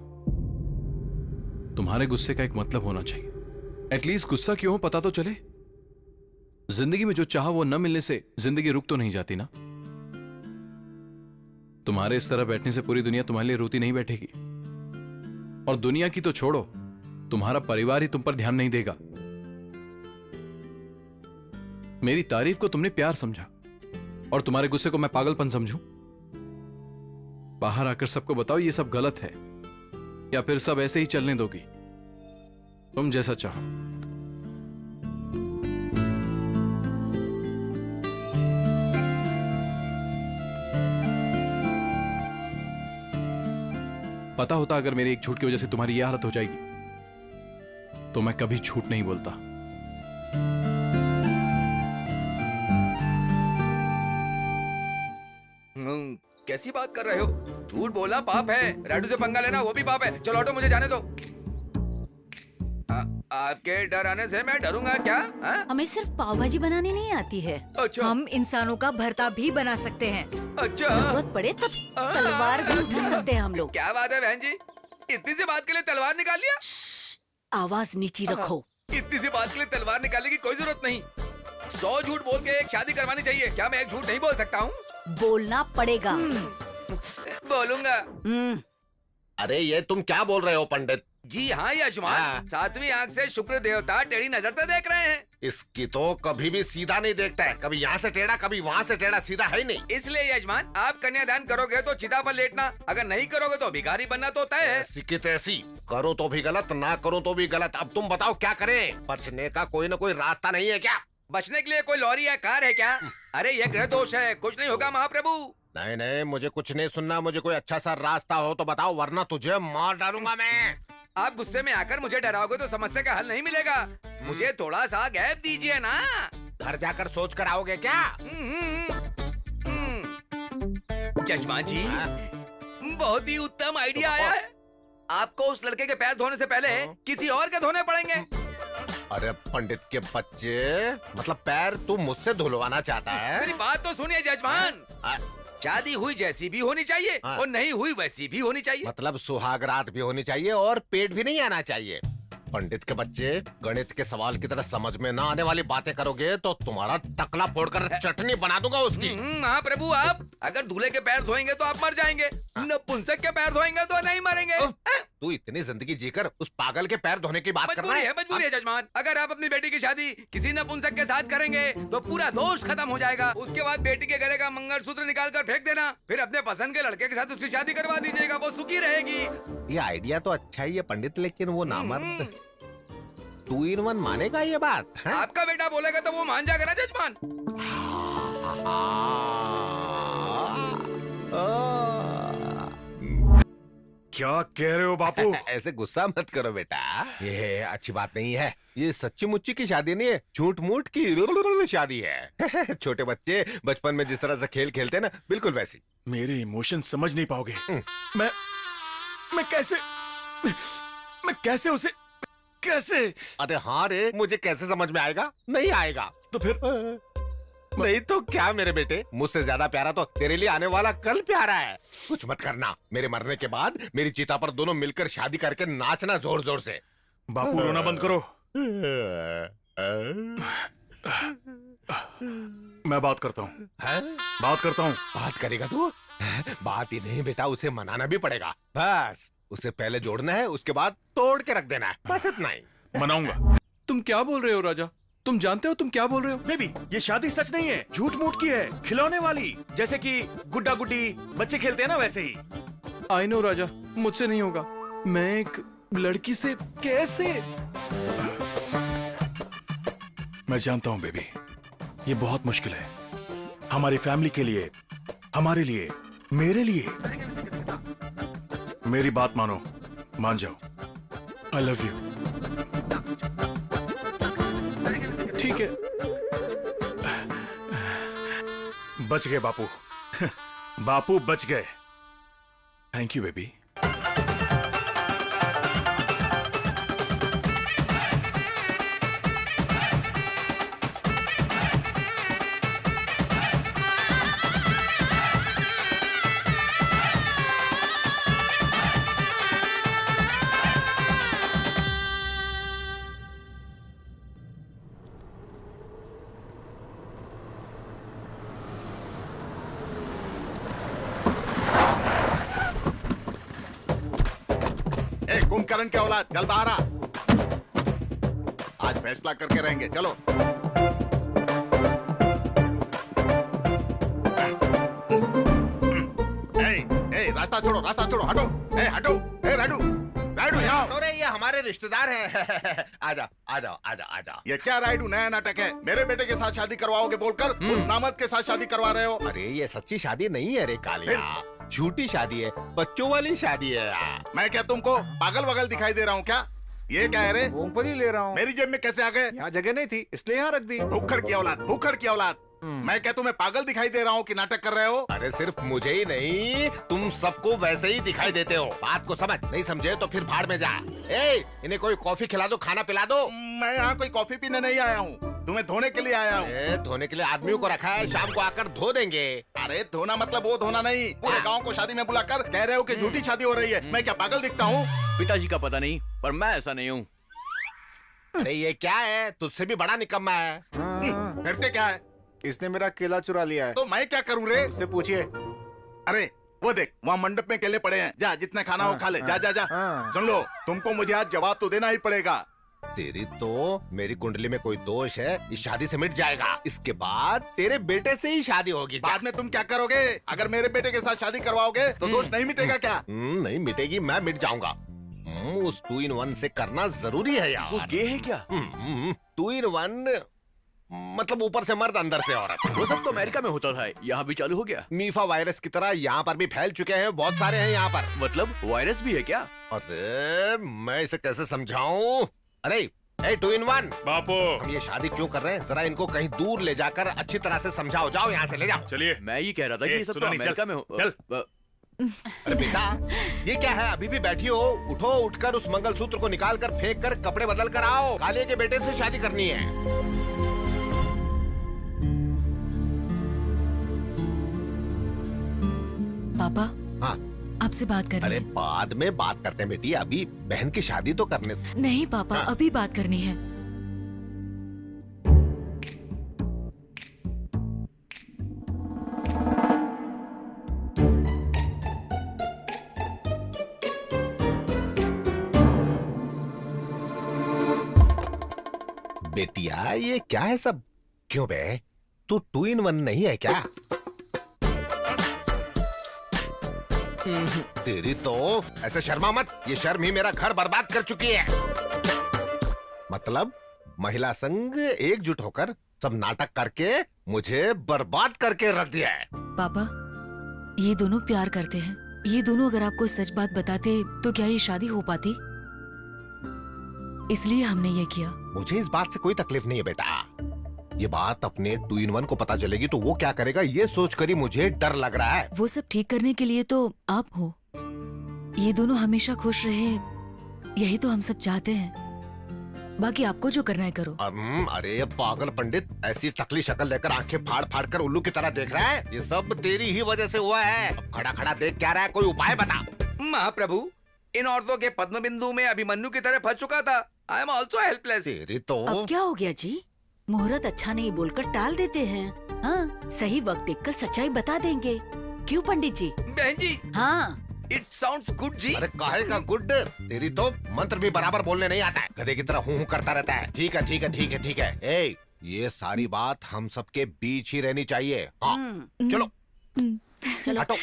तुम्हारे गुस्से का एक मतलब होना चाहिए। एटलीस्ट गुस्सा क्यों हो पता तो चले। जिंदगी में जो चाहा वो न मिलने से जिंदगी रुक तो नहीं जाती ना। तुम्हारे इस तरह बैठने से पूरी दुनिया तुम्हारे लिए रोती नहीं बैठेगी। और दुनिया की तो छोड़ो, तुम्हारा परिवार ही तुम पर ध्यान नहीं देगा। मेरी तारीफ को तुमने प्यार समझा और तुम्हारे गुस्से को मैं पागलपन समझूं? बाहर आकर सबको बताओ ये सब गलत है, या फिर सब ऐसे ही चलने दोगी? तुम जैसा चाहो। पता होता अगर मेरे एक झूठ की वजह से तुम्हारी यह हालत हो जाएगी तो मैं कभी झूठ नहीं बोलता। कैसी बात कर रहे हो? झूठ बोलना पाप है, राडू से पंगा लेना वो भी पाप है। चलो ऑटो, मुझे जाने दो। आपके डर आने से मैं डरूंगा क्या? हमें सिर्फ पाव भाजी बनानी नहीं आती है। अच्छा। हम इंसानों का भरता भी बना सकते हैं। अच्छा। जरूरत पड़े तो तलवार भी उठा सकते हैं हम लोग। क्या बात है बहन जी, इतनी सी बात के लिए तलवार निकाल लिया? आवाज नीची रखो। इतनी सी बात के लिए तलवार निकालने की कोई जरूरत नहीं। 100 झूठ बोल के एक शादी करवानी चाहिए। क्या मैं एक झूठ नहीं बोल सकता हूँ? बोलना पड़ेगा। बोलूंगा। अरे ये तुम क्या बोल रहे हो पंडित? जी हाँ यजमान, हाँ। 7वीं आंख से शुक्र देवता टेढ़ी नजर से देख रहे हैं। इसकी तो कभी भी सीधा नहीं देखता है, कभी यहाँ से टेढ़ा कभी वहाँ से टेढ़ा, सीधा है ही नहीं। इसलिए यजमान, आप कन्यादान करोगे तो चिता पर लेटना, अगर नहीं करोगे तो भिखारी बनना तो तय है। ऐसी की तैसी, करो तो भी गलत, ना करो तो भी गलत। अब तुम बताओ क्या करें? बचने का कोई ना कोई रास्ता नहीं है क्या? बचने के लिए कोई लॉरी या कार है क्या? अरे ये ग्रह दोष है, कुछ नहीं होगा महाप्रभु। नहीं नहीं, मुझे कुछ नहीं सुनना। मुझे कोई अच्छा सा रास्ता हो तो बताओ, वरना तुझे मार डालूंगा मैं। आप गुस्से में आकर मुझे डराओगे तो समस्या का हल नहीं मिलेगा। मुझे थोड़ा सा गैप दीजिए ना। घर जाकर सोच कर आओगे क्या? जजमान जी, बहुत ही उत्तम आइडिया आया है। आपको उस लड़के के पैर धोने से पहले किसी और के धोने पड़ेंगे। अरे पंडित के बच्चे, मतलब पैर तू मुझसे धुलवाना चाहता है? मेरी बात तो सुनिए जजमान। शादी हुई जैसी भी होनी चाहिए और नहीं हुई वैसी भी होनी चाहिए। मतलब सुहाग रात भी होनी चाहिए और पेट भी नहीं आना चाहिए। पंडित के बच्चे, गणित के सवाल की तरह समझ में ना आने वाली बातें करोगे तो तुम्हारा टकला फोड़कर चटनी बना दूंगा उसकी। हाँ प्रभु, आप अगर दूल्हे के पैर धोएंगे तो आप मर जाएंगे, नपुंसक के पैर धोएंगे तो नहीं मरेंगे। तू इतनी जिंदगी जीकर उस पागल के पैर धोने की बात कर रहा है? मजबूरी है जजमान। अगर आप अपनी बेटी की शादी किसी नपुंसक के साथ करेंगे तो पूरा दोष खत्म हो जाएगा। उसके बाद बेटी के गले का मंगलसूत्र निकाल कर फेंक देना, फिर अपने पसंद के लड़के के साथ उसकी शादी करवा दीजिएगा, वो सुखी रहेगी। ये आइडिया तो अच्छा ही है पंडित, लेकिन वो नामर्द 2 in 1 मानेगा ये बात? है? आपका बेटा बोलेगा तो वो मान जाएगा ना जजमान। क्या कह रहे हो बापू? ऐसे गुस्सा मत करो बेटा, ये अच्छी बात नहीं है। ये सच्ची मुच्ची की शादी नहीं है, झूठ मूठ की शादी है। छोटे बच्चे बचपन में जिस तरह से खेल खेलते हैं ना, बिल्कुल वैसी। मेरे इमोशन समझ नहीं पाओगे। मैं कैसे उसे कैसे? अरे हाँ रे, मुझे कैसे समझ में आएगा? नहीं आएगा तो फिर नहीं तो क्या मेरे बेटे, मुझसे ज्यादा प्यारा तो तेरे लिए आने वाला कल प्यारा है। कुछ मत करना, मेरे मरने के बाद मेरी चिता पर दोनों मिलकर शादी करके नाचना जोर जोर से। बापू रोना बंद करो। मैं बात करता हूँ। बात करेगा तू? बात ही नहीं बेटा, उसे मनाना भी पड़ेगा। बस उसे पहले जोड़ना है, उसके बाद तोड़ के रख देना है, बस इतना ही। मनाऊंगा। तुम क्या बोल रहे हो राजा? तुम जानते हो तुम क्या बोल रहे हो? बेबी, ये शादी सच नहीं है, झूठ मूठ की है, खिलौने वाली, जैसे कि गुड्डा गुड्डी बच्चे खेलते हैं ना, वैसे ही। आई नो राजा, मुझसे नहीं होगा। मैं एक लड़की से कैसे? मैं जानता हूँ बेबी, ये बहुत मुश्किल है, हमारी फैमिली के लिए, हमारे लिए, मेरे लिए। मेरी बात मानो, मान जाओ। आई लव यू। ठीक है। बच गए बापू। बापू बच गए। Thank you baby. कुंभकर्ण के औलाद, चल बाहर आ। आज फैसला करके रहेंगे, चलो। रास्ता छोड़ो, हटो। हटो। राडू, यहाँ। अरे ये हमारे रिश्तेदार हैं। आजा। ये क्या राइडू नया नाटक है? मेरे बेटे के साथ शादी करवाओगे बोलकर उस नामर्द के साथ शादी करवा रहे हो। अरे ये सच्ची शादी नहीं है रे कालिया, झूठी शादी है, बच्चों वाली शादी है यार। मैं क्या तुमको पागल वगल दिखाई दे रहा हूँ क्या? ये क्या है रे? मूंगफली ले रहा हूँ। मेरी जेब में कैसे आ गए? यहाँ जगह नहीं थी इसलिए यहाँ रख दी। भूखड़ की औलाद। मैं क्या तुम्हें पागल दिखाई दे रहा हूँ कि नाटक कर रहे हो? अरे सिर्फ मुझे ही नहीं, तुम सबको वैसे ही दिखाई देते हो। बात को समझ, नहीं समझे तो फिर भाड़ में जा। इन्हें कोई कॉफी खिला दो, खाना पिला दो। मैं यहाँ कोई कॉफी पीने नहीं आया हूँ, तुम्हें धोने के लिए आया हूँ। धोने के लिए आदमियों को रखा है, शाम को आकर धो देंगे। अरे धोना मतलब वो धोना नहीं, पूरे गाँव को शादी में बुलाकर कह रहे हो कि झूठी शादी हो रही है। मैं क्या पागल दिखता हूँ? पिताजी का पता नहीं, पर मैं ऐसा नहीं हूँ। अरे ये क्या है, तुझसे भी बड़ा निकम्मा है। फिर से क्या है? इसने मेरा केला चुरा लिया है। तो मैं क्या करूँ रे? उससे पूछिए। अरे वो देख वहाँ मंडप में केले पड़े हैं, जा जितना खाना हो खा ले, जा जा जा। सुन लो, तुमको मुझे आज जवाब तो देना ही पड़ेगा। तेरी तो मेरी कुंडली में कोई दोष है, इस शादी से मिट जाएगा। इसके बाद तेरे बेटे से ही शादी होगी। बाद में तुम क्या करोगे? अगर मेरे बेटे के साथ शादी करवाओगे तो दोष नहीं मिटेगा क्या? नहीं मिटेगी, मैं मिट जाऊंगा। उस 2 in 1 से करना जरूरी है यार। वो गे है क्या? 2 in 1 मतलब ऊपर से मर्द अंदर से औरत। वो सब तो अमेरिका में होता था, यहाँ भी चालू हो गया। मीफा वायरस की तरह यहाँ पर भी फैल चुके हैं, बहुत सारे हैं यहाँ पर। मतलब वायरस भी है क्या? अरे मैं इसे कैसे समझाऊं? अरे 2 in 1 बापू, हम ये शादी क्यों कर रहे हैं? जरा इनको कहीं दूर ले जाकर अच्छी तरह से समझाओ। जाओ यहाँ से ले जाओ। चलिए। मैं ये कह रहा था कि ये सब तो सुनो नहीं, अमेरिका में हो। चल। अरे बेटा, ये क्या है? अभी भी बैठी हो? उठो, उठकर उस मंगलसूत्र को निकाल कर फेंक कर कपड़े बदल कर आओ। काले के बेटे से शादी करनी है। पापा, हाँ आपसे बात करनी अरे है। बाद में बात करते हैं बेटी, अभी बहन की शादी तो करने दो। नहीं पापा, हाँ। अभी बात करनी है। बेटिया ये क्या है सब? क्यों बे, तू 2 in 1 नहीं है क्या? तेरी तो ऐसे शर्मा मत, ये शर्म ही मेरा घर बर्बाद कर चुकी है। मतलब महिला संघ एकजुट होकर सब नाटक करके मुझे बर्बाद करके रख दिया है। पापा, ये दोनों प्यार करते हैं। ये दोनों अगर आपको सच बात बताते तो क्या ये शादी हो पाती? इसलिए हमने ये किया। मुझे इस बात से कोई तकलीफ नहीं है बेटा। ये बात अपने 2 in 1 को पता चलेगी तो वो क्या करेगा, ये सोचकर ही मुझे डर लग रहा है। वो सब ठीक करने के लिए तो आप हो। ये दोनों हमेशा खुश रहे, यही तो हम सब चाहते हैं। बाकी आपको जो करना है करो। अरे पागल पंडित, ऐसी टकली शक्ल लेकर आंखें फाड़ फाड़ कर उल्लू की तरह देख रहा है? ये सब तेरी ही वजह से हुआ है। अब खड़ा खड़ा देख क्या रहा है? कोई उपाय बता। महाप्रभु, इन औरतों के पद्म बिंदु में अभिमन्यु की तरह फंस चुका था। I am also helpless. तेरी तो अब क्या हो गया जी? मुहूर्त अच्छा नहीं बोलकर टाल देते हैं। हाँ, सही वक्त देखकर सच्चाई बता देंगे। क्यों पंडित जी? बहन जी, हाँ, इट साउंड्स गुड जी। अरे काहे का गुड? तेरी तो मंत्र भी बराबर बोलने नहीं आता है, गधे की तरह हूँ करता रहता है। ठीक है ठीक है ठीक है ठीक है। ए, ये सारी बात हम सबके बीच ही रहनी चाहिए। हाँ, चलो चलो हटो।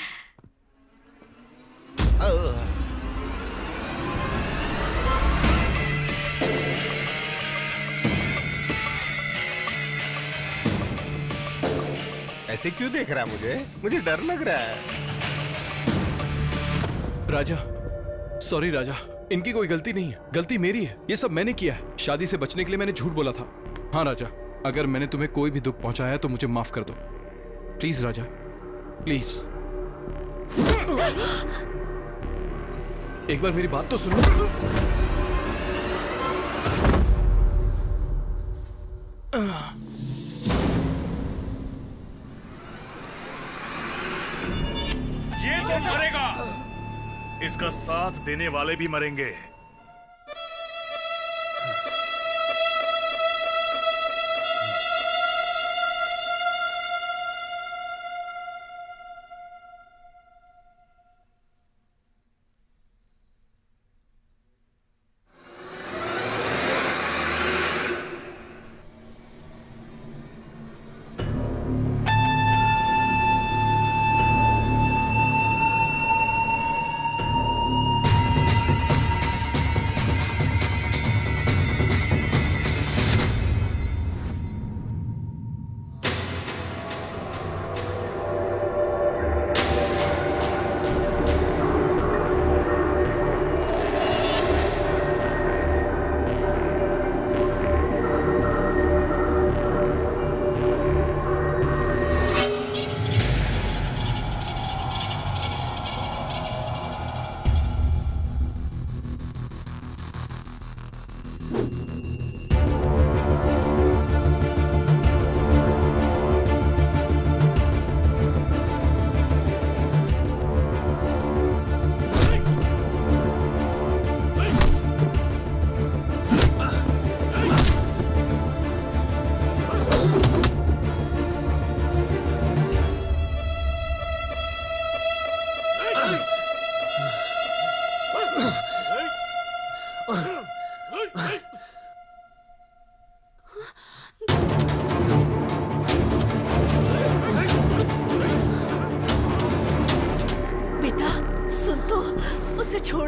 ऐसे क्यों देख रहा है मुझे? मुझे डर लग रहा है। राजा, सॉरी राजा, इनकी कोई गलती नहीं है, गलती मेरी है। ये सब मैंने किया है। शादी से बचने के लिए मैंने झूठ बोला था। हाँ राजा, अगर मैंने तुम्हें कोई भी दुख पहुंचाया है तो मुझे माफ कर दो। Please Raja, please. एक बार मेरी बात तो सुनो। ये तो मरेगा, इसका साथ देने वाले भी मरेंगे।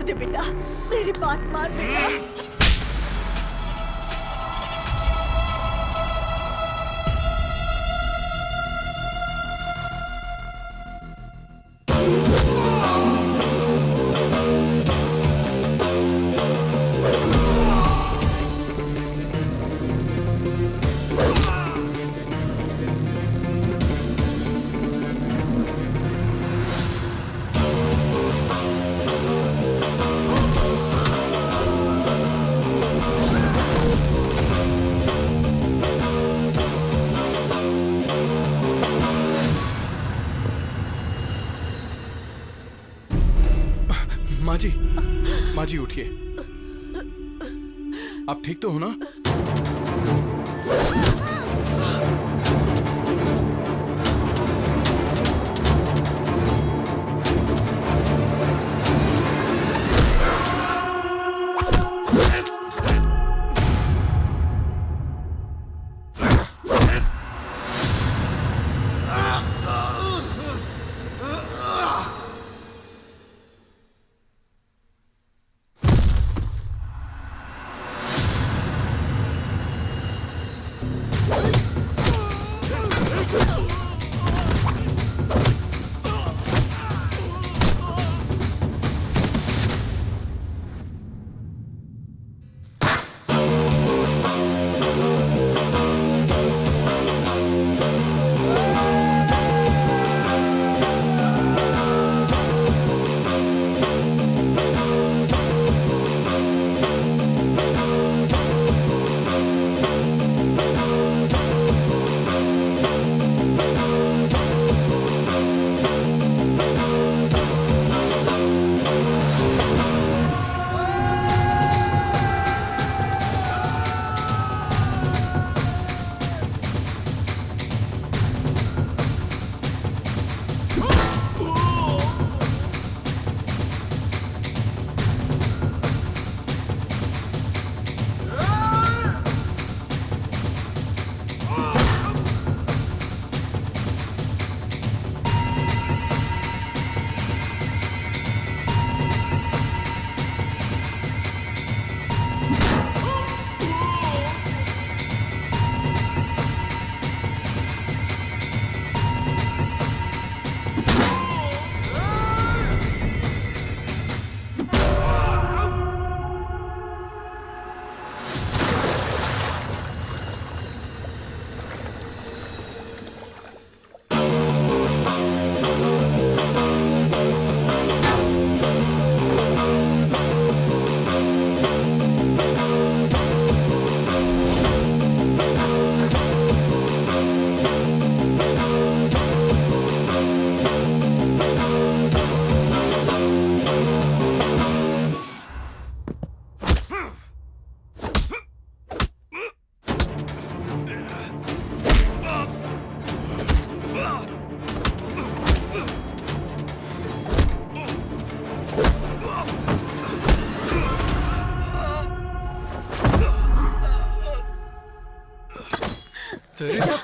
दे बेटा, मेरी बात मान बेटा। माँ जी उठिए। आप ठीक तो हो ना?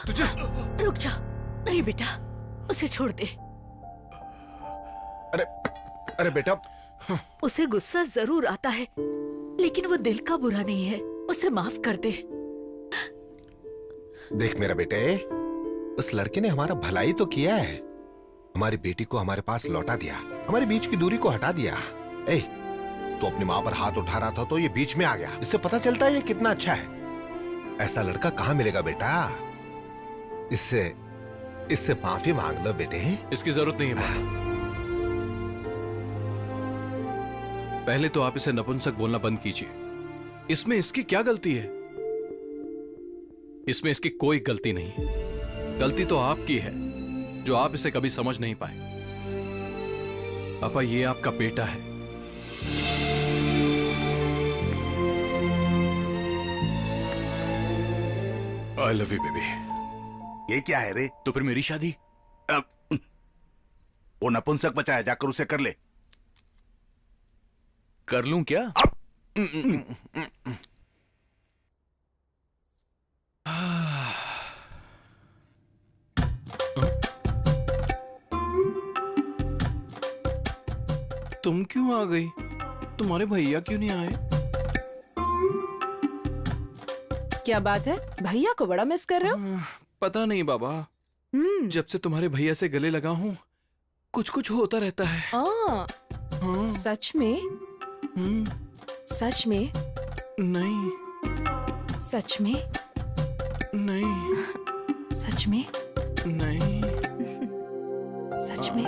तुझे रुक जा। नहीं बेटा, उसे छोड़ दे। अरे बेटा, उसे गुस्सा जरूर आता है, लेकिन वो दिल का बुरा नहीं है। उसे माफ कर दे। देख मेरा बेटे, उस लड़के ने हमारा भलाई तो किया है, हमारी बेटी को हमारे पास लौटा दिया, हमारे बीच की दूरी को हटा दिया। तो अपनी माँ पर हाथ उठा रहा था तो ये बीच में आ गया। इससे पता चलता है ये कितना अच्छा है। ऐसा लड़का कहाँ मिलेगा बेटा? इससे माफी मांग लो बेटे। इसकी जरूरत नहीं है बाबा। पहले तो आप इसे नपुंसक बोलना बंद कीजिए। इसमें इसकी क्या गलती है? इसमें इसकी कोई गलती नहीं। गलती तो आपकी है जो आप इसे कभी समझ नहीं पाए। पापा, ये आपका बेटा है। आई लव यू बेबी। ये क्या है रे? तो फिर मेरी शादी? वो नपुंसक बचा है, जाकर उसे कर ले। कर लूं क्या? तुम क्यों आ गई? तुम्हारे भैया क्यों नहीं आए? क्या बात है, भैया को बड़ा मिस कर रहे हो? पता नहीं बाबा, जब से तुम्हारे भैया से गले लगा हूँ कुछ कुछ होता रहता है। हाँ। सच में? सच में? नहीं। सच में? नहीं। सच में? नहीं। सच में?